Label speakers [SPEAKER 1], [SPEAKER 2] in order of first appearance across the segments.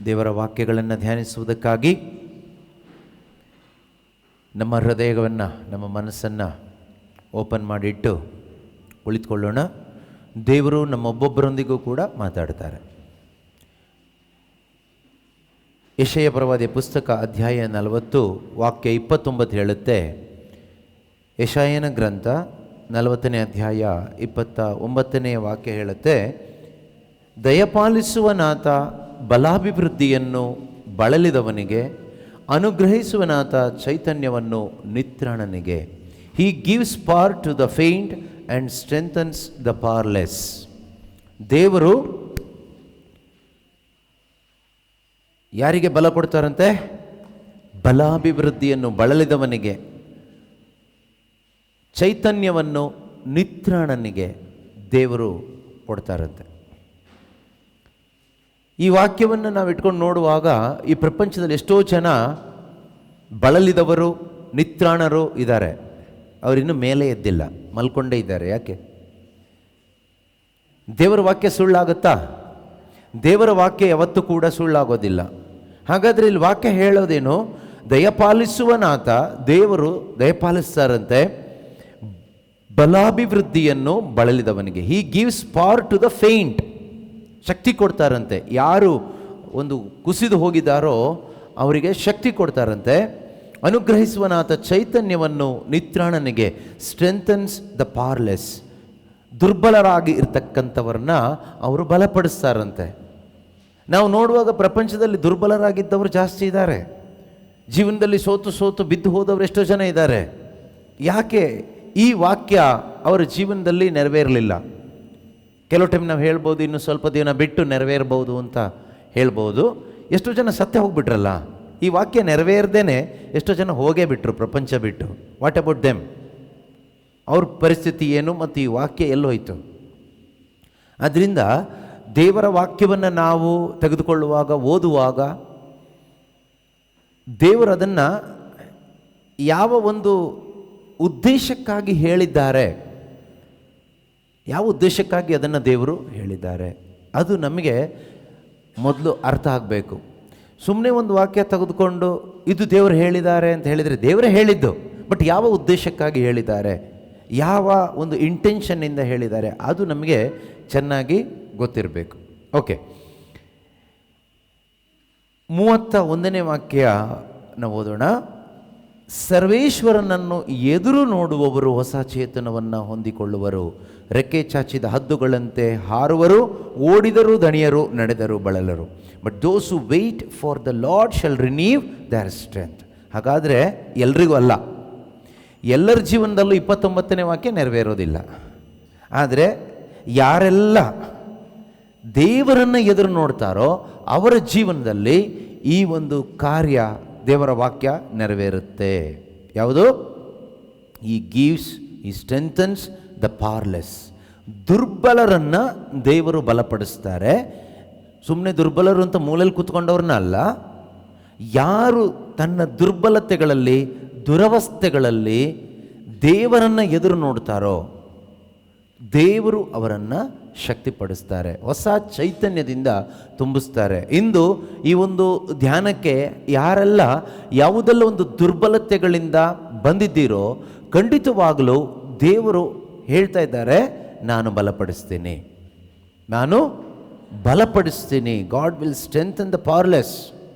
[SPEAKER 1] ದೇವರ ವಾಕ್ಯಗಳನ್ನು ಧ್ಯಾನಿಸುವುದಕ್ಕಾಗಿ ನಮ್ಮ ಹೃದಯವನ್ನು, ನಮ್ಮ ಮನಸ್ಸನ್ನು ಓಪನ್ ಮಾಡಿಟ್ಟು ಕುಳಿತುಕೊಳ್ಳೋಣ. ದೇವರು ನಮ್ಮೊಬ್ಬೊಬ್ಬರೊಂದಿಗೂ ಕೂಡ ಮಾತಾಡ್ತಾರೆ. ಯೆಶಾಯ ಪ್ರವಾದಿಯ ಪುಸ್ತಕ ಅಧ್ಯಾಯ 40 ವಾಕ್ಯ 29 ಹೇಳುತ್ತೆ. ಯೆಶಾಯನ ಗ್ರಂಥ 40ನೇ ಅಧ್ಯಾಯ 29ನೇ ವಾಕ್ಯ ಹೇಳುತ್ತೆ, ದಯಪಾಲಿಸುವನಾತ ಬಲಾಭಿವೃದ್ಧಿಯನ್ನು ಬಳಲಿದವನಿಗೆ, ಅನುಗ್ರಹಿಸುವನಾತ ಚೈತನ್ಯವನ್ನು ನಿತ್ರಾಣನಿಗೆ. He gives power to the faint and strengthens the powerless. ದೇವರು ಯಾರಿಗೆ ಬಲ ಕೊಡ್ತಾರಂತೆ? ಬಲಾಭಿವೃದ್ಧಿಯನ್ನು ಬಳಲಿದವನಿಗೆ, ಚೈತನ್ಯವನ್ನು ನಿತ್ರಾಣನಿಗೆ ದೇವರು ಕೊಡ್ತಾರಂತೆ. ಈ ವಾಕ್ಯವನ್ನು ನಾವು ಇಟ್ಕೊಂಡು ನೋಡುವಾಗ ಈ ಪ್ರಪಂಚದಲ್ಲಿ ಎಷ್ಟೋ ಜನ ಬಳಲಿದವರು, ನಿತ್ರಾಣರು ಇದ್ದಾರೆ. ಅವರಿನ್ನೂ ಮೇಲೆ ಎದ್ದಿಲ್ಲ, ಮಲ್ಕೊಂಡೇ ಇದ್ದಾರೆ. ಯಾಕೆ? ದೇವರ ವಾಕ್ಯ ಸುಳ್ಳಾಗುತ್ತಾ? ದೇವರ ವಾಕ್ಯ ಯಾವತ್ತೂ ಕೂಡ ಸುಳ್ಳಾಗೋದಿಲ್ಲ. ಹಾಗಾದರೆ ಇಲ್ಲಿ ವಾಕ್ಯ ಹೇಳೋದೇನು? ದಯಪಾಲಿಸುವನಾತ ದೇವರು ದಯಪಾಲಿಸ್ತಾರಂತೆ ಬಲಾಭಿವೃದ್ಧಿಯನ್ನು ಬಳಲಿದವನಿಗೆ. He gives power to the faint. ಶಕ್ತಿ ಕೊಡ್ತಾರಂತೆ. ಯಾರು ಒಂದು ಕುಸಿದು ಹೋಗಿದ್ದಾರೋ ಅವರಿಗೆ ಶಕ್ತಿ ಕೊಡ್ತಾರಂತೆ. ಅನುಗ್ರಹಿಸುವನಾತ ಚೈತನ್ಯವನ್ನು ನಿತ್ರಾಣನಿಗೆ, ಸ್ಟ್ರೆಂಥನ್ಸ್ ದ ಪವರ್ಲೆಸ್. ದುರ್ಬಲರಾಗಿ ಇರ್ತಕ್ಕಂಥವ್ರನ್ನ ಅವರು ಬಲಪಡಿಸ್ತಾರಂತೆ. ನಾವು ನೋಡುವಾಗ ಪ್ರಪಂಚದಲ್ಲಿ ದುರ್ಬಲರಾಗಿದ್ದವರು ಜಾಸ್ತಿ ಇದ್ದಾರೆ. ಜೀವನದಲ್ಲಿ ಸೋತು ಬಿದ್ದು ಹೋದವರು ಎಷ್ಟೋ ಜನ ಇದ್ದಾರೆ. ಯಾಕೆ? ಈ ವಾಕ್ಯ ಅವರ ಜೀವನದಲ್ಲಿ ನೆರವೇರಲಿಲ್ಲ. ಕೆಲವು ಟೈಮ್ ನಾವು ಹೇಳ್ಬೋದು, ಇನ್ನು ಸ್ವಲ್ಪ ದಿನ ಬಿಟ್ಟು ನೆರವೇರ್ಬೋದು ಅಂತ ಹೇಳ್ಬೋದು. ಎಷ್ಟೋ ಜನ ಸತ್ಯ ಹೋಗ್ಬಿಟ್ರಲ್ಲ. ಈ ವಾಕ್ಯ ನೆರವೇರ್ದೇನೆ ಎಷ್ಟೋ ಜನ ಹೋಗೇ ಬಿಟ್ಟರು ಪ್ರಪಂಚ ಬಿಟ್ಟು. What about them? ಅವ್ರ ಪರಿಸ್ಥಿತಿ ಏನು ಮತ್ತು ಈ ವಾಕ್ಯ ಎಲ್ಲೋಯ್ತು? ಆದ್ದರಿಂದ ದೇವರ ವಾಕ್ಯವನ್ನು ನಾವು ತೆಗೆದುಕೊಳ್ಳುವಾಗ, ಓದುವಾಗ, ದೇವರು ಅದನ್ನು ಯಾವ ಒಂದು ಉದ್ದೇಶಕ್ಕಾಗಿ ಹೇಳಿದ್ದಾರೆ, ಯಾವ ಉದ್ದೇಶಕ್ಕಾಗಿ ಅದನ್ನು ದೇವರು ಹೇಳಿದ್ದಾರೆ, ಅದು ನಮಗೆ ಮೊದಲು ಅರ್ಥ ಆಗಬೇಕು. ಸುಮ್ಮನೆ ಒಂದು ವಾಕ್ಯ ತೆಗೆದುಕೊಂಡು ಇದು ದೇವರು ಹೇಳಿದ್ದಾರೆ ಅಂತ ಹೇಳಿದರೆ, ದೇವರೇ ಹೇಳಿದ್ದು, ಬಟ್ ಯಾವ ಉದ್ದೇಶಕ್ಕಾಗಿ ಹೇಳಿದ್ದಾರೆ, ಯಾವ ಒಂದು ಇಂಟೆನ್ಷನ್ನಿಂದ ಹೇಳಿದ್ದಾರೆ, ಅದು ನಮಗೆ ಚೆನ್ನಾಗಿ ಗೊತ್ತಿರಬೇಕು. ಓಕೆ, 31ನೇ ವಾಕ್ಯ ನಾವು ಓದೋಣ. ಸರ್ವೇಶ್ವರನನ್ನು ಎದುರು ನೋಡುವವರು ಹೊಸ ಚೇತನವನ್ನು ಹೊಂದಿಕೊಳ್ಳುವರು. ರೆಕ್ಕೆ ಚಾಚಿದ ಹದ್ದುಗಳಂತೆ ಹಾರುವರು. ಓಡಿದರೂ ದಣಿಯರು, ನಡೆದರೂ ಬಳಲರು. But those who wait for the Lord shall renew their strength. ಹಾಗಾದರೆ ಎಲ್ರಿಗೂ ಅಲ್ಲ, ಎಲ್ಲರ ಜೀವನದಲ್ಲೂ 29ನೇ ವಾಕ್ಯ ನೆರವೇರೋದಿಲ್ಲ. ಆದರೆ ಯಾರೆಲ್ಲ ದೇವರನ್ನು ಎದುರು ನೋಡ್ತಾರೋ ಅವರ ಜೀವನದಲ್ಲಿ ಈ ಒಂದು ಕಾರ್ಯ, ದೇವರ ವಾಕ್ಯ ನೆರವೇರುತ್ತೆ. ಯಾವುದು? ಈ ಗಿವ್ಸ್, ಈ ಸ್ಟ್ರೆಂಥನ್ಸ್ ದ ಪವರ್ಲೆಸ್. ದುರ್ಬಲರನ್ನು ದೇವರು ಬಲಪಡಿಸ್ತಾರೆ. ಸುಮ್ಮನೆ ದುರ್ಬಲರು ಅಂತ ಮೂಲೆಯಲ್ಲಿ ಕೂತ್ಕೊಂಡವ್ರನ್ನ ಅಲ್ಲ. ಯಾರು ತನ್ನ ದುರ್ಬಲತೆಗಳಲ್ಲಿ, ದುರವಸ್ಥೆಗಳಲ್ಲಿ ದೇವರನ್ನು ಎದುರು ನೋಡ್ತಾರೋ ದೇವರು ಅವರನ್ನು ಶಕ್ತಿಪಡಿಸ್ತಾರೆ, ಹೊಸ ಚೈತನ್ಯದಿಂದ ತುಂಬಿಸ್ತಾರೆ. ಇಂದು ಈ ಒಂದು ಧ್ಯಾನಕ್ಕೆ ಯಾರೆಲ್ಲ ಯಾವುದೆಲ್ಲ ಒಂದು ದುರ್ಬಲತೆಗಳಿಂದ ಬಂದಿದ್ದೀರೋ, ಖಂಡಿತವಾಗಲೂ ದೇವರು ಹೇಳ್ತಾ ಇದ್ದಾರೆ, ನಾನು ಬಲಪಡಿಸ್ತೀನಿ, ನಾನು ಬಲಪಡಿಸ್ತೀನಿ. God will strengthen the powerless.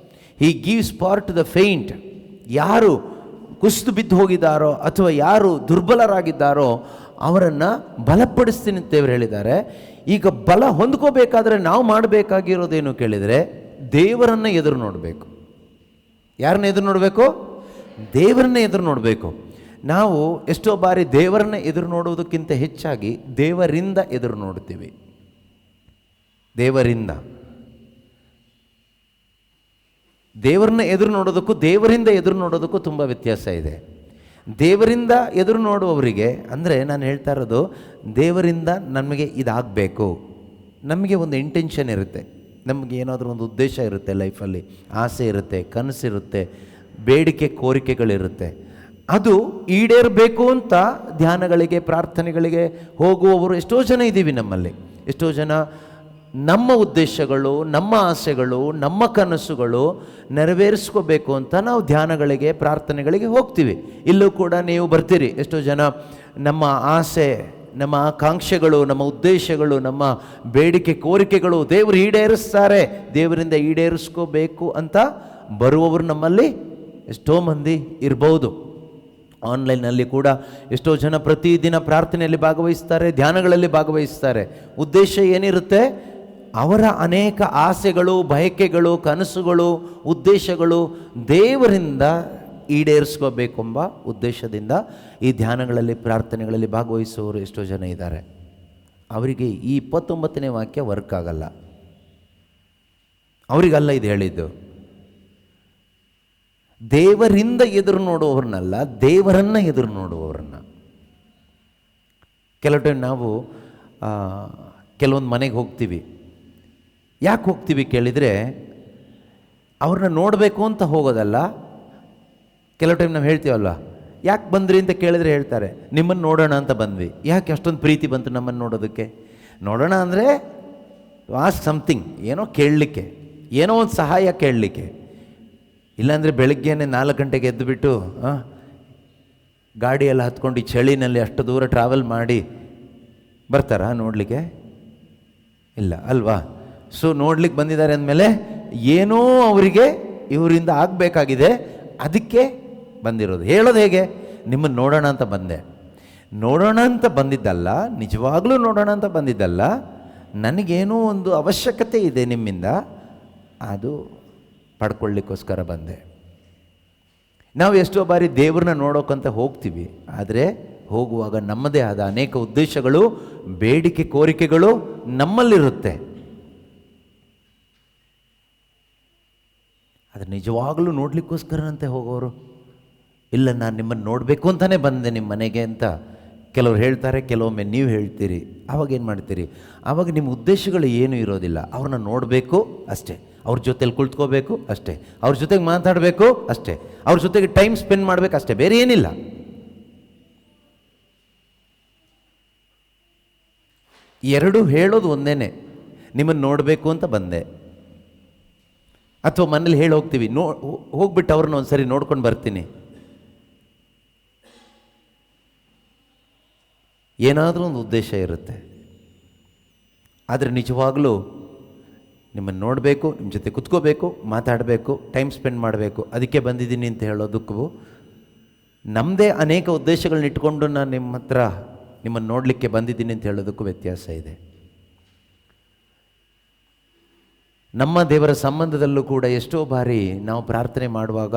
[SPEAKER 1] He gives power to the faint. ಯಾರು ಕುಸಿದು ಬಿದ್ದು ಹೋಗಿದ್ದಾರೋ ಅಥವಾ ಯಾರು ದುರ್ಬಲರಾಗಿದ್ದಾರೋ ಅವರನ್ನು ಬಲಪಡಿಸ್ತೀನಿ ಅಂತ ದೇವರು ಹೇಳಿದ್ದಾರೆ. ಈಗ ಬಲ ಹೊಂದ್ಕೋಬೇಕಾದ್ರೆ ನಾವು ಮಾಡಬೇಕಾಗಿರೋದೇನು ಕೇಳಿದರೆ, ದೇವರನ್ನು ಎದುರು ನೋಡಬೇಕು. ಯಾರನ್ನ ಎದುರು ನೋಡಬೇಕು? ದೇವರನ್ನೇ ಎದುರು ನೋಡಬೇಕು. ನಾವು ಎಷ್ಟೋ ಬಾರಿ ದೇವರನ್ನ ಎದುರು ನೋಡುವುದಕ್ಕಿಂತ ಹೆಚ್ಚಾಗಿ ದೇವರಿಂದ ಎದುರು ನೋಡ್ತೀವಿ. ದೇವರನ್ನ ಎದುರು ನೋಡೋದಕ್ಕೂ ದೇವರಿಂದ ಎದುರು ನೋಡೋದಕ್ಕೂ ತುಂಬ ವ್ಯತ್ಯಾಸ ಇದೆ. ದೇವರಿಂದ ಎದುರು ನೋಡುವವರಿಗೆ, ಅಂದರೆ ನಾನು ಹೇಳ್ತಾ ಇರೋದು, ದೇವರಿಂದ ನಮಗೆ ಇದಾಗಬೇಕು, ನಮಗೆ ಒಂದು ಇಂಟೆನ್ಷನ್ ಇರುತ್ತೆ, ನಮಗೆ ಏನಾದರೂ ಒಂದು ಉದ್ದೇಶ ಇರುತ್ತೆ, ಲೈಫಲ್ಲಿ ಆಸೆ ಇರುತ್ತೆ, ಕನಸಿರುತ್ತೆ, ಬೇಡಿಕೆ ಕೋರಿಕೆಗಳಿರುತ್ತೆ. ಅದು ಈಡೇರಬೇಕು ಅಂತ ಧ್ಯಾನಗಳಿಗೆ ಪ್ರಾರ್ಥನೆಗಳಿಗೆ ಹೋಗುವವರು ಎಷ್ಟೋ ಜನ ಇದ್ದೀವಿ. ನಮ್ಮಲ್ಲಿ ಎಷ್ಟೋ ಜನ ನಮ್ಮ ಉದ್ದೇಶಗಳು, ನಮ್ಮ ಆಸೆಗಳು, ನಮ್ಮ ಕನಸುಗಳು ನೆರವೇರಿಸ್ಕೋಬೇಕು ಅಂತ ನಾವು ಧ್ಯಾನಗಳಿಗೆ, ಪ್ರಾರ್ಥನೆಗಳಿಗೆ ಹೋಗ್ತೀವಿ. ಇಲ್ಲೂ ಕೂಡ ನೀವು ಬರ್ತೀರಿ. ಎಷ್ಟೋ ಜನ ನಮ್ಮ ಆಸೆ, ನಮ್ಮ ಆಕಾಂಕ್ಷೆಗಳು, ನಮ್ಮ ಉದ್ದೇಶಗಳು, ನಮ್ಮ ಬೇಡಿಕೆ ಕೋರಿಕೆಗಳು ದೇವರು ಈಡೇರಿಸ್ತಾರೆ, ದೇವರಿಂದ ಈಡೇರಿಸ್ಕೋಬೇಕು ಅಂತ ಬರುವವರು ನಮ್ಮಲ್ಲಿ ಎಷ್ಟೋ ಮಂದಿ ಇರ್ಬೋದು. ಆನ್ಲೈನ್ನಲ್ಲಿ ಕೂಡ ಎಷ್ಟೋ ಜನ ಪ್ರತಿದಿನ ಪ್ರಾರ್ಥನೆಯಲ್ಲಿ ಭಾಗವಹಿಸ್ತಾರೆ, ಧ್ಯಾನಗಳಲ್ಲಿ ಭಾಗವಹಿಸ್ತಾರೆ. ಉದ್ದೇಶ ಏನಿರುತ್ತೆ? ಅವರ ಅನೇಕ ಆಸೆಗಳು, ಬಯಕೆಗಳು, ಕನಸುಗಳು, ಉದ್ದೇಶಗಳು ದೇವರಿಂದ ಈಡೇರಿಸ್ಕೋಬೇಕೆಂಬ ಉದ್ದೇಶದಿಂದ ಈ ಧ್ಯಾನಗಳಲ್ಲಿ, ಪ್ರಾರ್ಥನೆಗಳಲ್ಲಿ ಭಾಗವಹಿಸುವವರು ಎಷ್ಟೋ ಜನ ಇದ್ದಾರೆ. ಅವರಿಗೆ ಈ 29ನೇ ವಾಕ್ಯ ವರ್ಕ್ ಆಗಲ್ಲ. ಅವರಿಗಲ್ಲ ಇದು ಹೇಳಿದ್ದು. ದೇವರಿಂದ ಎದುರು ನೋಡುವವ್ರನ್ನಲ್ಲ, ದೇವರನ್ನು ಎದುರು ನೋಡುವವ್ರನ್ನ. ಕೆಲವು ಟೈಮ್ ನಾವು ಕೆಲವೊಂದು ಮನೆಗೆ ಹೋಗ್ತೀವಿ. ಯಾಕೆ ಹೋಗ್ತೀವಿ ಕೇಳಿದರೆ, ಅವ್ರನ್ನ ನೋಡಬೇಕು ಅಂತ ಹೋಗೋದಲ್ಲ. ಕೆಲವು ಟೈಮ್ ನಾವು ಹೇಳ್ತೀವಲ್ವ, ಯಾಕೆ ಬಂದ್ರಿ ಅಂತ ಕೇಳಿದ್ರೆ ಹೇಳ್ತಾರೆ, ನಿಮ್ಮನ್ನು ನೋಡೋಣ ಅಂತ ಬಂದ್ವಿ. ಯಾಕೆ ಅಷ್ಟೊಂದು ಪ್ರೀತಿ ಬಂತು ನಮ್ಮನ್ನು ನೋಡೋದಕ್ಕೆ? ನೋಡೋಣ ಅಂದರೆ ಆಸ್ಕ್ ಸಮಥಿಂಗ್, ಏನೋ ಕೇಳಲಿಕ್ಕೆ, ಏನೋ ಒಂದು ಸಹಾಯ ಕೇಳಲಿಕ್ಕೆ. ಇಲ್ಲಾಂದರೆ ಬೆಳಗ್ಗೆನೇ 4 ಗಂಟೆಗೆ ಎದ್ದುಬಿಟ್ಟು ಗಾಡಿಯೆಲ್ಲ ಹತ್ಕೊಂಡು ಈ ಚಳಿನಲ್ಲಿ ಅಷ್ಟು ದೂರ ಟ್ರಾವೆಲ್ ಮಾಡಿ ಬರ್ತಾರಾ ನೋಡಲಿಕ್ಕೆ? ಇಲ್ಲ ಅಲ್ವಾ? ಸೊ ನೋಡ್ಲಿಕ್ಕೆ ಬಂದಿದ್ದಾರೆ ಅಂದಮೇಲೆ ಏನೋ ಅವರಿಗೆ ಇವರಿಂದ ಆಗಬೇಕಾಗಿದೆ, ಅದಕ್ಕೆ ಬಂದಿರೋದು. ಹೇಳೋದು ಹೇಗೆ? ನಿಮ್ಮನ್ನು ನೋಡೋಣ ಅಂತ ಬಂದೆ. ನೋಡೋಣ ಅಂತ ಬಂದಿದ್ದಲ್ಲ, ನಿಜವಾಗ್ಲೂ ನೋಡೋಣ ಅಂತ ಬಂದಿದ್ದಲ್ಲ. ನನಗೇನೋ ಒಂದು ಅವಶ್ಯಕತೆ ಇದೆ ನಿಮ್ಮಿಂದ, ಅದು ಪಡ್ಕೊಳ್ಳಿಕ್ಕೋಸ್ಕರ ಬಂದೆ. ನಾವು ಎಷ್ಟೋ ಬಾರಿ ದೇವ್ರನ್ನ ನೋಡೋಕ್ಕಂತ ಹೋಗ್ತೀವಿ, ಆದರೆ ಹೋಗುವಾಗ ನಮ್ಮದೇ ಆದ ಅನೇಕ ಉದ್ದೇಶಗಳು, ಬೇಡಿಕೆ ಕೋರಿಕೆಗಳು ನಮ್ಮಲ್ಲಿರುತ್ತೆ. ಆದರೆ ನಿಜವಾಗಲೂ ನೋಡಲಿಕ್ಕೋಸ್ಕರನಂತೆ ಹೋಗೋರು, ಇಲ್ಲ ನಾನು ನಿಮ್ಮನ್ನು ನೋಡಬೇಕು ಅಂತಲೇ ಬಂದೆ ನಿಮ್ಮ ಮನೆಗೆ ಅಂತ ಕೆಲವ್ರು ಹೇಳ್ತಾರೆ. ಕೆಲವೊಮ್ಮೆ ನೀವು ಹೇಳ್ತೀರಿ. ಆವಾಗ ಏನು ಮಾಡ್ತೀರಿ? ಆವಾಗ ನಿಮ್ಮ ಉದ್ದೇಶಗಳು ಏನೂ ಇರೋದಿಲ್ಲ. ಅವ್ರನ್ನ ನೋಡಬೇಕು ಅಷ್ಟೇ, ಅವ್ರ ಜೊತೆಲಿ ಕುಳಿತುಕೋಬೇಕು ಅಷ್ಟೇ, ಅವ್ರ ಜೊತೆಗೆ ಮಾತಾಡಬೇಕು ಅಷ್ಟೇ, ಅವ್ರ ಜೊತೆಗೆ ಟೈಮ್ ಸ್ಪೆಂಡ್ ಮಾಡಬೇಕು ಅಷ್ಟೇ, ಬೇರೆ ಏನಿಲ್ಲ. ಎರಡೂ ಹೇಳೋದು ಒಂದೇನೆ, ನಿಮ್ಮನ್ನು ನೋಡಬೇಕು ಅಂತ ಬಂದೆ. ಅಥವಾ ಮನೇಲಿ ಹೇಳಿ ಹೋಗ್ತೀವಿ, ಹೋಗ್ಬಿಟ್ಟು ಅವ್ರನ್ನ ಒಂದು ಸರಿ ನೋಡ್ಕೊಂಡು ಬರ್ತೀನಿ. ಏನಾದರೂ ಒಂದು ಉದ್ದೇಶ ಇರುತ್ತೆ. ಆದರೆ ನಿಜವಾಗಲೂ ನಿಮ್ಮನ್ನು ನೋಡಬೇಕು, ನಿಮ್ಮ ಜೊತೆ ಕುತ್ಕೋಬೇಕು, ಮಾತಾಡಬೇಕು, ಟೈಮ್ ಸ್ಪೆಂಡ್ ಮಾಡಬೇಕು, ಅದಕ್ಕೆ ಬಂದಿದ್ದೀನಿ ಅಂತ ಹೇಳೋದಕ್ಕೂ, ನಮ್ಮದೇ ಅನೇಕ ಉದ್ದೇಶಗಳನ್ನ ಇಟ್ಕೊಂಡು ನಾನು ನಿಮ್ಮ ಹತ್ರ ನಿಮ್ಮನ್ನು ನೋಡಲಿಕ್ಕೆ ಬಂದಿದ್ದೀನಿ ಅಂತ ಹೇಳೋದಕ್ಕೂ ವ್ಯತ್ಯಾಸ ಇದೆ. ನಮ್ಮ ದೇವರ ಸಂಬಂಧದಲ್ಲೂ ಕೂಡ ಎಷ್ಟೋ ಬಾರಿ ನಾವು ಪ್ರಾರ್ಥನೆ ಮಾಡುವಾಗ,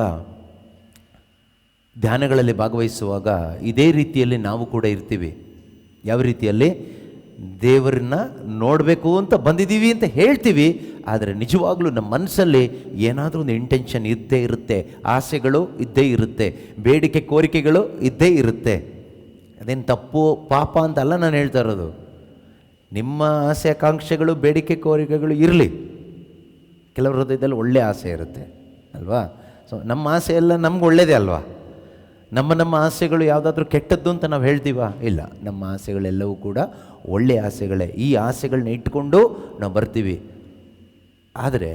[SPEAKER 1] ಧ್ಯಾನಗಳಲ್ಲಿ ಭಾಗವಹಿಸುವಾಗ ಇದೇ ರೀತಿಯಲ್ಲಿ ನಾವು ಕೂಡ ಇರ್ತೀವಿ. ಯಾವ ರೀತಿಯಲ್ಲಿ? ದೇವರನ್ನ ನೋಡಬೇಕು ಅಂತ ಬಂದಿದ್ದೀವಿ ಅಂತ ಹೇಳ್ತೀವಿ, ಆದರೆ ನಿಜವಾಗ್ಲೂ ನಮ್ಮ ಮನಸ್ಸಲ್ಲಿ ಏನಾದರೂ ಒಂದು ಇಂಟೆನ್ಷನ್ ಇದ್ದೇ ಇರುತ್ತೆ, ಆಸೆಗಳು ಇದ್ದೇ ಇರುತ್ತೆ, ಬೇಡಿಕೆ ಕೋರಿಕೆಗಳು ಇದ್ದೇ ಇರುತ್ತೆ. ಅದೇನು ತಪ್ಪು ಪಾಪ ಅಂತಲ್ಲ ನಾನು ಹೇಳ್ತಾ ಇರೋದು. ನಿಮ್ಮ ಆಸೆ ಆಕಾಂಕ್ಷೆಗಳು, ಬೇಡಿಕೆ ಕೋರಿಕೆಗಳು ಇರಲಿ. ಕೆಲವ್ರ ಹೃದಯದಲ್ಲಿ ಒಳ್ಳೆಯ ಆಸೆ ಇರುತ್ತೆ ಅಲ್ವಾ? ಸೊ ನಮ್ಮ ಆಸೆ ಎಲ್ಲ ನಮ್ಗೆ ಒಳ್ಳೆಯದೇ ಅಲ್ವಾ? ನಮ್ಮ ಆಸೆಗಳು ಯಾವುದಾದ್ರೂ ಕೆಟ್ಟದ್ದು ಅಂತ ನಾವು ಹೇಳ್ತೀವಾ? ಇಲ್ಲ, ನಮ್ಮ ಆಸೆಗಳೆಲ್ಲವೂ ಕೂಡ ಒಳ್ಳೆಯ ಆಸೆಗಳೇ. ಈ ಆಸೆಗಳನ್ನ ಇಟ್ಕೊಂಡು ನಾವು ಬರ್ತೀವಿ, ಆದರೆ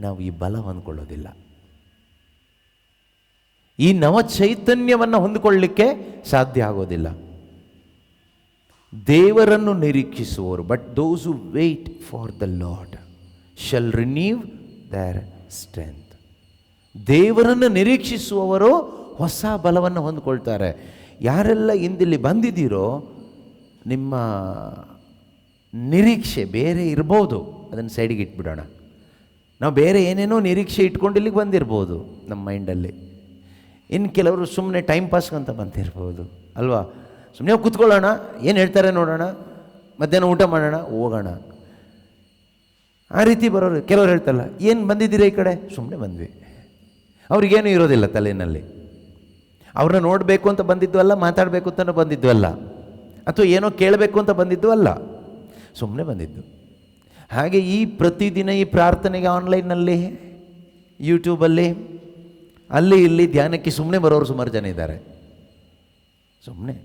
[SPEAKER 1] ನಾವು ಈ ಬಲ ಹೊಂದ್ಕೊಳ್ಳೋದಿಲ್ಲ. ಈ ನವ ಚೈತನ್ಯವನ್ನು ಹೊಂದಿಕೊಳ್ಳಲಿಕ್ಕೆ ಸಾಧ್ಯ ಆಗೋದಿಲ್ಲ. ದೇವರನ್ನು ನಿರೀಕ್ಷಿಸುವವರು, but those who wait for the Lord shall renew their strength. ದೇವರನ್ನು ನಿರೀಕ್ಷಿಸುವವರು ಹೊಸ ಬಲವನ್ನು ಹೊಂದಿಕೊಳ್ತಾರೆ. ಯಾರೆಲ್ಲ ಇಂದಿಲ್ಲಿ ಬಂದಿದ್ದೀರೋ, ನಿಮ್ಮ ನಿರೀಕ್ಷೆ ಬೇರೆ ಇರ್ಬೋದು, ಅದನ್ನು ಸೈಡಿಗೆ ಇಟ್ಬಿಡೋಣ. ನಾವು ಬೇರೆ ಏನೇನೋ ನಿರೀಕ್ಷೆ ಇಟ್ಕೊಂಡು ಇಲ್ಲಿಗೆ ಬಂದಿರ್ಬೋದು ನಮ್ಮ ಮೈಂಡಲ್ಲಿ. ಇನ್ನು ಕೆಲವರು ಸುಮ್ಮನೆ ಟೈಮ್ ಪಾಸ್ಗಂತ ಬಂದಿರ್ಬೋದು ಅಲ್ವಾ? ಸುಮ್ಮನೆ ಕೂತ್ಕೊಳ್ಳೋಣ, ಏನು ಹೇಳ್ತಾರೆ ನೋಡೋಣ, ಮಧ್ಯಾಹ್ನ ಊಟ ಮಾಡೋಣ, ಹೋಗೋಣ, ಆ ರೀತಿ ಬರೋರು. ಕೆಲವರು ಹೇಳ್ತಾರಲ್ಲ, ಏನು ಬಂದಿದ್ದೀರಾ ಈ ಕಡೆ? ಸುಮ್ಮನೆ ಬಂದ್ವಿ. ಅವ್ರಿಗೇನು ಇರೋದಿಲ್ಲ ತಲೆಯಲ್ಲಿ. ಅವ್ರನ್ನ ನೋಡಬೇಕು ಅಂತ ಬಂದಿದ್ದು ಅಲ್ಲ, ಮಾತಾಡಬೇಕು ಅಂತ ಬಂದಿದ್ದು ಅಲ್ಲ, ಅಥವಾ ಏನೋ ಕೇಳಬೇಕು ಅಂತ ಬಂದಿದ್ದು ಅಲ್ಲ, ಸುಮ್ಮನೆ ಬಂದಿದ್ದು. ಹಾಗೆ ಈ ಪ್ರತಿದಿನ ಈ ಪ್ರಾರ್ಥನೆಗೆ ಆನ್ಲೈನ್ನಲ್ಲಿ, ಯೂಟ್ಯೂಬಲ್ಲಿ, ಅಲ್ಲಿ ಇಲ್ಲಿ ಧ್ಯಾನಕ್ಕೆ ಸುಮ್ಮನೆ ಬರೋರು ಸುಮಾರು ಜನ ಇದ್ದಾರೆ. ಸುಮ್ಮನೆ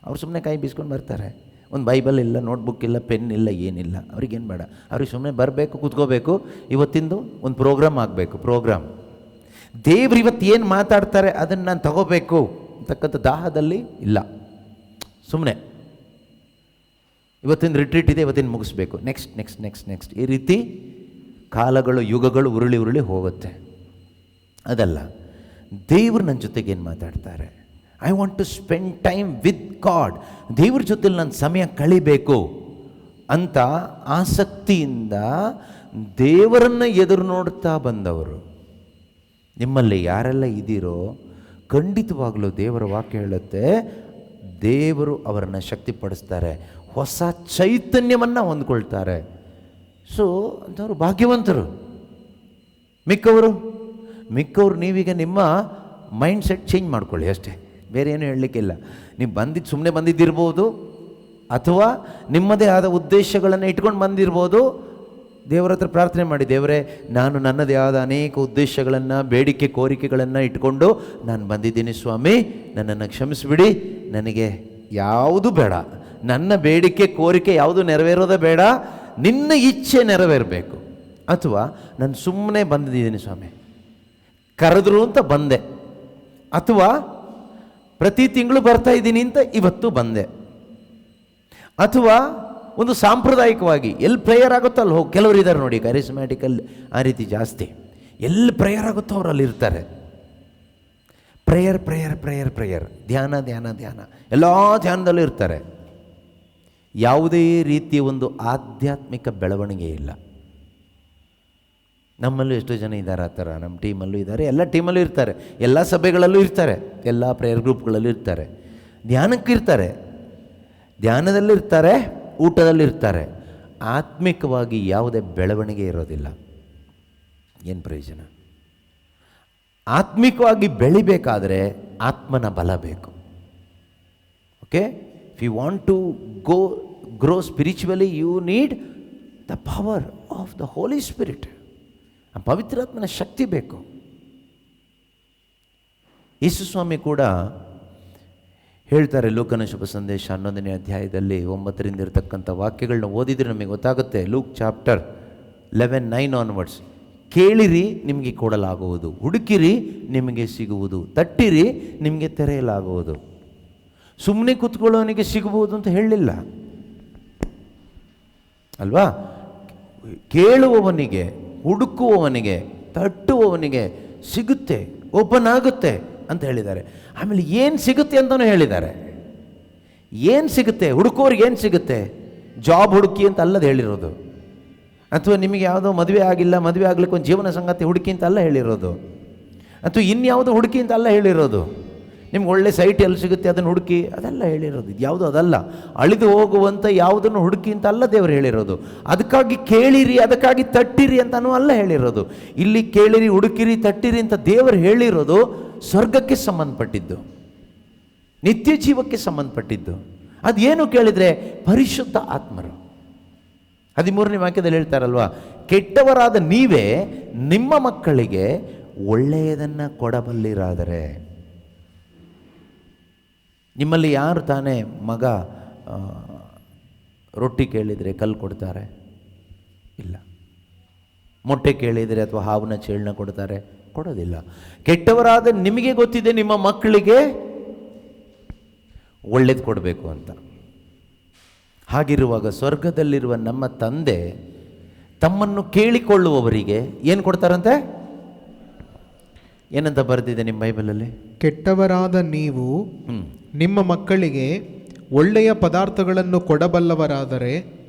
[SPEAKER 1] ಅವ್ರು ಸುಮ್ಮನೆ ಕೈ ಬೀಸ್ಕೊಂಡು ಬರ್ತಾರೆ. ಒಂದು ಬೈಬಲ್ ಇಲ್ಲ, ನೋಟ್ಬುಕ್ ಇಲ್ಲ, ಪೆನ್ ಇಲ್ಲ, ಏನಿಲ್ಲ. ಅವ್ರಿಗೇನು ಬೇಡ, ಅವ್ರಿಗೆ ಸುಮ್ಮನೆ ಬರಬೇಕು, ಕೂತ್ಕೋಬೇಕು, ಇವತ್ತಿಂದು ಒಂದು ಪ್ರೋಗ್ರಾಮ್ ಆಗಬೇಕು. ಪ್ರೋಗ್ರಾಮ್ ದೇವ್ರು ಇವತ್ತು ಏನು ಮಾತಾಡ್ತಾರೆ ಅದನ್ನು ನಾನು ತಗೋಬೇಕು ಅಂತಕ್ಕಂಥ ದಾಹದಲ್ಲಿ ಇಲ್ಲ. ಸುಮ್ಮನೆ ಇವತ್ತಿನ ರಿಟ್ರೀಟ್ ಇದೆ, ಇವತ್ತಿನ ಮುಗಿಸ್ಬೇಕು, ನೆಕ್ಸ್ಟ್ ನೆಕ್ಸ್ಟ್ ನೆಕ್ಸ್ಟ್ ನೆಕ್ಸ್ಟ್, ಈ ರೀತಿ ಕಾಲಗಳು ಯುಗಗಳು ಉರುಳಿ ಉರುಳಿ ಹೋಗುತ್ತೆ. ಅದಲ್ಲ, ದೇವರು ನನ್ನ ಜೊತೆಗೆ ಏನು ಮಾತಾಡ್ತಾರೆ, I want to spend time with God, ದೇವ್ರ ಜೊತೆಲಿ ನಾನು ಸಮಯ ಕಳಿಬೇಕು ಅಂತ ಆಸಕ್ತಿಯಿಂದ ದೇವರನ್ನು ಎದುರು ನೋಡ್ತಾ ಬಂದವರು ನಿಮ್ಮಲ್ಲಿ ಯಾರೆಲ್ಲ ಇದ್ದೀರೋ, ಖಂಡಿತವಾಗಲೂ ದೇವರ ವಾಕ್ಯ ಹೇಳುತ್ತೆ, ದೇವರು ಅವರನ್ನು ಶಕ್ತಿಪಡಿಸ್ತಾರೆ, ಹೊಸ ಚೈತನ್ಯವನ್ನು ಹೊಂದ್ಕೊಳ್ತಾರೆ. ಸೊ ಅಂಥವ್ರು ಭಾಗ್ಯವಂತರು. ಮಿಕ್ಕವರು ನೀವೀಗ ನಿಮ್ಮ ಮೈಂಡ್ ಸೆಟ್ ಚೇಂಜ್ ಮಾಡ್ಕೊಳ್ಳಿ ಅಷ್ಟೇ, ಬೇರೆ ಏನೂ ಹೇಳಲಿಕ್ಕಿಲ್ಲ. ನೀವು ಸುಮ್ಮನೆ ಬಂದಿದ್ದಿರ್ಬೋದು, ಅಥವಾ ನಿಮ್ಮದೇ ಆದ ಉದ್ದೇಶಗಳನ್ನು ಇಟ್ಕೊಂಡು ಬಂದಿರ್ಬೋದು. ದೇವರ ಹತ್ರ ಪ್ರಾರ್ಥನೆ ಮಾಡಿ, ದೇವರೇ ನಾನು ನನ್ನದೇ ಆದ ಅನೇಕ ಉದ್ದೇಶಗಳನ್ನು, ಬೇಡಿಕೆ ಕೋರಿಕೆಗಳನ್ನು ಇಟ್ಕೊಂಡು ನಾನು ಬಂದಿದ್ದೀನಿ ಸ್ವಾಮಿ, ನನ್ನನ್ನು ಕ್ಷಮಿಸಿಬಿಡಿ, ನನಗೆ ಯಾವುದು ಬೇಡ, ನನ್ನ ಬೇಡಿಕೆ ಕೋರಿಕೆ ಯಾವುದು ನೆರವೇರೋದೇ ಬೇಡ, ನಿನ್ನ ಇಚ್ಛೆ ನೆರವೇರಬೇಕು. ಅಥವಾ ನಾನು ಸುಮ್ಮನೆ ಬಂದಿದ್ದೀನಿ ಸ್ವಾಮಿ, ಕರೆದ್ರು ಅಂತ ಬಂದೆ, ಅಥವಾ ಪ್ರತಿ ತಿಂಗಳು ಬರ್ತಾ ಇದ್ದೀನಿ ಅಂತ ಇವತ್ತು ಬಂದೆ, ಅಥವಾ ಒಂದು ಸಾಂಪ್ರದಾಯಿಕವಾಗಿ ಎಲ್ಲಿ ಪ್ರೇಯರ್ ಆಗುತ್ತೋ ಅಲ್ಲಿ ಹೋಗಿ. ಕೆಲವರು ಇದ್ದಾರೆ ನೋಡಿ, ಕರಿಸ್ಮ್ಯಾಟಿಕಲ್ ಆ ರೀತಿ ಜಾಸ್ತಿ, ಎಲ್ಲಿ ಪ್ರೇಯರ್ ಆಗುತ್ತೋ ಅವ್ರು ಅಲ್ಲಿ ಇರ್ತಾರೆ. ಪ್ರೇಯರ್ ಪ್ರೇಯರ್ ಪ್ರೇಯರ್ ಪ್ರೇಯರ್, ಧ್ಯಾನ ಧ್ಯಾನ ಧ್ಯಾನ, ಎಲ್ಲ ಧ್ಯಾನದಲ್ಲೂ ಇರ್ತಾರೆ. ಯಾವುದೇ ರೀತಿಯ ಒಂದು ಆಧ್ಯಾತ್ಮಿಕ ಬೆಳವಣಿಗೆ ಇಲ್ಲ. ನಮ್ಮಲ್ಲೂ ಎಷ್ಟೋ ಜನ ಇದ್ದಾರೆ ಆ ಥರ, ನಮ್ಮ ಟೀಮಲ್ಲೂ ಇದ್ದಾರೆ, ಎಲ್ಲ ಟೀಮಲ್ಲೂ ಇರ್ತಾರೆ, ಎಲ್ಲ ಸಭೆಗಳಲ್ಲೂ ಇರ್ತಾರೆ, ಎಲ್ಲ ಪ್ರೇಯರ್ ಗ್ರೂಪ್ಗಳಲ್ಲೂ ಇರ್ತಾರೆ, ಧ್ಯಾನಕ್ಕಿರ್ತಾರೆ, ಧ್ಯಾನದಲ್ಲಿರ್ತಾರೆ, ಊಟದಲ್ಲಿರ್ತಾರೆ. ಆತ್ಮಿಕವಾಗಿ ಯಾವುದೇ ಬೆಳವಣಿಗೆ ಇರೋದಿಲ್ಲ. ಏನು ಪ್ರಯೋಜನ? ಆತ್ಮಿಕವಾಗಿ ಬೆಳಿಬೇಕಾದರೆ ಆತ್ಮನ ಬಲ ಬೇಕು. Okay, if you want to grow spiritually, you need the power of the Holy Spirit. ಆ ಪವಿತ್ರಾತ್ಮನ ಶಕ್ತಿ ಬೇಕು. ಯೇಸು ಸ್ವಾಮಿ ಕೂಡ ಹೇಳ್ತಾರೆ, ಲೂಕನ ಶುಭ ಸಂದೇಶ 11ನೇ ಅಧ್ಯಾಯದಲ್ಲಿ 9ರಿಂದ ಇರತಕ್ಕಂಥ ವಾಕ್ಯಗಳನ್ನ ಓದಿದರೆ ನಮಗೆ ಗೊತ್ತಾಗುತ್ತೆ. ಲೂಕ್ ಚಾಪ್ಟರ್ 11:9 ಆನ್ವರ್ಡ್ಸ್, ಕೇಳಿರಿ ನಿಮಗೆ ಕೊಡಲಾಗುವುದು, ಹುಡುಕಿರಿ ನಿಮಗೆ ಸಿಗುವುದು, ತಟ್ಟಿರಿ ನಿಮಗೆ ತೆರೆಯಲಾಗುವುದು. ಸುಮ್ಮನೆ ಕೂತ್ಕೊಳ್ಳೋನಿಗೆ ಸಿಗಬಹುದು ಅಂತ ಹೇಳಲಿಲ್ಲ ಅಲ್ವಾ? ಕೇಳುವವನಿಗೆ, ಹುಡುಕುವವನಿಗೆ, ತಟ್ಟುವವನಿಗೆ ಸಿಗುತ್ತೆ, ಓಪನ್ ಆಗುತ್ತೆ ಅಂತ ಹೇಳಿದ್ದಾರೆ. ಆಮೇಲೆ ಏನು ಸಿಗುತ್ತೆ ಅಂತಲೂ ಹೇಳಿದ್ದಾರೆ. ಏನು ಸಿಗುತ್ತೆ? ಹುಡುಕೋರಿಗೆ ಏನು ಸಿಗುತ್ತೆ? ಜಾಬ್ ಹುಡುಕಿ ಅಂತ ಅಲ್ಲದೆ ಹೇಳಿರೋದು, ಅಥವಾ ನಿಮಗೆ ಯಾವುದೋ ಮದುವೆ ಆಗಿಲ್ಲ, ಮದುವೆ ಆಗ್ಲಿಕ್ಕೆ ಒಂದು ಜೀವನ ಸಂಗಾತಿ ಹುಡುಕಿ ಅಂತ ಅಲ್ಲ ಹೇಳಿರೋದು, ಅಥವಾ ಇನ್ಯಾವುದೋ ಹುಡುಕಿ ಅಂತ ಅಲ್ಲ ಹೇಳಿರೋದು. ನಿಮ್ಗೆ ಒಳ್ಳೆ ಸೈಟ್ ಎಲ್ಲಿ ಸಿಗುತ್ತೆ ಅದನ್ನು ಹುಡುಕಿ ಅದೆಲ್ಲ ಹೇಳಿರೋದು. ಇದು ಯಾವುದು ಅದಲ್ಲ. ಅಳಿದು ಹೋಗುವಂಥ ಯಾವುದನ್ನು ಹುಡುಕಿ ಅಂತ ಅಲ್ಲ ದೇವರು ಹೇಳಿರೋದು. ಅದಕ್ಕಾಗಿ ಕೇಳಿರಿ, ಅದಕ್ಕಾಗಿ ತಟ್ಟಿರಿ ಅಂತನೂ ಅಲ್ಲ ಹೇಳಿರೋದು. ಇಲ್ಲಿ ಕೇಳಿರಿ, ಹುಡುಕಿರಿ, ತಟ್ಟಿರಿ ಅಂತ ದೇವರು ಹೇಳಿರೋದು ಸ್ವರ್ಗಕ್ಕೆ ಸಂಬಂಧಪಟ್ಟಿದ್ದು, ನಿತ್ಯ ಜೀವಕ್ಕೆ ಸಂಬಂಧಪಟ್ಟಿದ್ದು. ಅದೇನು ಕೇಳಿದರೆ ಪರಿಶುದ್ಧ ಆತ್ಮರು. 13ನೇ ವಾಕ್ಯದಲ್ಲಿ ಹೇಳ್ತಾರಲ್ವಾ, ಕೆಟ್ಟವರಾದ ನೀವೇ ನಿಮ್ಮ ಮಕ್ಕಳಿಗೆ ಒಳ್ಳೆಯದನ್ನು ಕೊಡಬಲ್ಲಿರಾದರೆ. ನಿಮ್ಮಲ್ಲಿ ಯಾರು ತಾನೇ ಮಗ ರೊಟ್ಟಿ ಕೇಳಿದರೆ ಕಲ್ಲು ಕೊಡ್ತಾರೆ? ಇಲ್ಲ. ಮೊಟ್ಟೆ ಕೇಳಿದರೆ ಅಥವಾ ಹಾವಿನ ಚೇಳನ್ನ ಕೊಡ್ತಾರೆ? ಕೊಡೋದಿಲ್ಲ. ಕೆಟ್ಟವರಾದ ನಿಮಗೆ ಗೊತ್ತಿದೆ ನಿಮ್ಮ ಮಕ್ಕಳಿಗೆ ಒಳ್ಳೇದು ಕೊಡಬೇಕು ಅಂತ. ಹಾಗಿರುವಾಗ ಸ್ವರ್ಗದಲ್ಲಿರುವ ನಮ್ಮ ತಂದೆ ತಮ್ಮನ್ನು ಕೇಳಿಕೊಳ್ಳುವವರಿಗೆ ಏನು ಕೊಡ್ತಾರಂತೆ? ಏನಂತ ಬರೆದಿದೆ ನಿಮ್ಮ ಬೈಬಲಲ್ಲಿ?
[SPEAKER 2] ಕೆಟ್ಟವರಾದ ನೀವು ನಿಮ್ಮ ಮಕ್ಕಳಿಗೆ ಒಳ್ಳೆಯ ಪದಾರ್ಥಗಳನ್ನು ಕೊಡಬಲ್ಲವರಾದರೆ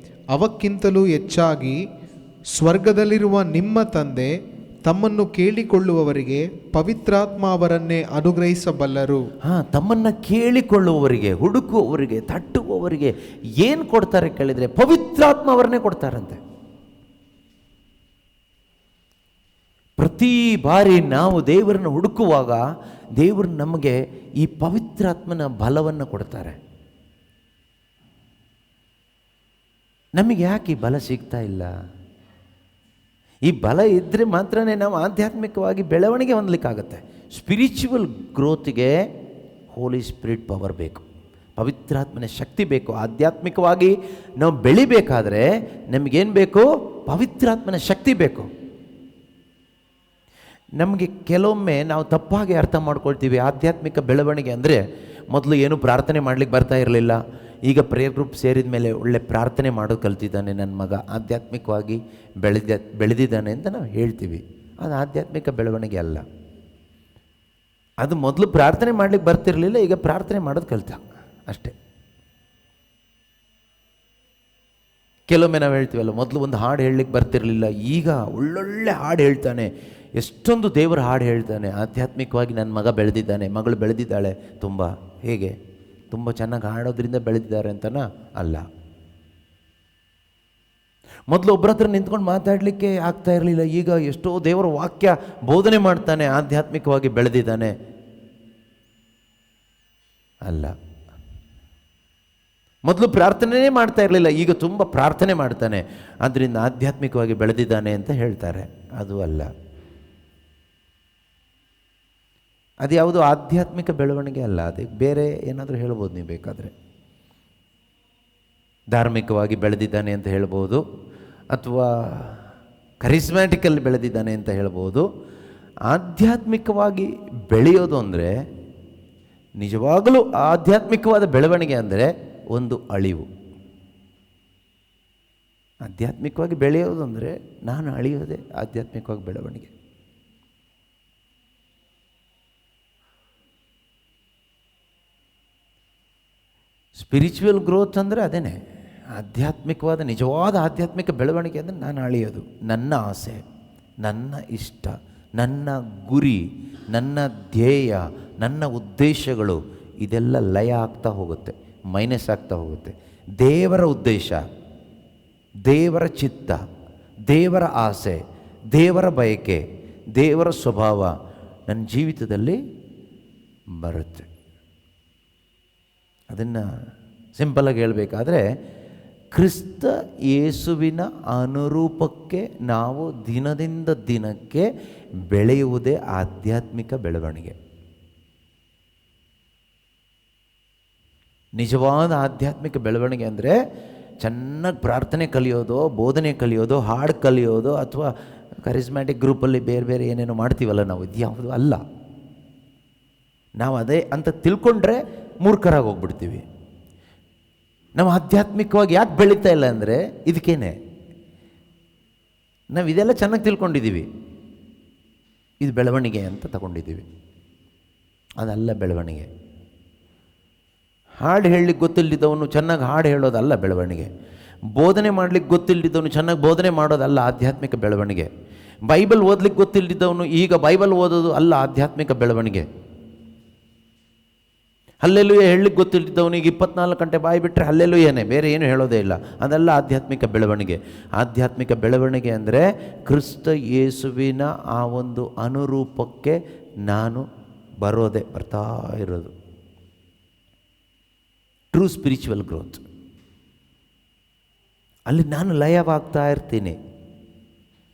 [SPEAKER 2] ಅವಕ್ಕಿಂತಲೂ ಹೆಚ್ಚಾಗಿ ಸ್ವರ್ಗದಲ್ಲಿರುವ ನಿಮ್ಮ ತಂದೆ ತಮ್ಮನ್ನು ಕೇಳಿಕೊಳ್ಳುವವರಿಗೆ ಪವಿತ್ರಾತ್ಮ ಅವರನ್ನೇ ಅನುಗ್ರಹಿಸಬಲ್ಲರು.
[SPEAKER 1] ತಮ್ಮನ್ನು ಕೇಳಿಕೊಳ್ಳುವವರಿಗೆ, ಹುಡುಕುವವರಿಗೆ, ತಟ್ಟುವವರಿಗೆ ಏನು ಕೊಡ್ತಾರೆ ಕೇಳಿದರೆ ಪವಿತ್ರಾತ್ಮ ಅವರನ್ನೇ ಕೊಡ್ತಾರಂತೆ. ಪ್ರತಿ ಬಾರಿ ನಾವು ದೇವರನ್ನು ಹುಡುಕುವಾಗ ದೇವರು ನಮಗೆ ಈ ಪವಿತ್ರಾತ್ಮನ ಬಲವನ್ನು ಕೊಡ್ತಾರೆ. ನಮಗೆ ಯಾಕೆ ಈ ಬಲ ಸಿಗ್ತಾ ಇಲ್ಲ? ಈ ಬಲ ಇದ್ದರೆ ಮಾತ್ರನೇ ನಾವು ಆಧ್ಯಾತ್ಮಿಕವಾಗಿ ಬೆಳವಣಿಗೆ ಹೊಂದಲಿಕ್ಕಾಗತ್ತೆ. ಸ್ಪಿರಿಚುವಲ್ ಗ್ರೋತ್ಗೆ ಹೋಲಿ ಸ್ಪಿರಿಟ್ ಪವರ್ ಬೇಕು, ಪವಿತ್ರಾತ್ಮನ ಶಕ್ತಿ ಬೇಕು. ಆಧ್ಯಾತ್ಮಿಕವಾಗಿ ನಾವು ಬೆಳಿಬೇಕಾದ್ರೆ ನಮಗೇನು ಬೇಕು? ಪವಿತ್ರಾತ್ಮನ ಶಕ್ತಿ ಬೇಕು. ನಮಗೆ ಕೆಲವೊಮ್ಮೆ ನಾವು ತಪ್ಪಾಗಿ ಅರ್ಥ ಮಾಡ್ಕೊಳ್ತೀವಿ. ಆಧ್ಯಾತ್ಮಿಕ ಬೆಳವಣಿಗೆ ಅಂದರೆ ಮೊದಲು ಏನು ಪ್ರಾರ್ಥನೆ ಮಾಡಲಿಕ್ಕೆ ಬರ್ತಾ ಇರಲಿಲ್ಲ, ಈಗ ಪ್ರೇಯರ್ ಗ್ರೂಪ್ ಸೇರಿದ ಮೇಲೆ ಒಳ್ಳೆ ಪ್ರಾರ್ಥನೆ ಮಾಡೋದು ಕಲ್ತಿದ್ದಾನೆ ನನ್ನ ಮಗ, ಆಧ್ಯಾತ್ಮಿಕವಾಗಿ ಬೆಳೆದಿದ್ದಾನೆ ಅಂತ ನಾವು ಹೇಳ್ತೀವಿ. ಅದು ಆಧ್ಯಾತ್ಮಿಕ ಬೆಳವಣಿಗೆ ಅಲ್ಲ. ಅದು ಮೊದಲು ಪ್ರಾರ್ಥನೆ ಮಾಡಲಿಕ್ಕೆ ಬರ್ತಿರಲಿಲ್ಲ, ಈಗ ಪ್ರಾರ್ಥನೆ ಮಾಡೋದು ಕಲಿತ ಅಷ್ಟೇ. ಕೆಲವೊಮ್ಮೆ ನಾವು ಹೇಳ್ತೀವಲ್ಲ, ಮೊದಲು ಒಂದು ಹಾಡು ಹೇಳಲಿಕ್ಕೆ ಬರ್ತಿರಲಿಲ್ಲ, ಈಗ ಒಳ್ಳೊಳ್ಳೆ ಹಾಡು ಹೇಳ್ತಾನೆ, ಎಷ್ಟೊಂದು ದೇವರ ಹಾಡು ಹೇಳ್ತಾನೆ. ಆಧ್ಯಾತ್ಮಿಕವಾಗಿ ನನ್ನ ಮಗ ಬೆಳೆದಿದ್ದಾನೆ, ಮಗಳು ಬೆಳೆದಿದ್ದಾಳೆ. ಹೇಗೆ ತುಂಬ ಚೆನ್ನಾಗಿ ಹಾಡೋದ್ರಿಂದ ಬೆಳೆದಿದ್ದಾರೆ ಅಂತನಾ? ಅಲ್ಲ. ಮೊದಲು ಒಬ್ಬರ ಹತ್ರ ನಿಂತ್ಕೊಂಡು ಮಾತಾಡಲಿಕ್ಕೆ ಆಗ್ತಾ ಇರಲಿಲ್ಲ, ಈಗ ಎಷ್ಟೋ ದೇವರ ವಾಕ್ಯ ಬೋಧನೆ ಮಾಡ್ತಾನೆ, ಆಧ್ಯಾತ್ಮಿಕವಾಗಿ ಬೆಳೆದಿದ್ದಾನೆ. ಅಲ್ಲ. ಮೊದಲು ಪ್ರಾರ್ಥನೆಯೇ ಮಾಡ್ತಾ ಇರಲಿಲ್ಲ, ಈಗ ತುಂಬ ಪ್ರಾರ್ಥನೆ ಮಾಡ್ತಾನೆ, ಆದ್ದರಿಂದ ಆಧ್ಯಾತ್ಮಿಕವಾಗಿ ಬೆಳೆದಿದ್ದಾನೆ ಅಂತ ಹೇಳ್ತಾರೆ. ಅದು ಅಲ್ಲ. ಅದು ಯಾವುದು ಆಧ್ಯಾತ್ಮಿಕ ಬೆಳವಣಿಗೆ ಅಲ್ಲ. ಅದಕ್ಕೆ ಬೇರೆ ಏನಾದರೂ ಹೇಳ್ಬೋದು ನೀವು ಬೇಕಾದರೆ. ಧಾರ್ಮಿಕವಾಗಿ ಬೆಳೆದಿದ್ದಾನೆ ಅಂತ ಹೇಳ್ಬೋದು, ಅಥವಾ ಕರಿಸ್ಮ್ಯಾಟಿಕಲ್ಲಿ ಬೆಳೆದಿದ್ದಾನೆ ಅಂತ ಹೇಳ್ಬೋದು. ಆಧ್ಯಾತ್ಮಿಕವಾಗಿ ಬೆಳೆಯೋದು ಅಂದರೆ, ನಿಜವಾಗಲೂ ಆಧ್ಯಾತ್ಮಿಕವಾದ ಬೆಳವಣಿಗೆ ಅಂದರೆ ಒಂದು ಅಳಿವು. ಆಧ್ಯಾತ್ಮಿಕವಾಗಿ ಬೆಳೆಯೋದು ಅಂದರೆ ನಾನು ಅಳಿಯೋದೇ ಆಧ್ಯಾತ್ಮಿಕವಾಗಿ ಬೆಳವಣಿಗೆ. ಸ್ಪಿರಿಚುವಲ್ ಗ್ರೋತ್ ಅಂದರೆ ಅದೇನೆ. ಆಧ್ಯಾತ್ಮಿಕವಾದ ನಿಜವಾದ ಆಧ್ಯಾತ್ಮಿಕ ಬೆಳವಣಿಗೆ ಅಂದರೆ ನಾನು ಅಳಿಯೋದು, ನನ್ನ ಆಸೆ, ನನ್ನ ಇಷ್ಟ, ನನ್ನ ಗುರಿ, ನನ್ನ ಧ್ಯೇಯ, ನನ್ನ ಉದ್ದೇಶಗಳು ಇದೆಲ್ಲ ಲಯ ಆಗ್ತಾ ಹೋಗುತ್ತೆ, ಮೈನಸ್ ಆಗ್ತಾ ಹೋಗುತ್ತೆ. ದೇವರ ಉದ್ದೇಶ, ದೇವರ ಚಿತ್ತ, ದೇವರ ಆಸೆ, ದೇವರ ಬಯಕೆ, ದೇವರ ಸ್ವಭಾವ ನನ್ನ ಜೀವಿತದಲ್ಲಿ ಬರುತ್ತೆ. ಅದನ್ನು ಸಿಂಪಲಾಗಿ ಹೇಳಬೇಕಾದ್ರೆ, ಕ್ರಿಸ್ತ ಯೇಸುವಿನ ಅನುರೂಪಕ್ಕೆ ನಾವು ದಿನದಿಂದ ದಿನಕ್ಕೆ ಬೆಳೆಯುವುದೇ ಆಧ್ಯಾತ್ಮಿಕ ಬೆಳವಣಿಗೆ. ನಿಜವಾದ ಆಧ್ಯಾತ್ಮಿಕ ಬೆಳವಣಿಗೆ ಅಂದರೆ ಚೆನ್ನಾಗಿ ಪ್ರಾರ್ಥನೆ ಕಲಿಯೋದು, ಬೋಧನೆ ಕಲಿಯೋದು, ಹಾಡು ಕಲಿಯೋದು, ಅಥವಾ ಕರಿಸ್ಮ್ಯಾಟಿಕ್ ಗ್ರೂಪಲ್ಲಿ ಬೇರೆ ಬೇರೆ ಏನೇನೋ ಮಾಡ್ತೀವಲ್ಲ ನಾವು, ಇದು ಯಾವುದು ಅಲ್ಲ. ನಾವು ಅದೇ ಅಂತ ತಿಳ್ಕೊಂಡ್ರೆ ಮೂರ್ಖರಾಗಿ ಹೋಗ್ಬಿಡ್ತೀವಿ. ನಾವು ಆಧ್ಯಾತ್ಮಿಕವಾಗಿ ಯಾಕೆ ಬೆಳೀತಾ ಇಲ್ಲ ಅಂದರೆ ಇದಕ್ಕೇನೆ. ನಾವು ಇದೆಲ್ಲ ಚೆನ್ನಾಗಿ ತಿಳ್ಕೊಂಡಿದ್ದೀವಿ, ಇದು ಬೆಳವಣಿಗೆ ಅಂತ ತಗೊಂಡಿದ್ದೀವಿ. ಅದಲ್ಲ ಬೆಳವಣಿಗೆ. ಹಾಡು ಹೇಳಲಿಕ್ಕೆ ಗೊತ್ತಿಲ್ಲದವನು ಚೆನ್ನಾಗಿ ಹಾಡು ಹೇಳೋದಲ್ಲ ಬೆಳವಣಿಗೆ. ಬೋಧನೆ ಮಾಡಲಿಕ್ಕೆ ಗೊತ್ತಿಲ್ಲದವನು ಚೆನ್ನಾಗಿ ಬೋಧನೆ ಮಾಡೋದಲ್ಲ ಆಧ್ಯಾತ್ಮಿಕ ಬೆಳವಣಿಗೆ. ಬೈಬಲ್ ಓದಲಿಕ್ಕೆ ಗೊತ್ತಿಲ್ಲದವನು ಈಗ ಬೈಬಲ್ ಓದೋದು ಅಲ್ಲ ಆಧ್ಯಾತ್ಮಿಕ ಬೆಳವಣಿಗೆ. ಹಲ್ಲೆಲೂಯ ಹೇಳಲಿಕ್ಕೆ ಗೊತ್ತಿಲ್ಲದವನಿಗೆ 24 ಗಂಟೆ ಬಾಯಿ ಬಿಟ್ಟರೆ ಹಲ್ಲೆಲೂಯನೇ, ಬೇರೆ ಏನು ಹೇಳೋದೇ ಇಲ್ಲ. ಅದೆಲ್ಲ ಆಧ್ಯಾತ್ಮಿಕ ಬೆಳವಣಿಗೆ. ಆಧ್ಯಾತ್ಮಿಕ ಬೆಳವಣಿಗೆ ಅಂದರೆ ಕ್ರಿಸ್ತ ಯೇಸುವಿನ ಆ ಒಂದು ಅನುರೂಪಕ್ಕೆ ನಾನು ಬರ್ತಾ ಇರೋದು. True spiritual growth. ಅಲ್ಲಿ ನಾನು ಲಯವಾಗ್ತಾ ಇರ್ತೀನಿ.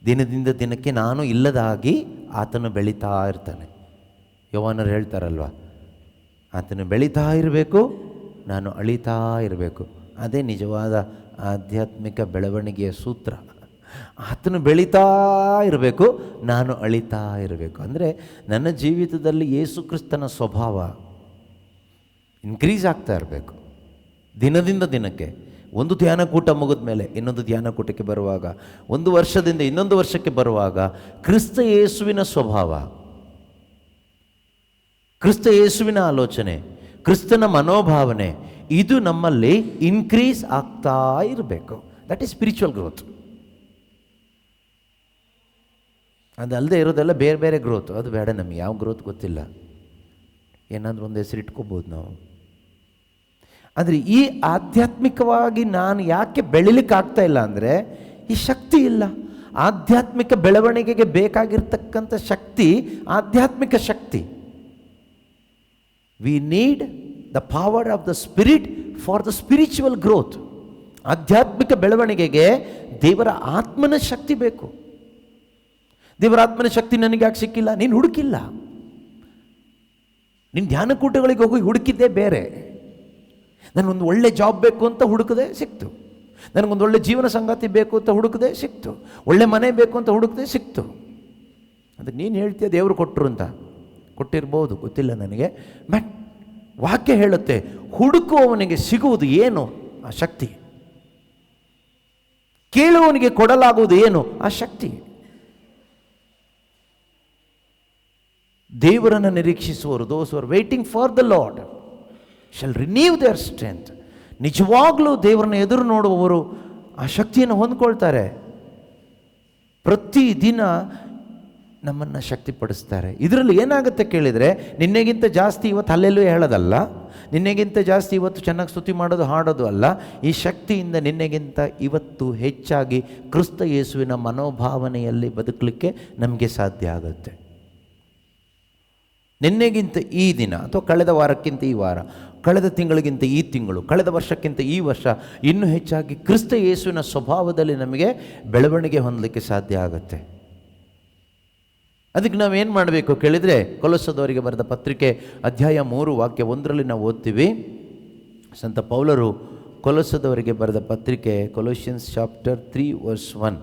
[SPEAKER 1] ದಿನದಿಂದ ದಿನಕ್ಕೆ ನಾನು ಇಲ್ಲದಾಗಿ ಆತನು ಬೆಳೀತಾ ಇರ್ತಾನೆ. ಯೋಹಾನರು ಹೇಳ್ತಾರಲ್ವ, ಆತನು ಬೆಳೀತಾ ಇರಬೇಕು, ನಾನು ಅಳಿತಾ ಇರಬೇಕು. ಅದೇ ನಿಜವಾದ ಆಧ್ಯಾತ್ಮಿಕ ಬೆಳವಣಿಗೆಯ ಸೂತ್ರ. ಆತನು ಬೆಳೀತಾ ಇರಬೇಕು, ನಾನು ಅಳಿತಾ ಇರಬೇಕು. ಅಂದರೆ ನನ್ನ ಜೀವಿತದಲ್ಲಿ ಯೇಸು ಕ್ರಿಸ್ತನ ಸ್ವಭಾವ ಇನ್ಕ್ರೀಸ್ ಆಗ್ತಾ ಇರಬೇಕು ದಿನದಿಂದ ದಿನಕ್ಕೆ. ಒಂದು ಧ್ಯಾನಕೂಟ ಮುಗಿದ ಮೇಲೆ ಇನ್ನೊಂದು ಧ್ಯಾನಕೂಟಕ್ಕೆ ಬರುವಾಗ, ಒಂದು ವರ್ಷದಿಂದ ಇನ್ನೊಂದು ವರ್ಷಕ್ಕೆ ಬರುವಾಗ ಕ್ರಿಸ್ತ ಯೇಸುವಿನ ಸ್ವಭಾವ, ಕ್ರಿಸ್ತ ಯೇಸುವಿನ ಆಲೋಚನೆ, ಕ್ರಿಸ್ತನ ಮನೋಭಾವನೆ ಇದು ನಮ್ಮಲ್ಲಿ ಇನ್ಕ್ರೀಸ್ ಆಗ್ತಾ ಇರಬೇಕು. That is spiritual growth. ಅದಲ್ಲದೆ ಇರೋದೆಲ್ಲ ಬೇರೆ ಬೇರೆ ಗ್ರೋತ್, ಅದು ಬೇಡ ನಮಗೆ. ಯಾವ ಗ್ರೋತ್ ಗೊತ್ತಿಲ್ಲ, ಏನಾದರೂ ಒಂದು ಹೆಸರು ಇಟ್ಕೋಬೋದು ನಾವು. ಆದರೆ ಈ ಆಧ್ಯಾತ್ಮಿಕವಾಗಿ ನಾನು ಯಾಕೆ ಬೆಳಿಲಿಕ್ಕೆ ಆಗ್ತಾ ಇಲ್ಲ ಅಂದರೆ ಈ ಶಕ್ತಿ ಇಲ್ಲ. ಆಧ್ಯಾತ್ಮಿಕ ಬೆಳವಣಿಗೆಗೆ ಬೇಕಾಗಿರ್ತಕ್ಕಂಥ ಶಕ್ತಿ ಆಧ್ಯಾತ್ಮಿಕ ಶಕ್ತಿ. We need the power of the Spirit for the spiritual growth. ಆಧ್ಯಾತ್ಮಿಕ ಬೆಳವಣಿಗೆಗೆ ದೇವರ ಆತ್ಮನ ಶಕ್ತಿ ಬೇಕು. ದೇವರ ಆತ್ಮನ ಶಕ್ತಿ ನನಗೆ ಯಾಕೆ ಸಿಕ್ಕಿಲ್ಲ? ನೀನು ಹುಡುಕಿಲ್ಲ. ನೀನು ಧ್ಯಾನಕೂಟಗಳಿಗೆ ಹೋಗಿ ಹುಡುಕಿದ್ದೇ ಬೇರೆ. ನನಗೊಂದು ಒಳ್ಳೆ ಜಾಬ್ ಬೇಕು ಅಂತ ಹುಡುಕದೆ ಸಿಕ್ತು. ನನಗೊಂದು ಒಳ್ಳೆ ಜೀವನ ಸಂಗಾತಿ ಬೇಕು ಅಂತ ಹುಡುಕದೆ ಸಿಕ್ತು. ಒಳ್ಳೆ ಮನೆ ಬೇಕು ಅಂತ ಹುಡುಕದೆ ಸಿಕ್ತು. ಅದಕ್ಕೆ ನೀನು ಹೇಳ್ತೀಯ ದೇವರು ಕೊಟ್ಟರು ಅಂತ. ಕೊಟ್ಟಿರ್ಬೋದು, ಗೊತ್ತಿಲ್ಲ ನನಗೆ. ಬಟ್ ವಾಕ್ಯ ಹೇಳುತ್ತೆ, ಹುಡುಕುವವನಿಗೆ ಸಿಗುವುದು ಏನು? ಆ ಶಕ್ತಿ. ಕೇಳುವವನಿಗೆ ಕೊಡಲಾಗುವುದು ಏನು? ಆ ಶಕ್ತಿ. ದೇವರನ್ನು ನಿರೀಕ್ಷಿಸುವವರು, those are waiting for the Lord shall renew their strength. ನಿಜವಾಗ್ಲೂ ದೇವರನ್ನ ಎದುರು ನೋಡುವವರು ಆ ಶಕ್ತಿಯನ್ನು ಹೊಂದ್ಕೊಳ್ತಾರೆ. ಪ್ರತಿದಿನ ನಮ್ಮನ್ನು ಶಕ್ತಿಪಡಿಸ್ತಾರೆ. ಇದರಲ್ಲಿ ಏನಾಗುತ್ತೆ ಕೇಳಿದರೆ, ನಿನ್ನೆಗಿಂತ ಜಾಸ್ತಿ ಇವತ್ತು ಅಲ್ಲೆಲ್ಲೂ ಹೇಳೋದಲ್ಲ, ನಿನ್ನೆಗಿಂತ ಜಾಸ್ತಿ ಇವತ್ತು ಚೆನ್ನಾಗಿ ಸ್ತುತಿ ಮಾಡೋದು, ಹಾಡೋದು ಅಲ್ಲ. ಈ ಶಕ್ತಿಯಿಂದ ನಿನ್ನೆಗಿಂತ ಇವತ್ತು ಹೆಚ್ಚಾಗಿ ಕ್ರಿಸ್ತ ಯೇಸುವಿನ ಮನೋಭಾವನೆಯಲ್ಲಿ ಬದುಕಲಿಕ್ಕೆ ನಮಗೆ ಸಾಧ್ಯ ಆಗುತ್ತೆ. ನಿನ್ನೆಗಿಂತ ಈ ದಿನ, ಅಥವಾ ಕಳೆದ ವಾರಕ್ಕಿಂತ ಈ ವಾರ, ಕಳೆದ ತಿಂಗಳಿಗಿಂತ ಈ ತಿಂಗಳು, ಕಳೆದ ವರ್ಷಕ್ಕಿಂತ ಈ ವರ್ಷ ಇನ್ನೂ ಹೆಚ್ಚಾಗಿ ಕ್ರಿಸ್ತ ಯೇಸುವಿನ ಸ್ವಭಾವದಲ್ಲಿ ನಮಗೆ ಬೆಳವಣಿಗೆ ಹೊಂದಲಿಕ್ಕೆ ಸಾಧ್ಯ ಆಗುತ್ತೆ. ಅದಕ್ಕೆ ನಾವೇನು ಮಾಡಬೇಕು ಕೇಳಿದರೆ, ಕೊಲೊಸ್ಸದವರಿಗೆ ಬರೆದ ಪತ್ರಿಕೆ ಅಧ್ಯಾಯ 3 ವಾಕ್ಯ 1ರಲ್ಲಿ ನಾವು ಓದ್ತೀವಿ. ಸಂತ ಪೌಲರು ಕೊಲೊಸ್ಸದವರಿಗೆ ಬರೆದ ಪತ್ರಿಕೆ, ಕೊಲೋಷಿಯನ್ಸ್ ಚಾಪ್ಟರ್ 3 ವರ್ಸ್ 1.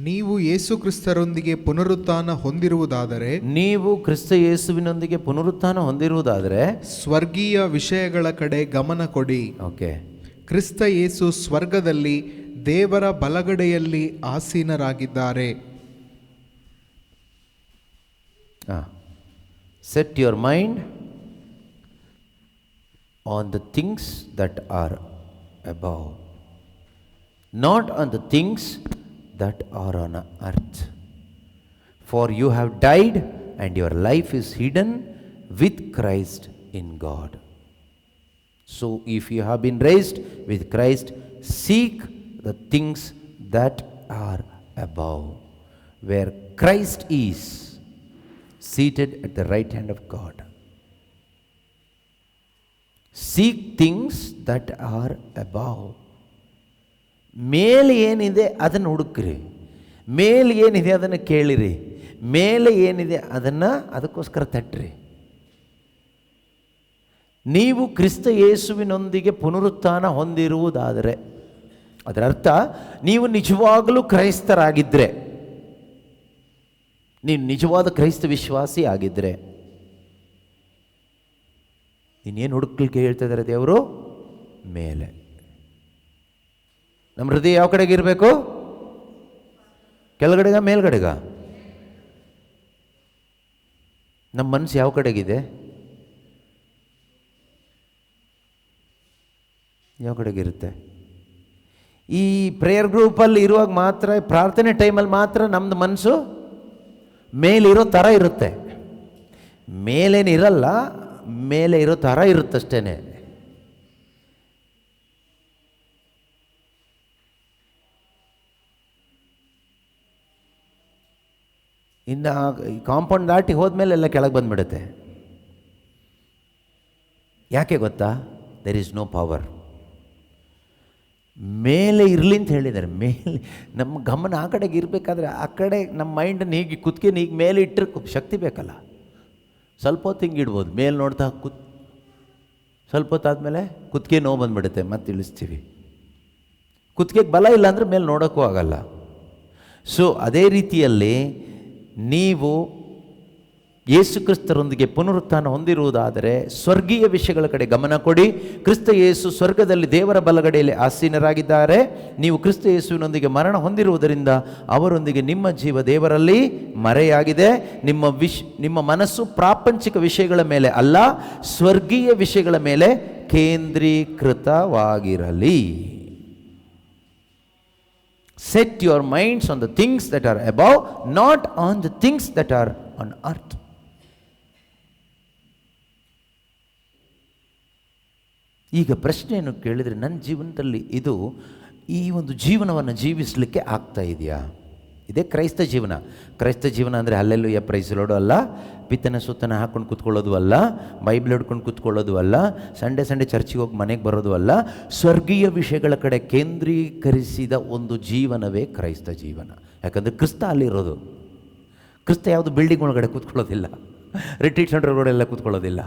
[SPEAKER 2] ನೀವು ಯೇಸು ಕ್ರಿಸ್ತರೊಂದಿಗೆ ಪುನರುತ್ಥಾನ ಹೊಂದಿರುವುದಾದರೆ,
[SPEAKER 1] ನೀವು ಕ್ರಿಸ್ತ ಯೇಸುವಿನೊಂದಿಗೆ ಪುನರುತ್ಥಾನ ಹೊಂದಿರುವುದಾದರೆ
[SPEAKER 2] ಸ್ವರ್ಗೀಯ ವಿಷಯಗಳ ಕಡೆ ಗಮನ ಕೊಡಿ.
[SPEAKER 1] ಓಕೆ.
[SPEAKER 2] ಕ್ರಿಸ್ತ ಯೇಸು ಸ್ವರ್ಗದಲ್ಲಿ ದೇವರ ಬಲಗಡೆಯಲ್ಲಿ ಆಸೀನರಾಗಿದ್ದಾರೆ.
[SPEAKER 1] Set your mind on the things that are above, not on the things that are on earth. For you have died and your life is hidden with Christ in God. So if you have been raised with Christ, seek the things that are above, where Christ is seated at the right hand of God. Seek things that are above. ಮೇಲೆ ಏನಿದೆ ಅದನ್ನು ಹುಡುಕ್ರಿ, ಮೇಲೆ ಏನಿದೆ ಅದನ್ನು ಕೇಳಿರಿ, ಮೇಲೆ ಏನಿದೆ ಅದನ್ನು ಅದಕ್ಕೋಸ್ಕರ ತಟ್ರಿ. ನೀವು ಕ್ರಿಸ್ತ ಯೇಸುವಿನೊಂದಿಗೆ ಪುನರುತ್ಥಾನ ಹೊಂದಿರುವುದಾದರೆ, ಅದರ ಅರ್ಥ ನೀವು ನಿಜವಾಗಲೂ ಕ್ರೈಸ್ತರಾಗಿದ್ದರೆ, ನೀವು ನಿಜವಾದ ಕ್ರೈಸ್ತ ವಿಶ್ವಾಸಿ ಆಗಿದ್ದರೆ, ಇನ್ನೇನು ಹುಡುಕ್ಲಿಕ್ಕೆ ಹೇಳ್ತಾ ಇದ್ದಾರೆ ದೇವರು? ಮೇಲೆ. ನಮ್ಮ ಹೃದಯ ಯಾವ ಕಡೆಗೆ ಇರಬೇಕು? ಕೆಳಗಡೆಗ ಮೇಲ್ಗಡೆಗ? ನಮ್ಮ ಮನಸ್ಸು ಯಾವ ಕಡೆಗಿದೆ? ಯಾವ ಕಡೆಗಿರುತ್ತೆ? ಈ ಪ್ರೇಯರ್ ಗ್ರೂಪಲ್ಲಿ ಇರುವಾಗ ಮಾತ್ರ, ಪ್ರಾರ್ಥನೆ ಟೈಮಲ್ಲಿ ಮಾತ್ರ ನಮ್ಮದು ಮನಸ್ಸು ಮೇಲಿರೋ ಥರ ಇರುತ್ತೆ. ಮೇಲೇನಿರಲ್ಲ, ಮೇಲೆ ಇರೋ ಥರ ಇರುತ್ತಷ್ಟೇ. ಇನ್ನು ಕಾಂಪೌಂಡ್ ದಾಟಿ ಹೋದ್ಮೇಲೆ ಎಲ್ಲ ಕೆಳಗೆ ಬಂದುಬಿಡುತ್ತೆ. ಯಾಕೆ ಗೊತ್ತಾ? There is no power. ಮೇಲೆ ಇರಲಿ ಅಂತ ಹೇಳಿದ್ದಾರೆ. ಮೇಲೆ ನಮ್ಮ ಗಮನ ಆ ಕಡೆಗೆ ಇರಬೇಕಾದ್ರೆ, ಆ ಕಡೆ ನಮ್ಮ ಮೈಂಡನ್ನು ಹೀಗೆ ಕುತ್ತಿಗೆ ಹೀಗೆ ಮೇಲೆ ಇಟ್ಟರೆ ಶಕ್ತಿ ಬೇಕಲ್ಲ. ಸ್ವಲ್ಪ ಹೊತ್ತು ಹಿಂಗೆ ಇಡ್ಬೋದು, ಮೇಲೆ ನೋಡ್ತಾ ಸ್ವಲ್ಪ ಹೊತ್ತಾದಮೇಲೆ ಕುತ್ತಿಗೆ ನೋವು ಬಂದುಬಿಡುತ್ತೆ, ಮತ್ತೆ ಇಳಿಸ್ತೀವಿ. ಕುತ್ತಿಗೆಗೆ ಬಲ ಇಲ್ಲ ಅಂದರೆ ಮೇಲೆ ನೋಡೋಕ್ಕೂ ಆಗಲ್ಲ. ಸೊ ಅದೇ ರೀತಿಯಲ್ಲಿ ನೀವು ಯೇಸು ಕ್ರಿಸ್ತರೊಂದಿಗೆ ಪುನರುತ್ಥಾನ ಹೊಂದಿರುವುದಾದರೆ ಸ್ವರ್ಗೀಯ ವಿಷಯಗಳ ಕಡೆ ಗಮನ ಕೊಡಿ. ಕ್ರಿಸ್ತ ಯೇಸು ಸ್ವರ್ಗದಲ್ಲಿ ದೇವರ ಬಲಗಡೆಯಲ್ಲಿ ಆಸೀನರಾಗಿದ್ದಾರೆ. ನೀವು ಕ್ರಿಸ್ತ ಯೇಸುವಿನೊಂದಿಗೆ ಮರಣ ಹೊಂದಿರುವುದರಿಂದ ಅವರೊಂದಿಗೆ ನಿಮ್ಮ ಜೀವ ದೇವರಲ್ಲಿ ಮರೆಯಾಗಿದೆ. ನಿಮ್ಮ ಮನಸ್ಸು ಪ್ರಾಪಂಚಿಕ ವಿಷಯಗಳ ಮೇಲೆ ಅಲ್ಲ, ಸ್ವರ್ಗೀಯ ವಿಷಯಗಳ ಮೇಲೆ ಕೇಂದ್ರೀಕೃತವಾಗಿರಲಿ. Set your minds on the things that are above, not on the things that are on earth. ಈಗ ಪ್ರಶ್ನೆಯನ್ನು ಕೇಳಿದರೆ, ನನ್ನ ಜೀವನದಲ್ಲಿ ಈ ಒಂದು ಜೀವನವನ್ನು ಜೀವಿಸಲಿಕ್ಕೆ ಆಗ್ತಾ ಇದೆಯಾ? ಇದೇ ಕ್ರೈಸ್ತ ಜೀವನ. ಕ್ರೈಸ್ತ ಜೀವನ ಅಂದರೆ ಅಲ್ಲೆಲ್ಲೂ ಪ್ರೈಸ್ ಲೋಡು ಅಲ್ಲ, ಪಿತ್ತನ ಸುತ್ತನ ಹಾಕ್ಕೊಂಡು ಕೂತ್ಕೊಳ್ಳೋದು ಅಲ್ಲ, ಬೈಬಲ್ ಹಿಡ್ಕೊಂಡು ಕೂತ್ಕೊಳ್ಳೋದು ಅಲ್ಲ, ಸಂಡೇ ಚರ್ಚಿಗೆ ಹೋಗಿ ಮನೆಗೆ ಬರೋದು ಅಲ್ಲ. ಸ್ವರ್ಗೀಯ ವಿಷಯಗಳ ಕಡೆ ಕೇಂದ್ರೀಕರಿಸಿದ ಒಂದು ಜೀವನವೇ ಕ್ರೈಸ್ತ ಜೀವನ. ಯಾಕಂದರೆ ಕ್ರಿಸ್ತ ಅಲ್ಲಿರೋದು. ಕ್ರಿಸ್ತ ಯಾವುದು ಬಿಲ್ಡಿಂಗ್ ಒಳಗಡೆ ಕೂತ್ಕೊಳ್ಳೋದಿಲ್ಲ, ರಿಟ್ರೀಟ್ ಸೆಂಟರ್ಗಳೆಲ್ಲ ಕೂತ್ಕೊಳ್ಳೋದಿಲ್ಲ.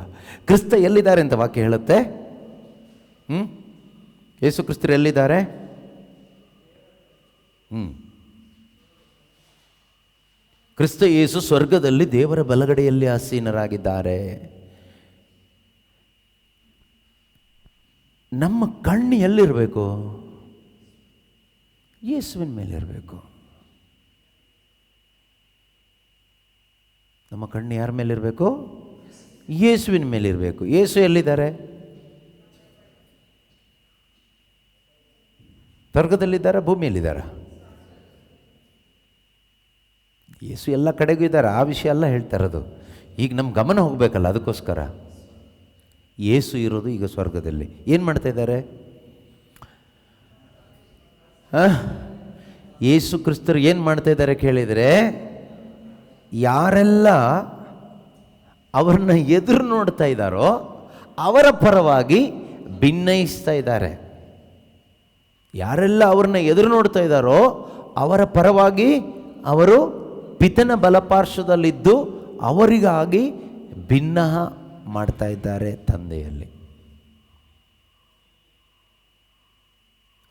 [SPEAKER 1] ಕ್ರಿಸ್ತ ಎಲ್ಲಿದ್ದಾರೆ ಅಂತ ವಾಕ್ಯ ಹೇಳುತ್ತೆ. ಯೇಸು ಕ್ರಿಸ್ತರು ಎಲ್ಲಿದ್ದಾರೆ? ಕ್ರಿಸ್ತ ಯೇಸು ಸ್ವರ್ಗದಲ್ಲಿ ದೇವರ ಬಲಗಡೆಯಲ್ಲಿ ಆಸೀನರಾಗಿದ್ದಾರೆ. ನಮ್ಮ ಕಣ್ಣು ಎಲ್ಲಿರಬೇಕು? ಯೇಸುವಿನ ಮೇಲೆ ಇರಬೇಕು. ನಮ್ಮ ಕಣ್ಣು ಯಾರ ಮೇಲಿರಬೇಕು? ಯೇಸುವಿನ ಮೇಲಿರಬೇಕು. ಯೇಸು ಎಲ್ಲಿದ್ದಾರೆ? ಸ್ವರ್ಗದಲ್ಲಿದ್ದಾರಾ, ಭೂಮಿಯಲ್ಲಿದ್ದಾರಾ? ಯೇಸು ಎಲ್ಲ ಕಡೆಗೂ ಇದ್ದಾರೆ. ಆ ವಿಷಯ ಎಲ್ಲ ಹೇಳ್ತಾ ಇರೋದು. ಈಗ ನಮ್ಮ ಗಮನ ಹೋಗಬೇಕಲ್ಲ, ಅದಕ್ಕೋಸ್ಕರ ಯೇಸು ಇರೋದು ಈಗ ಸ್ವರ್ಗದಲ್ಲಿ. ಏನು ಮಾಡ್ತಾ ಇದ್ದಾರೆ? ಯೇಸು ಕ್ರಿಸ್ತರು ಏನು ಮಾಡ್ತಾ ಇದ್ದಾರೆ ಕೇಳಿದರೆ, ಯಾರೆಲ್ಲ ಅವ್ರನ್ನ ಎದುರು ನೋಡ್ತಾ ಇದ್ದಾರೋ ಅವರ ಪರವಾಗಿ ಭಿನ್ನಯಿಸ್ತಾ ಇದ್ದಾರೆ. ಯಾರೆಲ್ಲ ಅವ್ರನ್ನ ಎದುರು ನೋಡ್ತಾ ಇದ್ದಾರೋ ಅವರ ಪರವಾಗಿ ಅವರು ಪಿತನ ಬಲಪಾರ್ಶ್ವದಲ್ಲಿದ್ದು ಅವರಿಗಾಗಿ ಭಿನ್ನ ಮಾಡ್ತಾ ಇದ್ದಾರೆ ತಂದೆಯಲ್ಲಿ.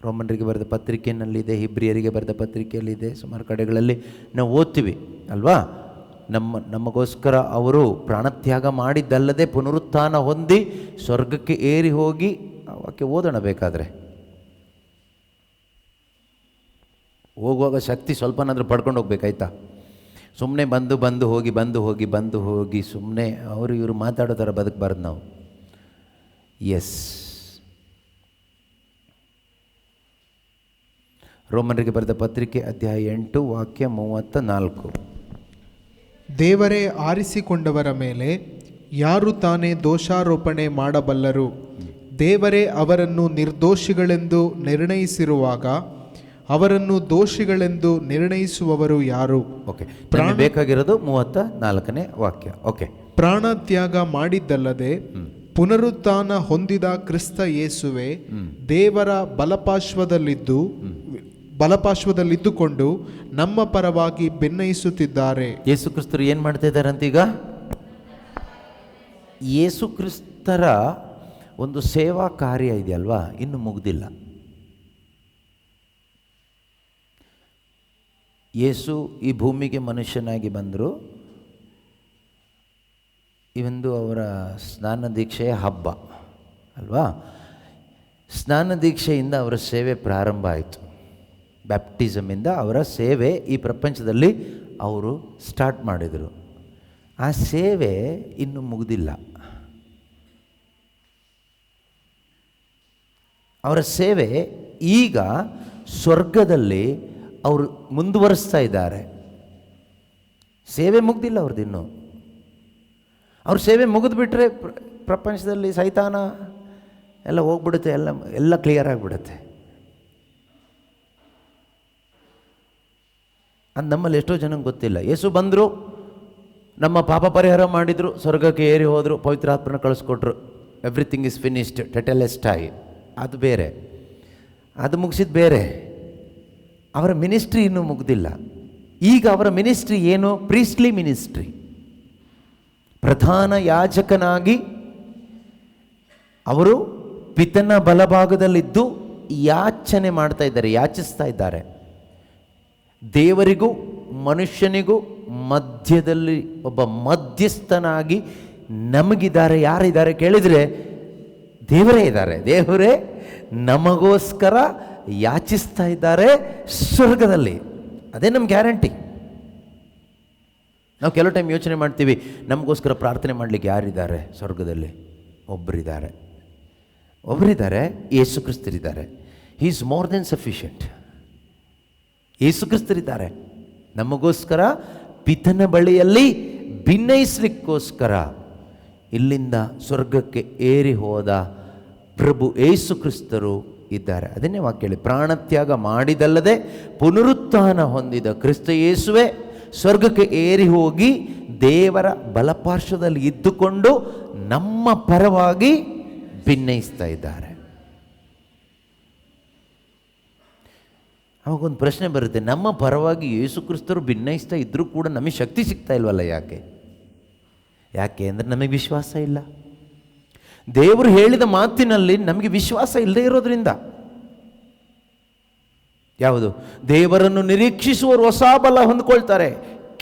[SPEAKER 1] ರೋಮನರಿಗೆ ಬರೆದ ಪತ್ರಿಕೆಯಲ್ಲಿದೆ, ಹಿಬ್ರಿಯರಿಗೆ ಬರೆದ ಪತ್ರಿಕೆಯಲ್ಲಿದೆ, ಸುಮಾರು ಕಡೆಗಳಲ್ಲಿ ನಾವು ಓದ್ತೀವಿ ಅಲ್ವಾ. ನಮಗೋಸ್ಕರ ಅವರು ಪ್ರಾಣತ್ಯಾಗ ಮಾಡಿದ್ದಲ್ಲದೆ ಪುನರುತ್ಥಾನ ಹೊಂದಿ ಸ್ವರ್ಗಕ್ಕೆ ಏರಿ ಹೋಗಿ, ಅವಕ್ಕೆ ಓದೋಣ ಬೇಕಾದರೆ. ಹೋಗುವಾಗ ಶಕ್ತಿ ಸ್ವಲ್ಪನಾದರೂ ಪಡ್ಕೊಂಡು ಹೋಗ್ಬೇಕಾಯ್ತಾ? ಸುಮ್ಮನೆ ಬಂದು ಹೋಗಿ ಸುಮ್ಮನೆ ಅವರು ಇವರು ಮಾತಾಡೋ ಥರ ಬದುಕಬಾರ್ದು ನಾವು. ಎಸ್, ರೋಮನರಿಗೆ ಬರೆದ ಪತ್ರಿಕೆ ಅಧ್ಯಾಯ 8 ವಾಕ್ಯ 34.
[SPEAKER 2] ದೇವರೇ ಆರಿಸಿಕೊಂಡವರ ಮೇಲೆ ಯಾರು ತಾನೇ ದೋಷಾರೋಪಣೆ ಮಾಡಬಲ್ಲರು? ದೇವರೇ ಅವರನ್ನು ನಿರ್ದೋಷಿಗಳೆಂದು ನಿರ್ಣಯಿಸಿರುವಾಗ ಅವರನ್ನು ದೋಷಿಗಳೆಂದು ನಿರ್ಣಯಿಸುವವರು ಯಾರು?
[SPEAKER 1] ಓಕೆ, ಬೇಕಾಗಿರೋದು 34ನೇ ವಾಕ್ಯ. ಓಕೆ,
[SPEAKER 2] ಪ್ರಾಣತ್ಯಾಗ ಮಾಡಿದ್ದಲ್ಲದೆ ಪುನರುತ್ಥಾನ ಹೊಂದಿದ ಕ್ರಿಸ್ತ ಯೇಸುವೆ ದೇವರ ಬಲಪಾರ್ಶ್ವದಲ್ಲಿದ್ದುಕೊಂಡು ನಮ್ಮ ಪರವಾಗಿ ಭಿನ್ನಯಿಸುತ್ತಿದ್ದಾರೆ.
[SPEAKER 1] ಯೇಸು ಕ್ರಿಸ್ತರು ಏನು ಮಾಡ್ತಾ ಇದ್ದಾರೆ ಅಂತೀಗ? ಯೇಸು ಕ್ರಿಸ್ತರ ಒಂದು ಸೇವಾ ಕಾರ್ಯ ಇದೆಯಲ್ವಾ, ಇನ್ನು ಮುಗ್ದಿಲ್ಲ. ಯೇಸು ಈ ಭೂಮಿಗೆ ಮನುಷ್ಯನಾಗಿ ಬಂದರು. ಇವಂದು ಅವರ ಸ್ನಾನ ದೀಕ್ಷೆಯ ಹಬ್ಬ ಅಲ್ವಾ. ಸ್ನಾನ ದೀಕ್ಷೆಯಿಂದ ಅವರ ಸೇವೆ ಪ್ರಾರಂಭ ಆಯಿತು. ಬ್ಯಾಪ್ಟಿಸಮಿಂದ ಅವರ ಸೇವೆ ಈ ಪ್ರಪಂಚದಲ್ಲಿ ಅವರು ಸ್ಟಾರ್ಟ್ ಮಾಡಿದರು. ಆ ಸೇವೆ ಇನ್ನೂ ಮುಗಿದಿಲ್ಲ. ಅವರ ಸೇವೆ ಈಗ ಸ್ವರ್ಗದಲ್ಲಿ ಅವರು ಮುಂದುವರಿಸ್ತಾ ಇದ್ದಾರೆ. ಸೇವೆ ಮುಗ್ದಿಲ್ಲ ಅವ್ರದ್ದಿನ್ನು. ಅವ್ರ ಸೇವೆ ಮುಗಿದ್ಬಿಟ್ರೆ ಪ್ರಪಂಚದಲ್ಲಿ ಸೈತಾನ ಎಲ್ಲ ಹೋಗ್ಬಿಡುತ್ತೆ, ಎಲ್ಲ ಕ್ಲಿಯರ್ ಆಗಿಬಿಡುತ್ತೆ. ಅದು ನಮ್ಮಲ್ಲಿ ಎಷ್ಟೋ ಜನಕ್ಕೆ ಗೊತ್ತಿಲ್ಲ. ಯೇಸು ಬಂದರು, ನಮ್ಮ ಪಾಪ ಪರಿಹಾರ ಮಾಡಿದರು, ಸ್ವರ್ಗಕ್ಕೆ ಏರಿ ಹೋದರು, ಪವಿತ್ರಾತ್ಮನ ಕಳಿಸ್ಕೊಟ್ರು, ಎವ್ರಿಥಿಂಗ್ ಇಸ್ ಫಿನಿಶ್ಡ್, ಟೆಟೆಲೆಸ್ಟಾಯಿ. ಅದು ಬೇರೆ, ಅದು ಮುಗಿಸಿದ ಬೇರೆ. ಅವರ ಮಿನಿಸ್ಟ್ರಿ ಇನ್ನೂ ಮುಗ್ದಿಲ್ಲ. ಈಗ ಅವರ ಮಿನಿಸ್ಟ್ರಿ ಏನು? ಪ್ರೀಸ್ಟ್ಲಿ ಮಿನಿಸ್ಟ್ರಿ. ಪ್ರಧಾನ ಯಾಜಕನಾಗಿ ಅವರು ಪಿತನ ಬಲಭಾಗದಲ್ಲಿದ್ದು ಯಾಚನೆ ಮಾಡ್ತಾ ಇದ್ದಾರೆ, ಯಾಚಿಸ್ತಾ ಇದ್ದಾರೆ. ದೇವರಿಗೂ ಮನುಷ್ಯನಿಗೂ ಮಧ್ಯದಲ್ಲಿ ಒಬ್ಬ ಮಧ್ಯಸ್ಥನಾಗಿ ನಮಗಿದ್ದಾರೆ. ಯಾರಿದ್ದಾರೆ ಕೇಳಿದರೆ ದೇವರೇ ಇದ್ದಾರೆ. ದೇವರೇ ನಮಗೋಸ್ಕರ ಯಾಚಿಸ್ತಾ ಇದ್ದಾರೆ ಸ್ವರ್ಗದಲ್ಲಿ. ಅದೇ ನಮ್ಮ ಗ್ಯಾರಂಟಿ. ನಾವು ಕೆಲವು ಟೈಮ್ ಯೋಚನೆ ಮಾಡ್ತೀವಿ, ನಮಗೋಸ್ಕರ ಪ್ರಾರ್ಥನೆ ಮಾಡಲಿಕ್ಕೆ ಯಾರಿದ್ದಾರೆ ಸ್ವರ್ಗದಲ್ಲಿ? ಒಬ್ಬರಿದ್ದಾರೆ, ಯೇಸು ಕ್ರಿಸ್ತರಿದ್ದಾರೆ. He is more than sufficient. Yesu ಕ್ರಿಸ್ತರಿದ್ದಾರೆ ನಮಗೋಸ್ಕರ ಪಿತನ ಬಳಿಯಲ್ಲಿ ಭಿನ್ನಯಿಸಲಿಕ್ಕೋಸ್ಕರ. ಇಲ್ಲಿಂದ ಸ್ವರ್ಗಕ್ಕೆ ಏರಿ ಹೋದ ಪ್ರಭು ಯೇಸು ಕ್ರಿಸ್ತರು ಇದ್ದಾರೆ. ಅದನ್ನೇ ವಾಕ್ಯ ಹೇಳಿ, ಪ್ರಾಣತ್ಯಾಗ ಮಾಡಿದಲ್ಲದೆ ಪುನರುತ್ಥಾನ ಹೊಂದಿದ ಕ್ರಿಸ್ತ ಯೇಸುವೆ ಸ್ವರ್ಗಕ್ಕೆ ಏರಿ ಹೋಗಿ ದೇವರ ಬಲಪಾರ್ಶ್ವದಲ್ಲಿ ಇದ್ದುಕೊಂಡು ನಮ್ಮ ಪರವಾಗಿ ಭಿನ್ನಯಿಸ್ತಾ ಇದ್ದಾರೆ. ಅವಾಗೊಂದು ಪ್ರಶ್ನೆ ಬರುತ್ತೆ, ನಮ್ಮ ಪರವಾಗಿ ಯೇಸು ಕ್ರಿಸ್ತರು ಭಿನ್ನಯಿಸ್ತಾ ಇದ್ದರೂ ಕೂಡ ನಮಗೆ ಶಕ್ತಿ ಸಿಗ್ತಾ ಇಲ್ವಲ್ಲ ಯಾಕೆ? ಯಾಕೆ ಅಂದರೆ ನಮಗೆ ವಿಶ್ವಾಸ ಇಲ್ಲ. ದೇವರು ಹೇಳಿದ ಮಾತಿನಲ್ಲಿ ನಮಗೆ ವಿಶ್ವಾಸ ಇಲ್ಲದೆ ಇರೋದ್ರಿಂದ. ಯಾವುದು? ದೇವರನ್ನು ನಿರೀಕ್ಷಿಸುವವರು ಹೊಸ ಬಲ ಹೊಂದ್ಕೊಳ್ತಾರೆ.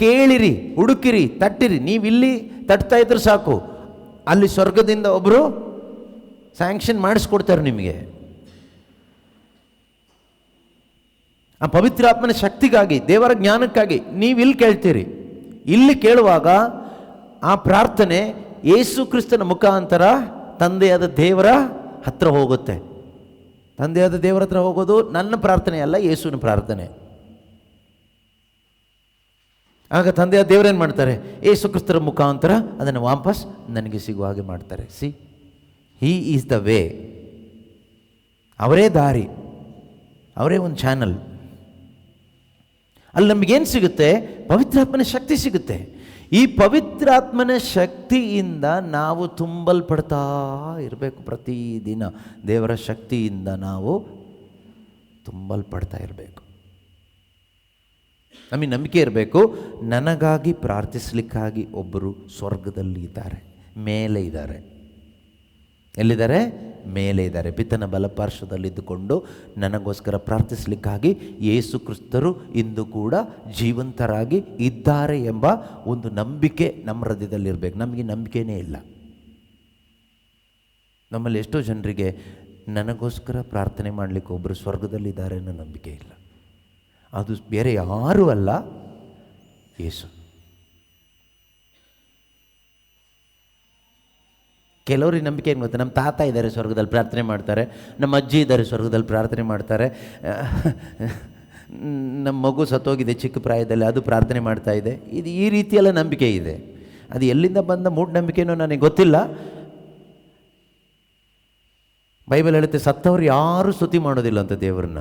[SPEAKER 1] ಕೇಳಿರಿ, ಹುಡುಕಿರಿ, ತಟ್ಟಿರಿ. ನೀವಿಲ್ಲಿ ತಟ್ತಾ ಇದ್ರೆ ಸಾಕು, ಅಲ್ಲಿ ಸ್ವರ್ಗದಿಂದ ಒಬ್ಬರು ಸ್ಯಾಂಕ್ಷನ್ ಮಾಡಿಸ್ಕೊಡ್ತಾರೆ ನಿಮಗೆ. ಆ ಪವಿತ್ರಾತ್ಮನ ಶಕ್ತಿಗಾಗಿ, ದೇವರ ಜ್ಞಾನಕ್ಕಾಗಿ ನೀವಿಲ್ಲಿ ಕೇಳ್ತೀರಿ. ಇಲ್ಲಿ ಕೇಳುವಾಗ ಆ ಪ್ರಾರ್ಥನೆ ಯೇಸು ಕ್ರಿಸ್ತನ ಮುಖಾಂತರ ತಂದೆಯಾದ ದೇವರ ಹತ್ರ ಹೋಗುತ್ತೆ. ತಂದೆಯಾದ ದೇವರ ಹತ್ರ ಹೋಗೋದು ನನ್ನ ಪ್ರಾರ್ಥನೆ ಅಲ್ಲ, ಯೇಸುವಿನ ಪ್ರಾರ್ಥನೆ. ಆಗ ತಂದೆಯಾದ ದೇವರೇನು ಮಾಡ್ತಾರೆ? ಯೇಸು ಕ್ರಿಸ್ತರ ಮುಖಾಂತರ ಅದನ್ನು ವಾಪಸ್ ನನಗೆ ಸಿಗುವ ಹಾಗೆ ಮಾಡ್ತಾರೆ. C, he is the way. ಅವರೇ ದಾರಿ, ಅವರೇ ಒಂದು ಚಾನಲ್. ಅಲ್ಲಿ ನಮಗೇನು ಸಿಗುತ್ತೆ? ಪವಿತ್ರಾತ್ಮನ ಶಕ್ತಿ ಸಿಗುತ್ತೆ. ಈ ಪವಿತ್ರಾತ್ಮನ ಶಕ್ತಿಯಿಂದ ನಾವು ತುಂಬಲ್ಪಡ್ತಾ ಇರಬೇಕು. ಪ್ರತಿದಿನ ದೇವರ ಶಕ್ತಿಯಿಂದ ನಾವು ತುಂಬಲ್ಪಡ್ತಾ ಇರಬೇಕು. ನಮಗೆ ನಂಬಿಕೆ ಇರಬೇಕು, ನನಗಾಗಿ ಪ್ರಾರ್ಥಿಸಲಿಕ್ಕಾಗಿ ಒಬ್ಬರು ಸ್ವರ್ಗದಲ್ಲಿ ಇದ್ದಾರೆ, ಮೇಲೆ ಇದ್ದಾರೆ. ಎಲ್ಲಿದ್ದಾರೆ? ಮೇಲೆ ಇದ್ದಾರೆ. ಪಿತನ ಬಲಪಾರ್ಶ್ವದಲ್ಲಿದ್ದುಕೊಂಡು ನನಗೋಸ್ಕರ ಪ್ರಾರ್ಥಿಸಲಿಕ್ಕಾಗಿ ಯೇಸು ಕ್ರಿಸ್ತರು ಇಂದು ಕೂಡ ಜೀವಂತರಾಗಿ ಇದ್ದಾರೆ ಎಂಬ ಒಂದು ನಂಬಿಕೆ ನಮ್ಮ ಹೃದಯದಲ್ಲಿರಬೇಕು. ನಮಗೆ ನಂಬಿಕೆನೇ ಇಲ್ಲ. ನಮ್ಮಲ್ಲಿ ಎಷ್ಟೋ ಜನರಿಗೆ ನನಗೋಸ್ಕರ ಪ್ರಾರ್ಥನೆ ಮಾಡಲಿಕ್ಕೆ ಒಬ್ಬರು ಸ್ವರ್ಗದಲ್ಲಿದ್ದಾರೆ ಅನ್ನೋ ನಂಬಿಕೆ ಇಲ್ಲ. ಅದು ಬೇರೆ ಯಾರೂ ಅಲ್ಲ, ಯೇಸು. ಕೆಲವ್ರಿಗೆ ನಂಬಿಕೆ ಏನು ಗೊತ್ತಾ? ನಮ್ಮ ತಾತ ಇದ್ದಾರೆ ಸ್ವರ್ಗದಲ್ಲಿ ಪ್ರಾರ್ಥನೆ ಮಾಡ್ತಾರೆ, ನಮ್ಮ ಅಜ್ಜಿ ಇದ್ದಾರೆ ಸ್ವರ್ಗದಲ್ಲಿ ಪ್ರಾರ್ಥನೆ ಮಾಡ್ತಾರೆ, ನಮ್ಮ ಮಗು ಸತ್ತೋಗಿದೆ ಚಿಕ್ಕ ಪ್ರಾಯದಲ್ಲಿ, ಅದು ಪ್ರಾರ್ಥನೆ ಮಾಡ್ತಾ ಇದೆ. ಇದು ಈ ರೀತಿಯೆಲ್ಲ ನಂಬಿಕೆ ಇದೆ. ಅದು ಎಲ್ಲಿಂದ ಬಂದ ಮೂಢನಂಬಿಕೆನೋ ನನಗೆ ಗೊತ್ತಿಲ್ಲ. ಬೈಬಲ್ ಹೇಳುತ್ತೆ, ಸತ್ತವ್ರು ಯಾರೂ ಸ್ತುತಿ ಮಾಡೋದಿಲ್ಲ ಅಂತ ದೇವರನ್ನ,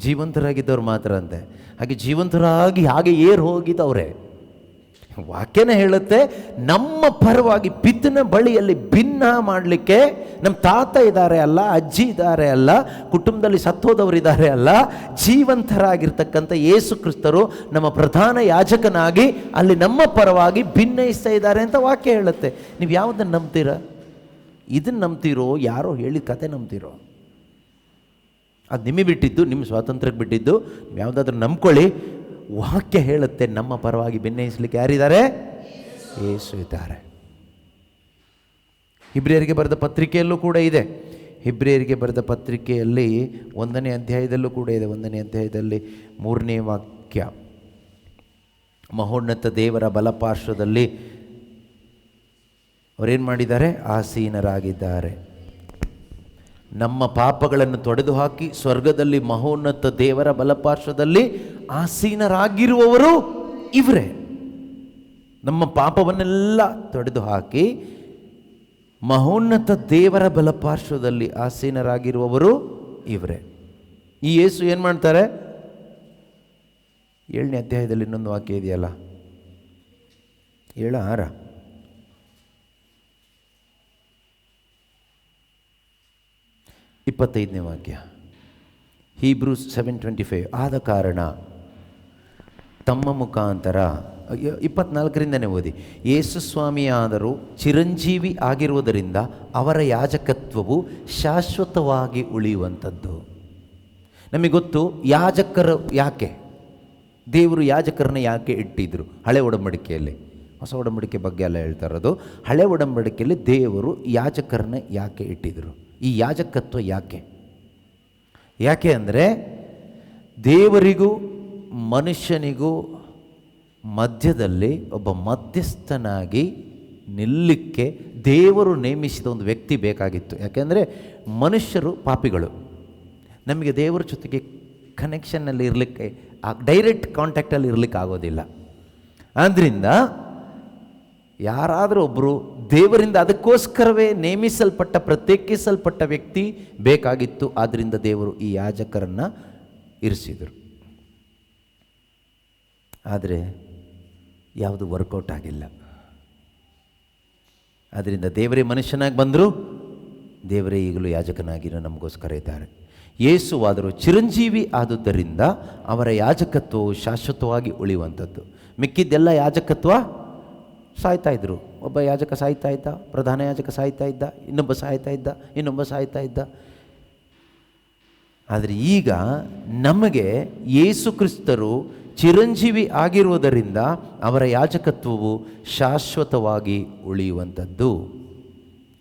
[SPEAKER 1] ಜೀವಂತರಾಗಿದ್ದವ್ರು ಮಾತ್ರ ಅಂತೆ. ಹಾಗೆ ಜೀವಂತರಾಗಿ ಹಾಗೆ ಏರು ಹೋಗಿದ್ದವರೇ. ವಾಕ್ಯನೇ ಹೇಳುತ್ತೆ, ನಮ್ಮ ಪರವಾಗಿ ಪಿತನ ಬಳಿಯಲ್ಲಿ ಭಿನ್ನ ಮಾಡಲಿಕ್ಕೆ ನಮ್ಮ ತಾತ ಇದ್ದಾರೆ ಅಲ್ಲ, ಅಜ್ಜಿ ಇದ್ದಾರೆ ಅಲ್ಲ, ಕುಟುಂಬದಲ್ಲಿ ಸತ್ತೋದವರು ಇದ್ದಾರೆ ಅಲ್ಲ, ಜೀವಂತರಾಗಿರ್ತಕ್ಕಂಥ ಯೇಸು ಕ್ರಿಸ್ತರು ನಮ್ಮ ಪ್ರಧಾನ ಯಾಜಕನಾಗಿ ಅಲ್ಲಿ ನಮ್ಮ ಪರವಾಗಿ ಭಿನ್ನಯಿಸ್ತಾ ಇದ್ದಾರೆ ಅಂತ ವಾಕ್ಯ ಹೇಳುತ್ತೆ. ನೀವು ಯಾವುದನ್ನು ನಂಬ್ತೀರಾ? ಇದನ್ನು ನಂಬ್ತೀರೋ, ಯಾರೋ ಹೇಳಿದ ಕತೆ ನಂಬ್ತೀರೋ? ಅದು ನಿಮಗೆ ಬಿಟ್ಟಿದ್ದು, ನಿಮ್ಮ ಸ್ವಾತಂತ್ರ್ಯಕ್ಕೆ ಬಿಟ್ಟಿದ್ದು. ಯಾವುದಾದ್ರೂ ನಂಬ್ಕೊಳ್ಳಿ. ವಾಕ್ಯ ಹೇಳುತ್ತೆ, ನಮ್ಮ ಪರವಾಗಿ ಭಿನ್ನಯಿಸಲಿಕ್ಕೆ ಯಾರಿದ್ದಾರೆ? ಯೇಸು ಇದ್ದಾರೆ. ಇಬ್ರಿಯರಿಗೆ ಬರೆದ ಪತ್ರಿಕೆಯಲ್ಲೂ ಕೂಡ ಇದೆ. ಇಬ್ರಿಯರಿಗೆ ಬರೆದ ಪತ್ರಿಕೆಯಲ್ಲಿ 1ನೇ ಅಧ್ಯಾಯದಲ್ಲೂ ಕೂಡ ಇದೆ. 1ನೇ ಅಧ್ಯಾಯದಲ್ಲಿ 3ನೇ ವಾಕ್ಯ, ಮಹೋನ್ನತ ದೇವರ ಬಲಪಾರ್ಶ್ವದಲ್ಲಿ ಅವರೇನು ಮಾಡಿದ್ದಾರೆ? ಆಸೀನರಾಗಿದ್ದಾರೆ. ನಮ್ಮ ಪಾಪಗಳನ್ನು ತೊಡೆದು ಹಾಕಿ ಸ್ವರ್ಗದಲ್ಲಿ ಮಹೋನ್ನತ ದೇವರ ಬಲಪಾರ್ಶ್ವದಲ್ಲಿ ಆಸೀನರಾಗಿರುವವರು ಇವರೇ. ನಮ್ಮ ಪಾಪವನ್ನೆಲ್ಲ ತೊಡೆದು ಹಾಕಿ ಮಹೋನ್ನತ ದೇವರ ಬಲಪಾರ್ಶ್ವದಲ್ಲಿ ಆಸೀನರಾಗಿರುವವರು ಇವರೇ. ಈ ಯೇಸು ಏನು ಮಾಡ್ತಾರೆ? 7ನೇ ಅಧ್ಯಾಯದಲ್ಲಿ ಇನ್ನೊಂದು ವಾಕ್ಯ ಇದೆಯಲ್ಲ, 7:6, ಇಪ್ಪತ್ತೈದನೇ ವಾಕ್ಯ, ಹೀಬ್ರೂಸ್ 7:25. ಆದ ಕಾರಣ ತಮ್ಮ ಮುಖಾಂತರ 24ರಿಂದನೇ ಓದಿ. ಯೇಸು ಸ್ವಾಮಿಯಾದರೂ ಚಿರಂಜೀವಿ ಆಗಿರುವುದರಿಂದ ಅವರ ಯಾಜಕತ್ವವು ಶಾಶ್ವತವಾಗಿ ಉಳಿಯುವಂಥದ್ದು. ನಮಗೆ ಗೊತ್ತು ಯಾಜಕರು ಯಾಕೆ, ದೇವರು ಯಾಜಕರನ್ನ ಯಾಕೆ ಇಟ್ಟಿದ್ರು. ಹಳೆ ಒಡಂಬಡಿಕೆಯಲ್ಲಿ, ಹೊಸ ಒಡಂಬಡಿಕೆ ಬಗ್ಗೆ ಎಲ್ಲ ಹೇಳ್ತಾ ಇರೋದು. ಹಳೆ ಒಡಂಬಡಿಕೆಯಲ್ಲಿ ದೇವರು ಯಾಜಕರನ್ನ ಯಾಕೆ ಇಟ್ಟಿದ್ರು? ಈ ಯಾಜಕತ್ವ ಯಾಕೆ ಅಂದರೆ ದೇವರಿಗೂ ಮನುಷ್ಯನಿಗೂ ಮಧ್ಯದಲ್ಲಿ ಒಬ್ಬ ಮಧ್ಯಸ್ಥನಾಗಿ ನಿಲ್ಲಕ್ಕೆ ದೇವರು ನೇಮಿಸಿದ ಒಂದು ವ್ಯಕ್ತಿ ಬೇಕಾಗಿತ್ತು. ಯಾಕೆಂದರೆ ಮನುಷ್ಯರು ಪಾಪಿಗಳು. ನಮಗೆ ದೇವರ ಜೊತೆಗೆ ಕನೆಕ್ಷನ್ನಲ್ಲಿ ಇರಲಿಕ್ಕೆ, ಡೈರೆಕ್ಟ್ ಕಾಂಟ್ಯಾಕ್ಟಲ್ಲಿ ಇರಲಿಕ್ಕೆ ಆಗೋದಿಲ್ಲ. ಆದ್ದರಿಂದ ಯಾರಾದರೂ ಒಬ್ಬರು ದೇವರಿಂದ ಅದಕ್ಕೋಸ್ಕರವೇ ನೇಮಿಸಲ್ಪಟ್ಟ, ಪ್ರತ್ಯೇಕಿಸಲ್ಪಟ್ಟ ವ್ಯಕ್ತಿ ಬೇಕಾಗಿತ್ತು. ಆದ್ದರಿಂದ ದೇವರು ಈ ಯಾಜಕರನ್ನು ಇರಿಸಿದರು. ಆದರೆ ಯಾವುದು ವರ್ಕೌಟ್ ಆಗಿಲ್ಲ. ಆದ್ದರಿಂದ ದೇವರೇ ಮನುಷ್ಯನಾಗಿ ಬಂದರು, ದೇವರೇ ಈಗಲೂ ಯಾಜಕನಾಗಿರೋ ನಮಗೋಸ್ಕರ ಇದ್ದಾರೆ. ಯೇಸುವಾದರೂ ಚಿರಂಜೀವಿ ಆದುದರಿಂದ ಅವರ ಯಾಜಕತ್ವವು ಶಾಶ್ವತವಾಗಿ ಉಳಿಯುವಂಥದ್ದು. ಮಿಕ್ಕಿದ್ದೆಲ್ಲ ಯಾಜಕತ್ವ ಸಾಯ್ತಾ ಇದ್ದರು. ಒಬ್ಬ ಯಾಜಕ ಸಾಯ್ತಾ ಇದ್ದ, ಪ್ರಧಾನ ಯಾಜಕ ಸಾಯ್ತಾ ಇದ್ದ, ಇನ್ನೊಬ್ಬ ಸಾಯ್ತಾ ಇದ್ದ. ಆದರೆ ಈಗ ನಮಗೆ ಯೇಸು ಕ್ರಿಸ್ತರು ಚಿರಂಜೀವಿ ಆಗಿರುವುದರಿಂದ ಅವರ ಯಾಜಕತ್ವವು ಶಾಶ್ವತವಾಗಿ ಉಳಿಯುವಂಥದ್ದು.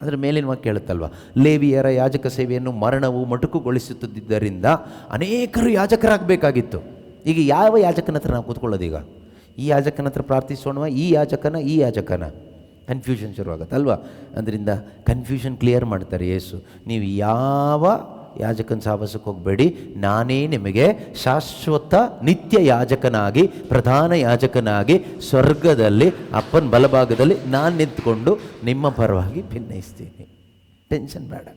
[SPEAKER 1] ಅದರ ಮೇಲಿನ ವಾಕ್ಯ ಹೇಳುತ್ತಲ್ವ, ಲೇವಿಯರ ಯಾಜಕ ಸೇವೆಯನ್ನು ಮರಣವು ಮೊಟಕುಗೊಳಿಸುತ್ತಿದ್ದರಿಂದ ಅನೇಕರು ಯಾಜಕರಾಗಬೇಕಾಗಿತ್ತು. ಈಗ ಯಾವ ಯಾಜಕನ ಹತ್ರ ನಾವು ಕೂತ್ಕೊಳ್ಳೋದೀಗ? ಈ ಯಾಜಕನ ಹತ್ರ ಪ್ರಾರ್ಥಿಸೋಣ, ಈ ಯಾಜಕನ ಕನ್ಫ್ಯೂಷನ್ ಶುರುವಾಗುತ್ತಲ್ವ. ಅದರಿಂದ ಕನ್ಫ್ಯೂಷನ್ ಕ್ಲಿಯರ್ ಮಾಡ್ತಾರೆ ಯೇಸು. ನೀವು ಯಾವ ಯಾಜಕನ ಸಹವಾಸಕ್ಕೆ ಹೋಗಬೇಡಿ, ನಾನೇ ನಿಮಗೆ ಶಾಶ್ವತ ನಿತ್ಯ ಯಾಜಕನಾಗಿ, ಪ್ರಧಾನ ಯಾಜಕನಾಗಿ ಸ್ವರ್ಗದಲ್ಲಿ ಅಪ್ಪನ ಬಲಭಾಗದಲ್ಲಿ ನಾನು ನಿಂತ್ಕೊಂಡು ನಿಮ್ಮ ಪರವಾಗಿ ಭಿನ್ನಯಿಸ್ತೀನಿ. ಟೆನ್ಷನ್ ಬೇಡ.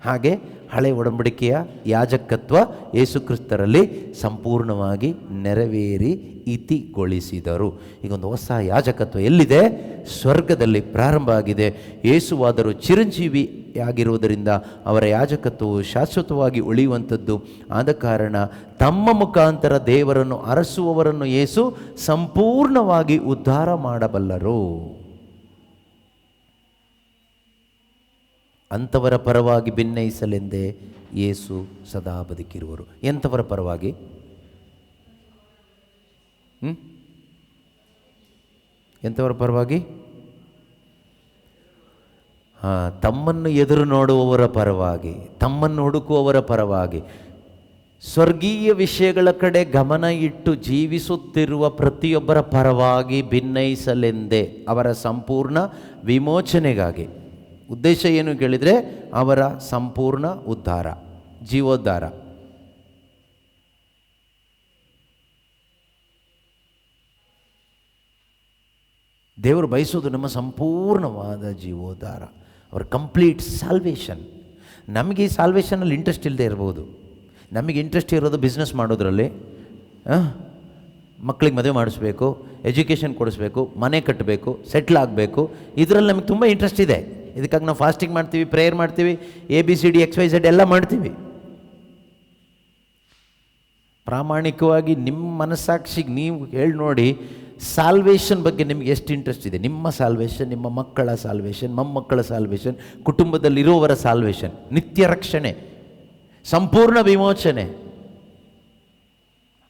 [SPEAKER 1] ಹಾಗೆ ಹಳೆ ಒಡಂಬಡಿಕೆಯ ಯಾಜಕತ್ವ ಯೇಸು ಕ್ರಿಸ್ತರಲ್ಲಿ ಸಂಪೂರ್ಣವಾಗಿ ನೆರವೇರಿ ಇತಿಗೊಳಿಸಿದರು. ಈಗ ಒಂದು ಹೊಸ ಯಾಜಕತ್ವ ಎಲ್ಲಿದೆ? ಸ್ವರ್ಗದಲ್ಲಿ ಪ್ರಾರಂಭ ಆಗಿದೆ. ಯೇಸುವಾದರೂ ಚಿರಂಜೀವಿಯಾಗಿರುವುದರಿಂದ ಅವರ ಯಾಜಕತ್ವವು ಶಾಶ್ವತವಾಗಿ ಉಳಿಯುವಂಥದ್ದು. ಆದ ಕಾರಣ ತಮ್ಮ ಮುಖಾಂತರ ದೇವರನ್ನು ಅರಸುವವರನ್ನು ಯೇಸು ಸಂಪೂರ್ಣವಾಗಿ ಉದ್ಧಾರ ಮಾಡಬಲ್ಲರು. ಅಂಥವರ ಪರವಾಗಿ ಭಿನ್ನಯಿಸಲೆಂದೇ ಯೇಸು ಸದಾ ಬದುಕಿರುವರು. ಎಂಥವರ ಪರವಾಗಿ? ಎಂಥವರ ಪರವಾಗಿ? ತಮ್ಮನ್ನು ಎದುರು ನೋಡುವವರ ಪರವಾಗಿ, ತಮ್ಮನ್ನು ಹುಡುಕುವವರ ಪರವಾಗಿ, ಸ್ವರ್ಗೀಯ ವಿಷಯಗಳ ಕಡೆ ಗಮನ ಇಟ್ಟು ಜೀವಿಸುತ್ತಿರುವ ಪ್ರತಿಯೊಬ್ಬರ ಪರವಾಗಿ ಭಿನ್ನಯಿಸಲೆಂದೇ, ಅವರ ಸಂಪೂರ್ಣ ವಿಮೋಚನೆಗಾಗಿ. ಉದ್ದೇಶ ಏನು ಕೇಳಿದರೆ ಅವರ ಸಂಪೂರ್ಣ ಉದ್ಧಾರ, ಜೀವೋದ್ಧಾರ. ದೇವರು ಬಯಸೋದು ನಮ್ಮ ಸಂಪೂರ್ಣವಾದ ಜೀವೋದ್ಧಾರ, ಅವರ ಕಂಪ್ಲೀಟ್ ಸಾಲ್ವೇಷನ್. ನಮಗೆ ಈ ಸಾಲ್ವೇಷನಲ್ಲಿ ಇಂಟ್ರೆಸ್ಟ್ ಇಲ್ಲದೆ ಇರ್ಬೋದು. ನಮಗೆ ಇಂಟ್ರೆಸ್ಟ್ ಇರೋದು ಬಿಸ್ನೆಸ್ ಮಾಡೋದ್ರಲ್ಲಿ, ಮಕ್ಕಳಿಗೆ ಮದುವೆ ಮಾಡಿಸ್ಬೇಕು, ಎಜುಕೇಷನ್ ಕೊಡಿಸ್ಬೇಕು, ಮನೆ ಕಟ್ಟಬೇಕು, ಸೆಟ್ಲ್ ಆಗಬೇಕು. ಇದರಲ್ಲಿ ನಮಗೆ ತುಂಬ ಇಂಟ್ರೆಸ್ಟ್ ಇದೆ. ಇದಕ್ಕಾಗಿ ನಾವು ಫಾಸ್ಟಿಂಗ್ ಮಾಡ್ತೀವಿ, ಪ್ರೇಯರ್ ಮಾಡ್ತೀವಿ, ABCD XYZ ಎಲ್ಲ ಮಾಡ್ತೀವಿ. ಪ್ರಾಮಾಣಿಕವಾಗಿ ನಿಮ್ಮ ಮನಸ್ಸಾಕ್ಷಿಗೆ ನೀವು ಹೇಳಿ ನೋಡಿ, ಸಾಲ್ವೇಷನ್ ಬಗ್ಗೆ ನಿಮಗೆ ಎಷ್ಟು ಇಂಟ್ರೆಸ್ಟ್ ಇದೆ? ನಿಮ್ಮ ಸಾಲ್ವೇಷನ್, ನಿಮ್ಮ ಮಕ್ಕಳ ಸಾಲ್ವೇಷನ್, ಮೊಮ್ಮಕ್ಕಳ ಸಾಲ್ವೇಷನ್, ಕುಟುಂಬದಲ್ಲಿರುವವರ ಸಾಲ್ವೇಷನ್, ನಿತ್ಯ ರಕ್ಷಣೆ, ಸಂಪೂರ್ಣ ವಿಮೋಚನೆ,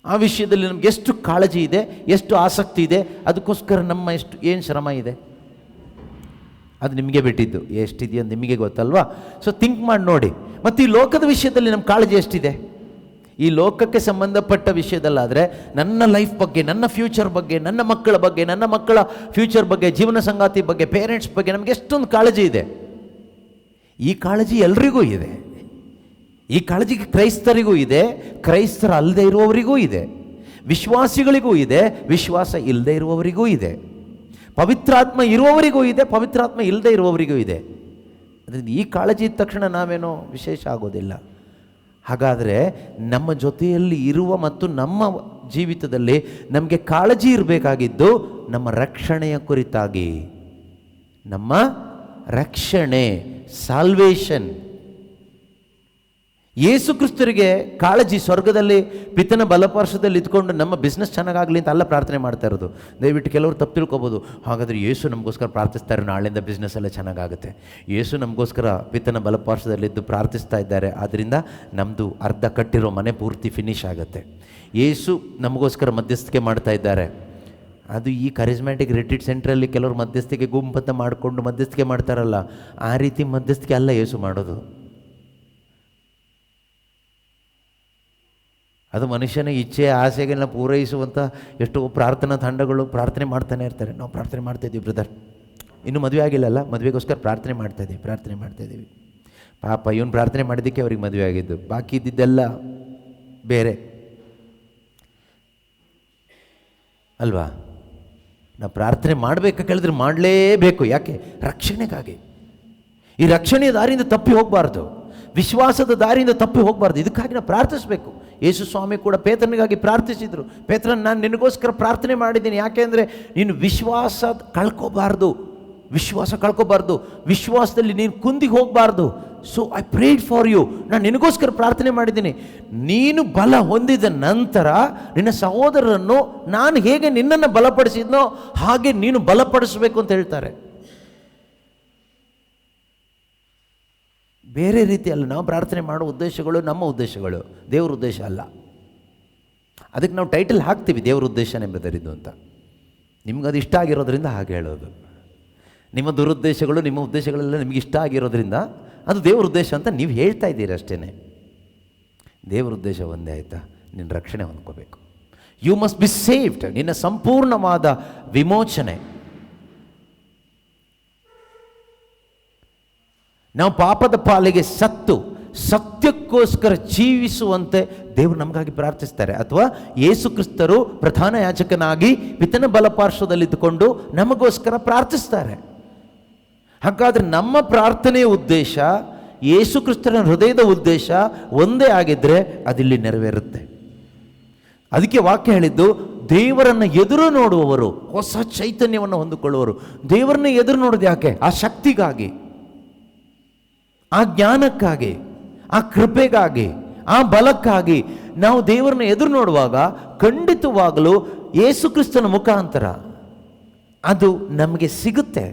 [SPEAKER 1] ಆ ವಿಷಯದಲ್ಲಿ ನಮ್ಗೆ ಎಷ್ಟು ಕಾಳಜಿ ಇದೆ, ಎಷ್ಟು ಆಸಕ್ತಿ ಇದೆ, ಅದಕ್ಕೋಸ್ಕರ ನಮ್ಮ ಏನು ಶ್ರಮ ಇದೆ, ಅದು ನಿಮಗೆ ಬಿಟ್ಟಿದ್ದು. ಎಷ್ಟಿದೆಯೋ ನಿಮಗೆ ಗೊತ್ತಲ್ವಾ? ಸೊ ಥಿಂಕ್ ಮಾಡಿ ನೋಡಿ. ಮತ್ತು ಈ ಲೋಕದ ವಿಷಯದಲ್ಲಿ ನಮ್ಮ ಕಾಳಜಿ ಎಷ್ಟಿದೆ? ಈ ಲೋಕಕ್ಕೆ ಸಂಬಂಧಪಟ್ಟ ವಿಷಯದಲ್ಲಾದರೆ ನನ್ನ ಲೈಫ್ ಬಗ್ಗೆ, ನನ್ನ ಫ್ಯೂಚರ್ ಬಗ್ಗೆ, ನನ್ನ ಮಕ್ಕಳ ಬಗ್ಗೆ, ನನ್ನ ಮಕ್ಕಳ ಫ್ಯೂಚರ್ ಬಗ್ಗೆ, ಜೀವನ ಸಂಗಾತಿ ಬಗ್ಗೆ, ಪೇರೆಂಟ್ಸ್ ಬಗ್ಗೆ ನಮಗೆ ಎಷ್ಟೊಂದು ಕಾಳಜಿ ಇದೆ. ಈ ಕಾಳಜಿ ಎಲ್ರಿಗೂ ಇದೆ. ಈ ಕಾಳಜಿ ಕ್ರೈಸ್ತರಿಗೂ ಇದೆ, ಕ್ರೈಸ್ತರ ಅಲ್ಲದೆ ಇರುವವರಿಗೂ ಇದೆ, ವಿಶ್ವಾಸಿಗಳಿಗೂ ಇದೆ, ವಿಶ್ವಾಸ ಇಲ್ಲದೆ ಇರುವವರಿಗೂ ಇದೆ, ಪವಿತ್ರಾತ್ಮ ಇರುವವರಿಗೂ ಇದೆ, ಪವಿತ್ರಾತ್ಮ ಇಲ್ಲದೆ ಇರುವವರಿಗೂ ಇದೆ. ಅದರಿಂದ ಈ ಕಾಳಜಿ ಇದ್ದ ತಕ್ಷಣ ನಾವೇನೋ ವಿಶೇಷ ಆಗೋದಿಲ್ಲ. ಹಾಗಾದರೆ ನಮ್ಮ ಜೊತೆಯಲ್ಲಿ ಇರುವ ಮತ್ತು ನಮ್ಮ ಜೀವಿತದಲ್ಲಿ ನಮಗೆ ಕಾಳಜಿ ಇರಬೇಕಾಗಿದ್ದು ನಮ್ಮ ರಕ್ಷಣೆಯ ಕುರಿತಾಗಿ. ನಮ್ಮ ರಕ್ಷಣೆ, ಸಾಲ್ವೇಷನ್. ಯೇಸು ಕ್ರಿಸ್ತರಿಗೆ ಕಾಳಜಿ ಸ್ವರ್ಗದಲ್ಲಿ ಪಿತನ ಬಲಪಾರ್ಶ್ವದಲ್ಲಿ ಇದ್ಕೊಂಡು ನಮ್ಮ ಬಿಸ್ನೆಸ್ ಚೆನ್ನಾಗಾಗಲಿ ಅಂತ ಅಲ್ಲ ಪ್ರಾರ್ಥನೆ ಮಾಡ್ತಾ ಇರೋದು. ದಯವಿಟ್ಟು ಕೆಲವರು ತಪ್ಪು ತಿಳ್ಕೊಬೋದು, ಹಾಗಾದರೆ ಯೇಸು ನಮಗೋಸ್ಕರ ಪ್ರಾರ್ಥಿಸ್ತಾರೆ, ನಾಳೆಯಿಂದ ಬಿಸ್ನೆಸ್ ಎಲ್ಲ ಚೆನ್ನಾಗಾಗುತ್ತೆ. ಯೇಸು ನಮಗೋಸ್ಕರ ಪಿತನ ಬಲಪಾರ್ಶ್ವದಲ್ಲಿದ್ದು ಪ್ರಾರ್ಥಿಸ್ತಾ ಇದ್ದಾರೆ, ಆದ್ದರಿಂದ ನಮ್ಮದು ಅರ್ಧ ಕಟ್ಟಿರೋ ಮನೆ ಪೂರ್ತಿ ಫಿನಿಶ್ ಆಗುತ್ತೆ. ಯೇಸು ನಮಗೋಸ್ಕರ ಮಧ್ಯಸ್ಥಿಕೆ ಮಾಡ್ತಾ ಇದ್ದಾರೆ. ಅದು ಈ ಕರಿಸ್ಮ್ಯಾಟಿಕ್ ರಿಟ್ರೀಟ್ ಸೆಂಟ್ರಲ್ಲಿ ಕೆಲವರು ಮಧ್ಯಸ್ಥಿಕೆ ಗುಂಪಂತ ಮಾಡಿಕೊಂಡು ಮಧ್ಯಸ್ಥಿಕೆ ಮಾಡ್ತಾರಲ್ಲ, ಆ ರೀತಿ ಮಧ್ಯಸ್ಥಿಕೆ ಅಲ್ಲ ಯೇಸು ಮಾಡೋದು. ಅದು ಮನುಷ್ಯನ ಇಚ್ಛೆ ಆಸೆಗಳನ್ನ ಪೂರೈಸುವಂಥ ಎಷ್ಟೋ ಪ್ರಾರ್ಥನಾ ತಂಡಗಳು ಪ್ರಾರ್ಥನೆ ಮಾಡ್ತಾನೆ ಇರ್ತಾರೆ. ನಾವು ಪ್ರಾರ್ಥನೆ ಮಾಡ್ತಾಯಿದ್ದೀವಿ ಬ್ರದರ್, ಇನ್ನೂ ಮದುವೆ ಆಗಿಲ್ಲಲ್ಲ, ಮದುವೆಗೋಸ್ಕರ ಪ್ರಾರ್ಥನೆ ಮಾಡ್ತಾಯಿದ್ದೀವಿ. ಪಾಪ ಇವನು ಪ್ರಾರ್ಥನೆ ಮಾಡಿದ್ದಕ್ಕೆ ಅವ್ರಿಗೆ ಮದುವೆ ಆಗಿದ್ದು, ಬಾಕಿ ಇದ್ದಿದ್ದೆಲ್ಲ ಬೇರೆ ಅಲ್ವಾ? ನಾವು ಪ್ರಾರ್ಥನೆ ಮಾಡಬೇಕು ಕೇಳಿದ್ರೆ ಮಾಡಲೇಬೇಕು. ಯಾಕೆ? ರಕ್ಷಣೆಗಾಗಿ. ಈ ರಕ್ಷಣೆಯ ದಾರಿಯಿಂದ ತಪ್ಪಿ ಹೋಗಬಾರ್ದು, ವಿಶ್ವಾಸದ ದಾರಿಯಿಂದ ತಪ್ಪಿ ಹೋಗಬಾರ್ದು. ಇದಕ್ಕಾಗಿ ನಾವು ಪ್ರಾರ್ಥಿಸಬೇಕು. ಯೇಸು ಸ್ವಾಮಿ ಕೂಡ ಪೇತ್ರನಿಗಾಗಿ ಪ್ರಾರ್ಥಿಸಿದರು. ಪೇತ್ರನ, ನಾನು ನಿನಗೋಸ್ಕರ ಪ್ರಾರ್ಥನೆ ಮಾಡಿದ್ದೀನಿ, ಯಾಕೆ ಅಂದರೆ ನೀನು ವಿಶ್ವಾಸ ಕಳ್ಕೋಬಾರ್ದು, ವಿಶ್ವಾಸದಲ್ಲಿ ನೀನು ಕುಂದಿ ಹೋಗಬಾರ್ದು. So I prayed for you, ನಾನು ನಿನಗೋಸ್ಕರ ಪ್ರಾರ್ಥನೆ ಮಾಡಿದ್ದೀನಿ. ನೀನು ಬಲ ಹೊಂದಿದ ನಂತರ ನಿನ್ನ ಸಹೋದರರನ್ನು ನಾನು ಹೇಗೆ ನಿನ್ನನ್ನು ಬಲಪಡಿಸಿದ್ನೋ ಹಾಗೆ ನೀನು ಬಲಪಡಿಸಬೇಕು ಅಂತ ಹೇಳ್ತಾರೆ. ಬೇರೆ ರೀತಿ ಅಲ್ಲ. ನಾವು ಪ್ರಾರ್ಥನೆ ಮಾಡೋ ಉದ್ದೇಶಗಳು ನಮ್ಮ ಉದ್ದೇಶಗಳು, ದೇವ್ರ ಉದ್ದೇಶ ಅಲ್ಲ. ಅದಕ್ಕೆ ನಾವು ಟೈಟಲ್ ಹಾಕ್ತೀವಿ, ದೇವ್ರ ಉದ್ದೇಶನೇ ಬೆದರಿದ್ದು ಅಂತ. ನಿಮ್ಗದು ಇಷ್ಟ ಆಗಿರೋದ್ರಿಂದ ಹಾಗೆ ಹೇಳೋದು. ನಿಮ್ಮ ದುರುದ್ದೇಶಗಳು, ನಿಮ್ಮ ಉದ್ದೇಶಗಳೆಲ್ಲ ನಿಮಗೆ ಇಷ್ಟ ಆಗಿರೋದ್ರಿಂದ ಅದು ದೇವ್ರ ಉದ್ದೇಶ ಅಂತ ನೀವು ಹೇಳ್ತಾ ಇದ್ದೀರಿ ಅಷ್ಟೇ. ದೇವ್ರ ಉದ್ದೇಶ ಒಂದೇ, ಆಯಿತಾ? ನಿನ್ನ ರಕ್ಷಣೆ ಹೊಂದ್ಕೋಬೇಕು. You must be saved. ನಿನ್ನ ಸಂಪೂರ್ಣವಾದ ವಿಮೋಚನೆ. ನಾವು ಪಾಪದ ಪಾಲಿಗೆ ಸತ್ತು ಸತ್ಯಕ್ಕೋಸ್ಕರ ಜೀವಿಸುವಂತೆ ದೇವರು ನಮಗಾಗಿ ಪ್ರಾರ್ಥಿಸ್ತಾರೆ. ಅಥವಾ ಯೇಸು ಕ್ರಿಸ್ತರು ಪ್ರಧಾನ ಯಾಜಕನಾಗಿ ಪಿತನ ಬಲಪಾರ್ಶ್ವದಲ್ಲಿದ್ದುಕೊಂಡು ನಮಗೋಸ್ಕರ ಪ್ರಾರ್ಥಿಸ್ತಾರೆ. ಹಾಗಾದರೆ ನಮ್ಮ ಪ್ರಾರ್ಥನೆಯ ಉದ್ದೇಶ, ಯೇಸು ಕ್ರಿಸ್ತನ ಹೃದಯದ ಉದ್ದೇಶ ಒಂದೇ ಆಗಿದ್ದರೆ ಅದಿಲ್ಲಿ ನೆರವೇರುತ್ತೆ. ಅದಕ್ಕೆ ವಾಕ್ಯ ಹೇಳಿದ್ದು, ದೇವರನ್ನು ಎದುರು ನೋಡುವವರು ಹೊಸ ಚೈತನ್ಯವನ್ನು ಹೊಂದಿಕೊಳ್ಳುವರು. ದೇವರನ್ನ ಎದುರು ನೋಡೋದು ಯಾಕೆ? ಆ ಶಕ್ತಿಗಾಗಿ, ಆ ಜ್ಞಾನಕ್ಕಾಗಿ, ಆ ಕೃಪೆಗಾಗಿ, ಆ ಬಲಕ್ಕಾಗಿ. ನಾವು ದೇವರನ್ನ ಎದುರು ನೋಡುವಾಗ ಖಂಡಿತವಾಗಲೂ ಯೇಸು ಕ್ರಿಸ್ತನ ಮುಖಾಂತರ ಅದು ನಮಗೆ ಸಿಗುತ್ತೆ.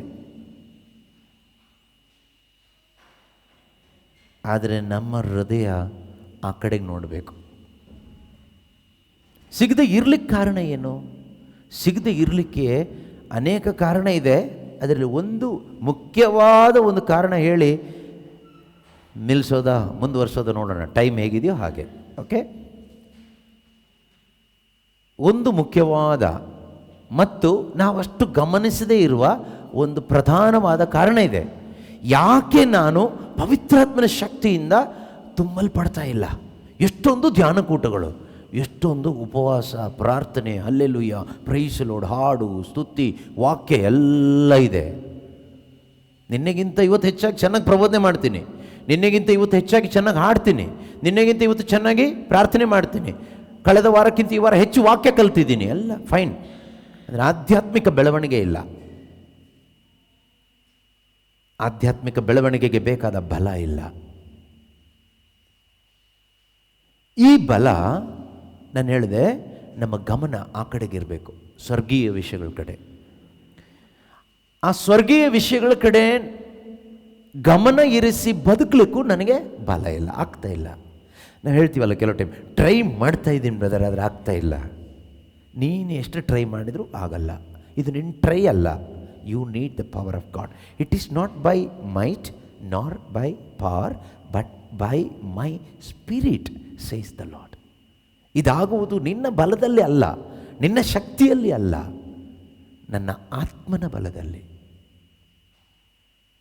[SPEAKER 1] ಆದರೆ ನಮ್ಮ ಹೃದಯ ಆ ಕಡೆಗೆ ನೋಡಬೇಕು. ಸಿಗದೆ ಇರಲಿಕ್ಕೆ ಕಾರಣ ಏನು? ಸಿಗದೆ ಇರಲಿಕ್ಕೆ ಅನೇಕ ಕಾರಣ ಇದೆ. ಅದರಲ್ಲಿ ಒಂದು ಮುಖ್ಯವಾದ ಒಂದು ಕಾರಣ ಹೇಳಿ ನಿಲ್ಲಿಸೋದಾ ಮುಂದುವರ್ಸೋದ ನೋಡೋಣ, ಟೈಮ್ ಹೇಗಿದೆಯೋ ಹಾಗೆ. ಓಕೆ, ಒಂದು ಮುಖ್ಯವಾದ ಮತ್ತು ನಾವಷ್ಟು ಗಮನಿಸದೇ ಇರುವ ಒಂದು ಪ್ರಧಾನವಾದ ಕಾರಣ ಇದೆ. ಯಾಕೆ ನಾನು ಪವಿತ್ರಾತ್ಮನ ಶಕ್ತಿಯಿಂದ ತುಂಬಲ್ಪಡ್ತಾ ಇಲ್ಲ? ಎಷ್ಟೊಂದು ಧ್ಯಾನಕೂಟಗಳು, ಎಷ್ಟೊಂದು ಉಪವಾಸ, ಪ್ರಾರ್ಥನೆ, ಹಲ್ಲೆಲೂಯಾ, ಪ್ರೈಸ್ ಲಾರ್ಡ್, ಹಾಡು, ಸ್ತುತಿ, ವಾಕ್ಯ ಎಲ್ಲ ಇದೆ. ನಿನ್ನೆಗಿಂತ ಇವತ್ತು ಹೆಚ್ಚಾಗಿ ಚೆನ್ನಾಗಿ ಪ್ರಬೋಧನೆ ಮಾಡ್ತೀನಿ, ನಿನ್ನೆಗಿಂತ ಇವತ್ತು ಹೆಚ್ಚಾಗಿ ಚೆನ್ನಾಗಿ ಹಾಡ್ತೀನಿ, ನಿನ್ನೆಗಿಂತ ಇವತ್ತು ಚೆನ್ನಾಗಿ ಪ್ರಾರ್ಥನೆ ಮಾಡ್ತೀನಿ, ಕಳೆದ ವಾರಕ್ಕಿಂತ ಈ ವಾರ ಹೆಚ್ಚು ವಾಕ್ಯ ಕಲ್ತಿದ್ದೀನಿ, ಎಲ್ಲ ಫೈನ್. ಅಂದರೆ ಆಧ್ಯಾತ್ಮಿಕ ಬೆಳವಣಿಗೆ ಇಲ್ಲ. ಆಧ್ಯಾತ್ಮಿಕ ಬೆಳವಣಿಗೆಗೆ ಬೇಕಾದ ಬಲ ಇಲ್ಲ. ಈ ಬಲ, ನಾನು ಹೇಳಿದೆ, ನಮ್ಮ ಗಮನ ಆ ಕಡೆಗಿರಬೇಕು, ಸ್ವರ್ಗೀಯ ವಿಷಯಗಳ ಕಡೆ. ಆ ಸ್ವರ್ಗೀಯ ವಿಷಯಗಳ ಕಡೆ ಗಮನ ಇರಿಸಿ ಬದುಕಲಿಕ್ಕೂ ನನಗೆ ಬಲ ಇಲ್ಲ, ಆಗ್ತಾ ಇಲ್ಲ. ನಾವು ಹೇಳ್ತೀವಲ್ಲ ಕೆಲವು ಟೈಮ್, ಟ್ರೈ ಮಾಡ್ತಾ ಇದ್ದೀನಿ ಬ್ರದರ್, ಆದರೆ ಆಗ್ತಾ ಇಲ್ಲ. ನೀನು ಎಷ್ಟು ಟ್ರೈ ಮಾಡಿದರೂ ಆಗಲ್ಲ. ಇದು ನಿನ್ನ ಟ್ರೈ ಅಲ್ಲ. You need the power of God. It is not by might nor by power but by my Spirit says the Lord. ಇದಾಗುವುದು ನಿನ್ನ ಬಲದಲ್ಲಿ ಅಲ್ಲ, ನಿನ್ನ ಶಕ್ತಿಯಲ್ಲಿ ಅಲ್ಲ, ನನ್ನ ಆತ್ಮನ ಬಲದಲ್ಲಿ,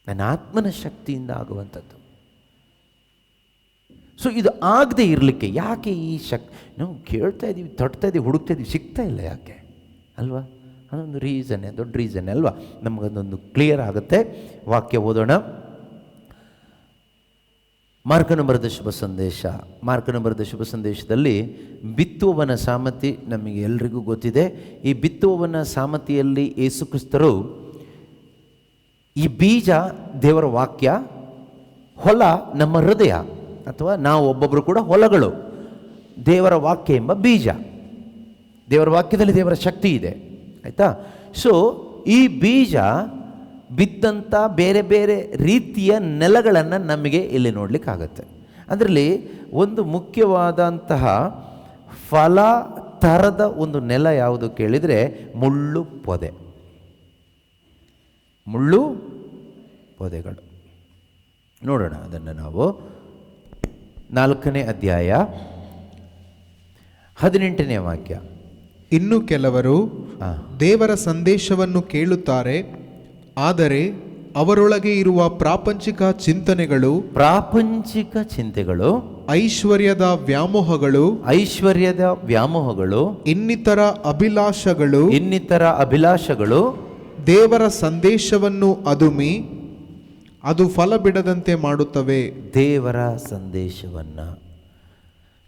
[SPEAKER 1] ನನ್ನ ಆತ್ಮನ ಶಕ್ತಿಯಿಂದ ಆಗುವಂಥದ್ದು. ಸೊ ಇದು ಆಗದೆ ಇರಲಿಕ್ಕೆ ಯಾಕೆ ಈ ಶಕ್ತಿ ನಾವು ಕೇಳ್ತಾ ಇದ್ದೀವಿ, ತಟ್ತಾ ಇದ್ದೀವಿ, ಹುಡುಕ್ತಾ ಇದ್ದೀವಿ, ಸಿಗ್ತಾ ಇಲ್ಲ ಯಾಕೆ ಅಲ್ವಾ? ಅದೊಂದು ರೀಸನ್ನೇ, ದೊಡ್ಡ ರೀಸನ್ನೇ ಅಲ್ವಾ? ನಮಗದೊಂದು ಕ್ಲಿಯರ್ ಆಗುತ್ತೆ. ವಾಕ್ಯ ಓದೋಣ. ಮಾರ್ಕನ ಬರೆದ ಶುಭ ಸಂದೇಶ. ಮಾರ್ಕನ ಬರೆದ ಶುಭ ಸಂದೇಶದಲ್ಲಿ ಬಿತ್ತುವವನ ಸಾಮತಿ ನಮಗೆ ಎಲ್ರಿಗೂ ಗೊತ್ತಿದೆ. ಈ ಬಿತ್ತುವವನ ಸಾಮತಿಯಲ್ಲಿ ಯೇಸು ಕ್ರಿಸ್ತರು, ಈ ಬೀಜ ದೇವರ ವಾಕ್ಯ, ಹೊಲ ನಮ್ಮ ಹೃದಯ, ಅಥವಾ ನಾವು ಒಬ್ಬೊಬ್ಬರು ಕೂಡ ಹೊಲಗಳು. ದೇವರ ವಾಕ್ಯ ಎಂಬ ಬೀಜ, ದೇವರ ವಾಕ್ಯದಲ್ಲಿ ದೇವರ ಶಕ್ತಿ ಇದೆ, ಆಯಿತಾ? ಸೊ ಈ ಬೀಜ ಬಿದ್ದಂಥ ಬೇರೆ ಬೇರೆ ರೀತಿಯ ನೆಲಗಳನ್ನು ನಮಗೆ ಇಲ್ಲಿ ನೋಡಲಿಕ್ಕಾಗತ್ತೆ. ಅದರಲ್ಲಿ ಒಂದು ಮುಖ್ಯವಾದಂತಹ ಫಲ ಥರದ ಒಂದು ನೆಲ ಯಾವುದು ಕೇಳಿದರೆ ಮುಳ್ಳು ಪೊದೆ. ಮುಳ್ಳು ಪೊದೆಗಳು ನೋಡೋಣ. ಅದನ್ನು ನಾವು 4ನೇ ಅಧ್ಯಾಯ 18ನೇ ವಾಕ್ಯ.
[SPEAKER 2] ಇನ್ನು ಕೆಲವರು ದೇವರ ಸಂದೇಶವನ್ನು ಕೇಳುತ್ತಾರೆ, ಆದರೆ ಅವರೊಳಗೆ ಇರುವ ಪ್ರಾಪಂಚಿಕ ಚಿಂತೆಗಳು, ಐಶ್ವರ್ಯದ ವ್ಯಾಮೋಹಗಳು, ಇನ್ನಿತರ ಅಭಿಲಾಷಗಳು ದೇವರ ಸಂದೇಶವನ್ನು ಅದುಮಿ ಅದು ಫಲ ಬಿಡದಂತೆ ಮಾಡುತ್ತವೆ.
[SPEAKER 1] ದೇವರ ಸಂದೇಶವನ್ನು,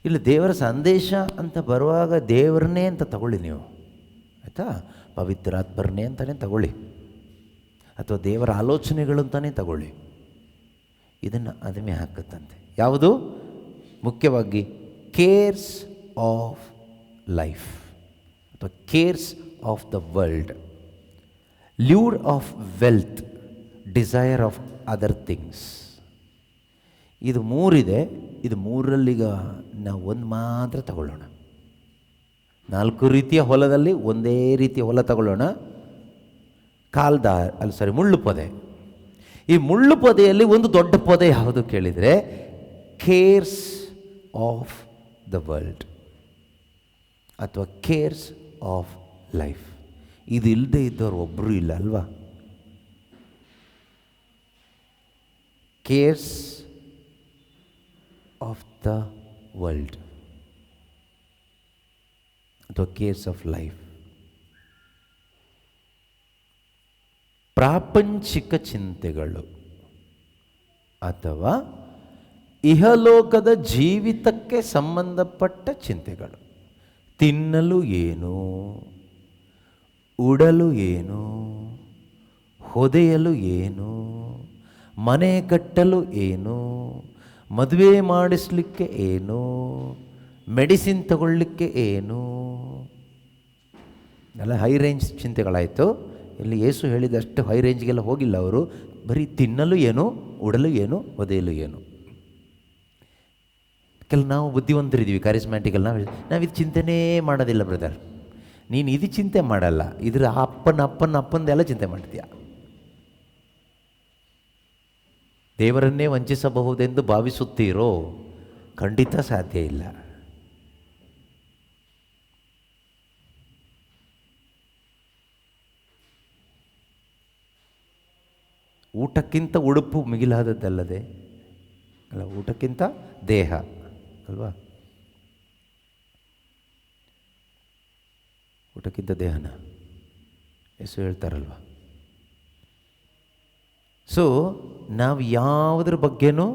[SPEAKER 1] ಇಲ್ಲಿ ದೇವರ ಸಂದೇಶ ಅಂತ ಬರುವಾಗ ದೇವರನ್ನೇ ಅಂತ ತಗೊಳ್ಳಿ ನೀವು, ಆಯಿತಾ? ಪವಿತ್ರಾತ್ಮರನ್ನೇ ಅಂತಲೇ ತಗೊಳ್ಳಿ, ಅಥವಾ ದೇವರ ಆಲೋಚನೆಗಳು ಅಂತಲೇ ತಗೊಳ್ಳಿ. ಇದನ್ನು ಅದಮೆ ಹಾಕುತ್ತಂತೆ. ಯಾವುದು? ಮುಖ್ಯವಾಗಿ ಕೇರ್ಸ್ ಆಫ್ ಲೈಫ್ ಅಥವಾ cares of the world, lure of wealth, desire of other things. ಇದು ಮೂರಿದೆ. ಇದು ಮೂರಲ್ಲೀಗ ನಾವು ಒಂದು ಮಾತ್ರ ತಗೊಳ್ಳೋಣ. 4 ರೀತಿಯ ಹೊಲದಲ್ಲಿ ಒಂದೇ ರೀತಿಯ ಹೊಲ ತಗೊಳ್ಳೋಣ. ಮುಳ್ಳು ಪೊದೆ. ಈ ಮುಳ್ಳು ಪೊದೆಯಲ್ಲಿ ಒಂದು ದೊಡ್ಡ ಪೊದೆ ಯಾವುದು ಕೇಳಿದರೆ ಕೇರ್ಸ್ ಆಫ್ ದ ವರ್ಲ್ಡ್ ಅಥವಾ ಕೇರ್ಸ್ ಆಫ್ ಲೈಫ್. ಇದು ಇಲ್ಲದೆ ಇದ್ದವರು ಒಬ್ಬರು ಇಲ್ಲ ಅಲ್ವಾ? ಕೇರ್ಸ್ ಆಫ್ ದ ವರ್ಲ್ಡ್ ಅಥವಾ ಕೇರ್ಸ್ ಆಫ್ ಲೈಫ್. ಪ್ರಾಪಂಚಿಕ ಚಿಂತೆಗಳು ಅಥವಾ ಇಹಲೋಕದ ಜೀವಿತಕ್ಕೆ ಸಂಬಂಧಪಟ್ಟ ಚಿಂತೆಗಳು. ತಿನ್ನಲು ಏನು, ಉಡಲು ಏನು, ಹೊದೆಯಲು ಏನು, ಮನೆ ಕಟ್ಟಲು ಏನು, ಮದುವೆ ಮಾಡಿಸ್ಲಿಕ್ಕೆ ಏನು, ಮೆಡಿಸಿನ್ ತಗೊಳ್ಳಿಕ್ಕೆ ಏನು, ಎಲ್ಲ ಹೈ ರೇಂಜ್ ಚಿಂತೆಗಳಾಯಿತು. ಇಲ್ಲಿ ಯೇಸು ಹೇಳಿದಷ್ಟು ಹೈ ರೇಂಜ್ಗೆಲ್ಲ ಹೋಗಿಲ್ಲ ಅವರು. ಬರೀ ತಿನ್ನಲು ಏನು, ಉಡಲು ಏನು, ಒದೆಯಲು ಏನು. ನಾವು ಬುದ್ಧಿವಂತರಿದ್ದೀವಿ, ಕ್ಯಾರಿಸ್ಮ್ಯಾಟಿಕಲ್. ನಾವಿದು ಚಿಂತೆನೇ ಮಾಡೋದಿಲ್ಲ ಬ್ರದರ್. ನೀನು ಇದು ಚಿಂತೆ ಮಾಡಲ್ಲ, ಇದ್ರ ಅಪ್ಪಂದೆಲ್ಲ ಚಿಂತೆ ಮಾಡ್ತೀಯ. ದೇವರನ್ನೇ ವಂಚಿಸಬಹುದೆಂದು ಭಾವಿಸುತ್ತೀರೋ? ಖಂಡಿತ ಸಾಧ್ಯ ಇಲ್ಲ. ಊಟಕ್ಕಿಂತ ಉಡುಪು ಮಿಗಿಲಾದದ್ದಲ್ಲದೆ ಅಲ್ಲ, ಊಟಕ್ಕಿಂತ ದೇಹ ಅಲ್ವಾ? ಊಟಕ್ಕಿಂತ ದೇಹನ ಯೇಸು ಹೇಳ್ತಾರಲ್ವ. ಸೊ ನಾವು ಯಾವುದ್ರ ಬಗ್ಗೆನೂ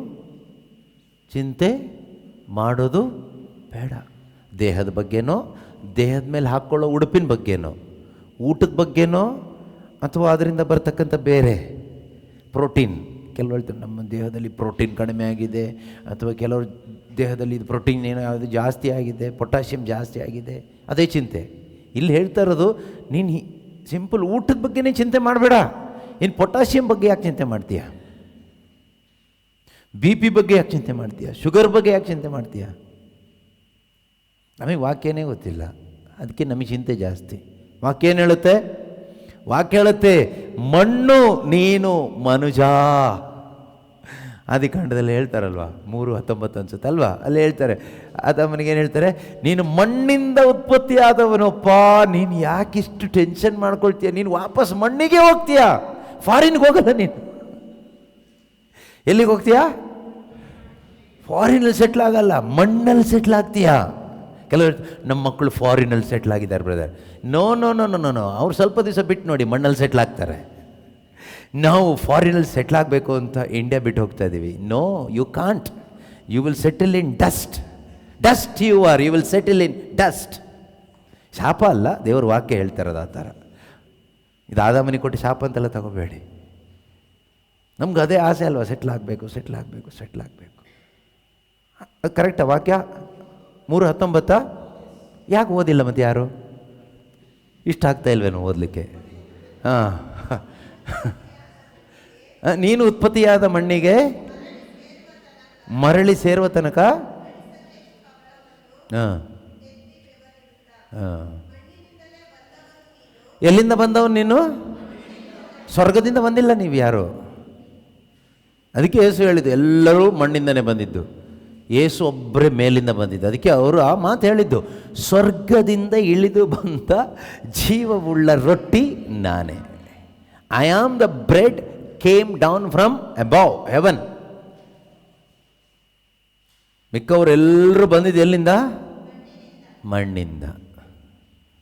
[SPEAKER 1] ಚಿಂತೆ ಮಾಡೋದು ಬೇಡ. ದೇಹದ ಬಗ್ಗೆನೋ, ದೇಹದ ಮೇಲೆ ಹಾಕ್ಕೊಳ್ಳೋ ಉಡುಪಿನ ಬಗ್ಗೆನೋ, ಊಟದ ಬಗ್ಗೆನೋ, ಅಥವಾ ಅದರಿಂದ ಬರ್ತಕ್ಕಂಥ ಬೇರೆ ಪ್ರೋಟೀನ್. ಕೆಲವು ಹೇಳ್ತಾರೆ ನಮ್ಮ ದೇಹದಲ್ಲಿ ಪ್ರೋಟೀನ್ ಕಡಿಮೆ ಆಗಿದೆ, ಅಥವಾ ಕೆಲವರು ದೇಹದಲ್ಲಿ ಇದು ಪ್ರೋಟೀನ್ ಏನೋ ಯಾವುದು ಜಾಸ್ತಿ ಆಗಿದೆ, ಪೊಟ್ಯಾಷಿಯಮ್ ಜಾಸ್ತಿ ಆಗಿದೆ, ಅದೇ ಚಿಂತೆ. ಇಲ್ಲಿ ಹೇಳ್ತಾ ಇರೋದು ನೀನು ಸಿಂಪಲ್ ಊಟದ ಬಗ್ಗೆನೇ ಚಿಂತೆ ಮಾಡಬೇಡ. ಇನ್ನು ಪೊಟ್ಯಾಷಿಯಮ್ ಬಗ್ಗೆ ಯಾಕೆ ಚಿಂತೆ ಮಾಡ್ತೀಯ? BP ಬಗ್ಗೆ ಯಾಕೆ ಚಿಂತೆ ಮಾಡ್ತೀಯ? ಶುಗರ್ ಬಗ್ಗೆ ಯಾಕೆ ಚಿಂತೆ ಮಾಡ್ತೀಯ? ನಮಗೆ ವಾಕ್ಯನೇ ಗೊತ್ತಿಲ್ಲ, ಅದಕ್ಕೆ ನಮಗೆ ಚಿಂತೆ ಜಾಸ್ತಿ. ವಾಕ್ಯ ಏನು ಹೇಳುತ್ತೆ? ವಾಕ್ಯ ಹೇಳುತ್ತೆ ಮಣ್ಣು ನೀನು ಮನುಜ. ಆದಿಕಾಂಡದಲ್ಲಿ ಹೇಳ್ತಾರಲ್ವ, 3:19 ಅನ್ಸುತ್ತೆ ಅಲ್ವಾ? ಅಲ್ಲಿ ಹೇಳ್ತಾರೆ, ಆದಾಮನಿಗೇನು ಹೇಳ್ತಾರೆ? ನೀನು ಮಣ್ಣಿಂದ ಉತ್ಪತ್ತಿ ಆದವನಪ್ಪ, ನೀನು ಯಾಕಿಷ್ಟು ಟೆನ್ಷನ್ ಮಾಡ್ಕೊಳ್ತೀಯ? ನೀನು ವಾಪಸ್ ಮಣ್ಣಿಗೆ ಹೋಗ್ತೀಯ, ಫಾರಿನ್ಗೆ ಹೋಗಲ್ಲ. ನೀನು ಎಲ್ಲಿಗೆ ಹೋಗ್ತೀಯಾ? ಫಾರಿನಲ್ಲಿ ಸೆಟ್ಲ್ ಆಗಲ್ಲ, ಮಣ್ಣಲ್ಲಿ ಸೆಟ್ಲ್ ಆಗ್ತೀಯಾ. ಕೆಲವರು ನಮ್ಮ ಮಕ್ಕಳು ಫಾರಿನಲ್ಲಿ ಸೆಟ್ಲ್ ಆಗಿದ್ದಾರೆ brother. No no no no no ಅವ್ರು ಸ್ವಲ್ಪ ದಿವಸ ಬಿಟ್ಟು ನೋಡಿ ಮಣ್ಣಲ್ಲಿ ಸೆಟ್ಲ್ ಆಗ್ತಾರೆ. ನಾವು ಫಾರಿನಲ್ಲಿ ಸೆಟ್ಲ್ ಆಗಬೇಕು ಅಂತ ಇಂಡಿಯಾ ಬಿಟ್ಟು ಹೋಗ್ತಾ ಇದ್ದೀವಿ. No, you can't. You will settle in dust. Dust you will settle in dust. ಶಾಪ ಅಲ್ಲ, ದೇವ್ರ ವಾಕ್ಯ ಹೇಳ್ತಾರದು ಆ ಥರ. ಇದು ಆದಾಮನಿಗೆ ಕೊಟ್ಟು ಶಾಪ ಅಂತೆಲ್ಲ ತಗೋಬೇಡಿ. ನಮ್ಗೆ ಅದೇ ಆಸೆ ಅಲ್ವಾ, ಸೆಟ್ಲ್ ಆಗಬೇಕು, ಸೆಟ್ಲ್ ಆಗಬೇಕು, ಸೆಟ್ಲ್ ಆಗಬೇಕು. ಅದು ಕರೆಕ್ಟಾ ವಾಕ್ಯ? 3:19 ಯಾಕೆ ಓದಿಲ್ಲ ಮತ್ತೆ ಯಾರು? ಇಷ್ಟ ಆಗ್ತಾ ಇಲ್ವೇನೋ ಓದಲಿಕ್ಕೆ? ಹಾಂ, ನೀನು ಉತ್ಪತ್ತಿಯಾದ ಮಣ್ಣಿಗೆ ಮರಳಿ ಸೇರುವ ತನಕ. ಹಾಂ ಹಾಂ, ಎಲ್ಲಿಂದ ಬಂದವನು ನೀನು? ಸ್ವರ್ಗದಿಂದ ಬಂದಿಲ್ಲ ನೀವು ಯಾರು. ಅದಕ್ಕೆ ಯೇಸು ಹೇಳಿದ್ದು ಎಲ್ಲರೂ ಮಣ್ಣಿಂದನೇ ಬಂದಿದ್ದು, ಯೇಸು ಒಬ್ಬರೇ ಮೇಲಿಂದ ಬಂದಿದ್ದು. ಅದಕ್ಕೆ ಅವರು ಆ ಮಾತು ಹೇಳಿದ್ದು, ಸ್ವರ್ಗದಿಂದ ಇಳಿದು ಬಂದ ಜೀವವುಳ್ಳ ರೊಟ್ಟಿ ನಾನೇ. I am the bread came down from above heaven. ಮಿಕ್ಕವರೆಲ್ಲರೂ ಬಂದಿದ್ದು ಎಲ್ಲಿಂದ? ಮಣ್ಣಿಂದ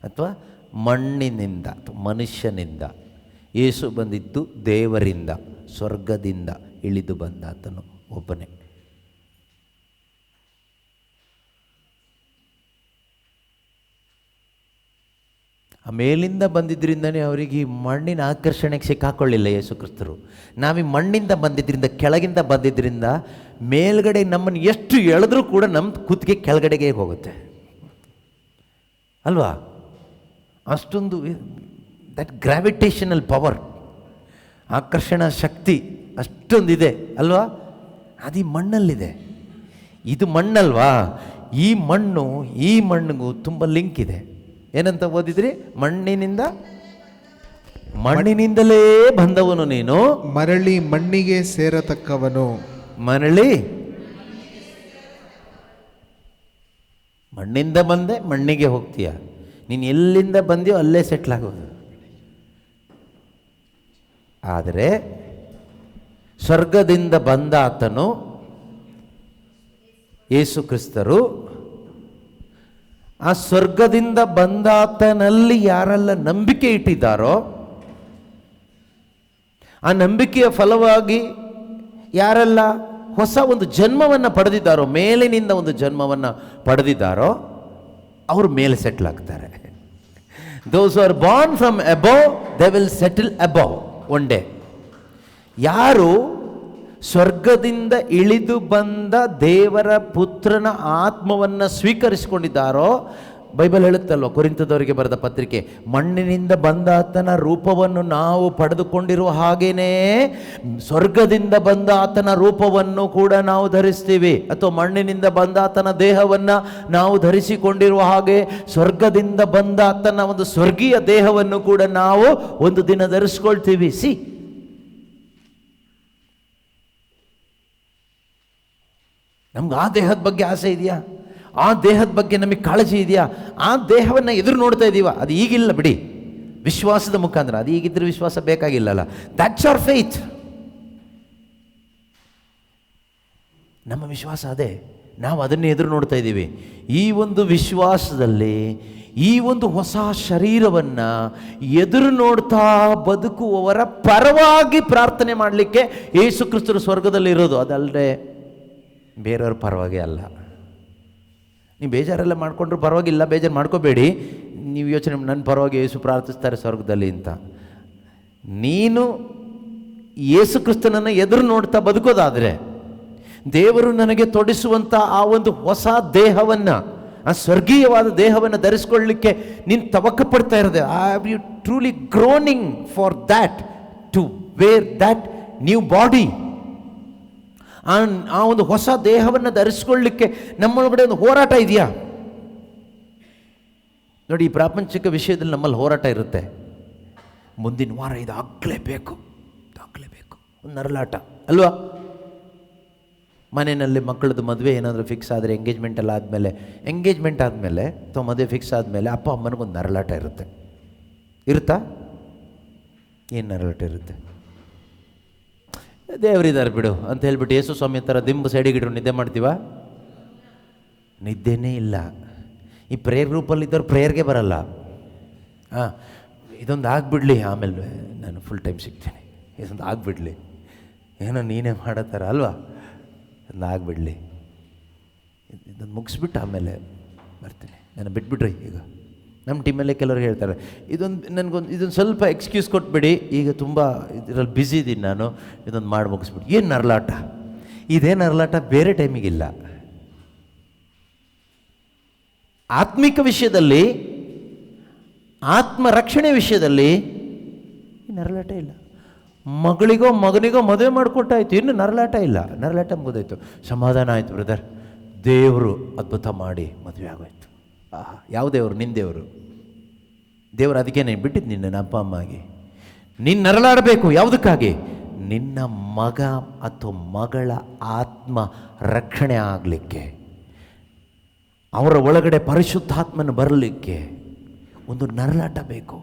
[SPEAKER 1] ಅಥವಾ ಮಣ್ಣಿನಿಂದ ಅಥವಾ ಮನುಷ್ಯನಿಂದ. ಯೇಸು ಬಂದಿದ್ದು ದೇವರಿಂದ, ಸ್ವರ್ಗದಿಂದ ಇಳಿದು ಬಂದ ಆತನು ಒಬ್ಬನೇ. ಆ ಮೇಲಿಂದ ಬಂದಿದ್ದರಿಂದನೇ ಅವರಿಗೆ ಈ ಮಣ್ಣಿನ ಆಕರ್ಷಣೆಗೆ ಸಿಕ್ಕಾಕೊಳ್ಳಿಲ್ಲ ಯೇಸು ಕ್ರಿಸ್ತರು. ನಾವು ಈ ಮಣ್ಣಿಂದ ಬಂದಿದ್ದರಿಂದ, ಕೆಳಗಿಂದ ಬಂದಿದ್ದರಿಂದ ಮೇಲ್ಗಡೆ ನಮ್ಮನ್ನು ಎಷ್ಟು ಎಳೆದ್ರೂ ಕೂಡ ನಮ್ಮ ಕುತ್ತಿಗೆ ಕೆಳಗಡೆಗೆ ಹೋಗುತ್ತೆ ಅಲ್ವಾ? ಅಷ್ಟೊಂದು ದಟ್ ಗ್ರಾವಿಟೇಷನಲ್ ಪವರ್, ಆಕರ್ಷಣಾ ಶಕ್ತಿ ಅಷ್ಟೊಂದಿದೆ ಅಲ್ವಾ? ಅದು ಈ ಮಣ್ಣಲ್ಲಿದೆ. ಇದು ಮಣ್ಣಲ್ವಾ? ಈ ಮಣ್ಣಿಗೂ ತುಂಬ ಲಿಂಕ್ ಇದೆ. ಏನಂತ ಓದಿದ್ರಿ? ಮಣ್ಣಿನಿಂದಲೇ ಬಂದವನು ನೀನು,
[SPEAKER 2] ಮರಳಿ ಮಣ್ಣಿಗೆ ಸೇರತಕ್ಕವನು.
[SPEAKER 1] ಮಣ್ಣಿಂದ ಬಂದೆ ಮಣ್ಣಿಗೆ ಹೋಗ್ತೀಯ. ನೀನು ಎಲ್ಲಿಂದ ಬಂದೆಯೋ ಅಲ್ಲೇ ಸೆಟ್ಲ್ ಆಗೋದು. ಆದರೆ ಸ್ವರ್ಗದಿಂದ ಬಂದ ಆತನು ಯೇಸು ಕ್ರಿಸ್ತರು, ಆ ಸ್ವರ್ಗದಿಂದ ಬಂದಾತನಲ್ಲಿ ಯಾರೆಲ್ಲ ನಂಬಿಕೆ ಇಟ್ಟಿದ್ದಾರೋ, ಆ ನಂಬಿಕೆಯ ಫಲವಾಗಿ ಯಾರೆಲ್ಲ ಹೊಸ ಒಂದು ಜನ್ಮವನ್ನು ಪಡೆದಿದ್ದಾರೋ, ಮೇಲಿನಿಂದ ಒಂದು ಜನ್ಮವನ್ನು ಪಡೆದಿದ್ದಾರೋ, ಅವರು ಮೇಲೆ ಸೆಟ್ಲ್ ಆಗ್ತಾರೆ. Those are born from above they will settle above one day. ಯಾರು ಸ್ವರ್ಗದಿಂದ ಇಳಿದು ಬಂದ ದೇವರ ಪುತ್ರನ ಆತ್ಮವನ್ನು ಸ್ವೀಕರಿಸಿಕೊಂಡಿದ್ದಾರೋ, ಬೈಬಲ್ ಹೇಳುತ್ತಲ್ವ, ಕೊರಿಂಥದವರಿಗೆ ಬರೆದ ಪತ್ರಿಕೆ, ಮಣ್ಣಿನಿಂದ ಬಂದಾತನ ರೂಪವನ್ನು ನಾವು ಪಡೆದುಕೊಂಡಿರುವ ಹಾಗೇನೇ ಸ್ವರ್ಗದಿಂದ ಬಂದ ಆತನ ರೂಪವನ್ನು ಕೂಡ ನಾವು ಧರಿಸ್ತೀವಿ. ಅಥವಾ ಮಣ್ಣಿನಿಂದ ಬಂದಾತನ ದೇಹವನ್ನು ನಾವು ಧರಿಸಿಕೊಂಡಿರುವ ಹಾಗೆ ಸ್ವರ್ಗದಿಂದ ಬಂದ ಆತನ ಒಂದು ಸ್ವರ್ಗೀಯ ದೇಹವನ್ನು ಕೂಡ ನಾವು ಒಂದು ದಿನ ಧರಿಸ್ಕೊಳ್ತೀವಿ. ನಮ್ಗೆ ಆ ದೇಹದ ಬಗ್ಗೆ ಆಸೆ ಇದೆಯಾ? ಆ ದೇಹದ ಬಗ್ಗೆ ನಮಗೆ ಕಾಳಜಿ ಇದೆಯಾ? ಆ ದೇಹವನ್ನು ಎದುರು ನೋಡ್ತಾ ಇದ್ದೀವ? ಅದು ಈಗಿಲ್ಲ ಬಿಡಿ, ವಿಶ್ವಾಸದ ಮುಖಾಂತರ. ಅದು ಈಗಿದ್ರೆ ವಿಶ್ವಾಸ ಬೇಕಾಗಿಲ್ಲಲ್ಲ. That's hour faith. ನಮ್ಮ ವಿಶ್ವಾಸ ಅದೇ. ನಾವು ಅದನ್ನೇ ಎದುರು ನೋಡ್ತಾ ಇದ್ದೀವಿ. ಈ ಒಂದು ವಿಶ್ವಾಸದಲ್ಲಿ ಈ ಒಂದು ಹೊಸ ಶರೀರವನ್ನು ಎದುರು ನೋಡ್ತಾ ಬದುಕುವವರ ಪರವಾಗಿ ಪ್ರಾರ್ಥನೆ ಮಾಡಲಿಕ್ಕೆ ಯೇಸು ಕ್ರಿಸ್ತರು ಸ್ವರ್ಗದಲ್ಲಿ ಇರೋದು. ಅದಲ್ಲದೆ ಬೇರೆಯವ್ರ ಪರವಾಗಿ ಅಲ್ಲ. ನೀವು ಬೇಜಾರೆಲ್ಲ ಮಾಡಿಕೊಂಡ್ರು ಪರವಾಗಿಲ್ಲ, ಬೇಜಾರು ಮಾಡ್ಕೋಬೇಡಿ. ನೀವು ಯೋಚನೆ, ನನ್ನ ಪರವಾಗಿ ಯೇಸು ಪ್ರಾರ್ಥಿಸ್ತಾರೆ ಸ್ವರ್ಗದಲ್ಲಿ ಅಂತ. ನೀನು ಯೇಸು ಕ್ರಿಸ್ತನನ್ನು ಎದುರು ನೋಡ್ತಾ ಬದುಕೋದಾದರೆ, ದೇವರು ನನಗೆ ತೊಡಿಸುವಂಥ ಆ ಒಂದು ಹೊಸ ದೇಹವನ್ನು, ಆ ಸ್ವರ್ಗೀಯವಾದ ದೇಹವನ್ನು ಧರಿಸ್ಕೊಳ್ಳಲಿಕ್ಕೆ ನೀನು ತವಕ ಪಡ್ತಾ ಇರೋದೆ. I you truly groaning for that, to wear that new body. ಆ ಒಂದು ಹೊಸ ದೇಹವನ್ನು ಧರಿಸ್ಕೊಳ್ಳಿಕ್ಕೆ ನಮ್ಮೊಳಗಡೆ ಒಂದು ಹೋರಾಟ ಇದೆಯಾ? ನೋಡಿ, ಈ ಪ್ರಾಪಂಚಿಕ ವಿಷಯದಲ್ಲಿ ನಮ್ಮಲ್ಲಿ ಹೋರಾಟ ಇರುತ್ತೆ. ಮುಂದಿನ ವಾರ ಇದು ಆಗಲೇಬೇಕು, ಒಂದು ನರಳಾಟ ಅಲ್ವಾ? ಮನೆಯಲ್ಲಿ ಮಕ್ಕಳದ್ದು ಮದುವೆ ಏನಾದರೂ ಫಿಕ್ಸ್ ಆದರೆ, ಎಂಗೇಜ್ಮೆಂಟ್ ಆದಮೇಲೆ ಅಥವಾ ಮದುವೆ ಫಿಕ್ಸ್ ಆದಮೇಲೆ ಅಪ್ಪ ಅಮ್ಮನಿಗೊಂದು ನರಳಾಟ ಇರುತ್ತಾ? ಏನು ನರಳಾಟ ಇರುತ್ತೆ? ದೇವರಿದ್ದಾರೆ ಬಿಡು ಅಂತ ಹೇಳ್ಬಿಟ್ಟು ಯೇಸು ಸ್ವಾಮಿ ಥರ ದಿಂಬು ಸೈಡಿಗಿಡ್ರು ನಿದ್ದೆ ಮಾಡ್ತೀವ? ನಿದ್ದೆನೇ ಇಲ್ಲ. ಈ ಪ್ರೇಯರ್ ಗ್ರೂಪಲ್ಲಿದ್ದವ್ರು ಪ್ರೇಯರ್ಗೆ ಬರಲ್ಲ. ಇದೊಂದು ಆಗಿಬಿಡ್ಲಿ, ಆಮೇಲೆ ನಾನು ಫುಲ್ ಟೈಮ್ ಸಿಗ್ತೀನಿ, ಇದೊಂದು ಆಗಿಬಿಡ್ಲಿ, ಏನೋ ನೀನೇ ಮಾಡತ್ತಾರ ಅಲ್ವಾ, ಒಂದು ಆಗಿಬಿಡ್ಲಿ, ಇದೊಂದು ಮುಗಿಸ್ಬಿಟ್ಟು ಆಮೇಲೆ ಬರ್ತೀನಿ, ನಾನು ಬಿಟ್ಬಿಡ್ರಿ. ಈಗ ನಮ್ಮ ಟೀಮಲ್ಲೇ ಕೆಲವರು ಹೇಳ್ತಾರೆ, ಇದೊಂದು ಸ್ವಲ್ಪ ಎಕ್ಸ್ಕ್ಯೂಸ್ ಕೊಟ್ಬಿಡಿ, ಈಗ ತುಂಬ ಇದರಲ್ಲಿ ಬ್ಯುಸಿ ಇದ್ದೀನಿ ನಾನು, ಇದೊಂದು ಮಾಡಿ ಮುಗಿಸ್ಬಿಟ್ಟು. ಏನು ನರಳಾಟ? ಇದೇ ನರಳಾಟ, ಬೇರೆ ಟೈಮಿಗಿಲ್ಲ. ಆತ್ಮಿಕ ವಿಷಯದಲ್ಲಿ, ಆತ್ಮ ರಕ್ಷಣೆ ವಿಷಯದಲ್ಲಿ ಈ ನರಳಾಟ ಇಲ್ಲ. ಮಗಳಿಗೋ ಮಗನಿಗೋ ಮದುವೆ ಮಾಡಿಕೊಟ್ಟಾಯ್ತು, ಇನ್ನು ನರಳಾಟ ಇಲ್ಲ. ನರಳಾಟ ಮುಗಿದೋಯ್ತು, ಸಮಾಧಾನ ಆಯಿತು ಬ್ರದರ್, ದೇವರು ಅದ್ಭುತ ಮಾಡಿ ಮದುವೆ ಆಗೋಯ್ತು. ಯಾವ ದೇವರು? ನಿನ್ನ ದೇವರು ಅದಕ್ಕೆ ನೀನು ಬಿಟ್ಟಿದ್ದು ನಿನ್ನ ಅಪ್ಪ ಅಮ್ಮಗೆ. ನೀನು ನರಳಾಡಬೇಕು. ಯಾವುದಕ್ಕಾಗಿ? ನಿನ್ನ ಮಗ ಅಥವಾ ಮಗಳ ಆತ್ಮ ರಕ್ಷಣೆ ಆಗಲಿಕ್ಕೆ, ಅವರ ಒಳಗಡೆ ಪರಿಶುದ್ಧಾತ್ಮನ ಬರಲಿಕ್ಕೆ ಒಂದು ನರಳಾಟ ಬೇಕು.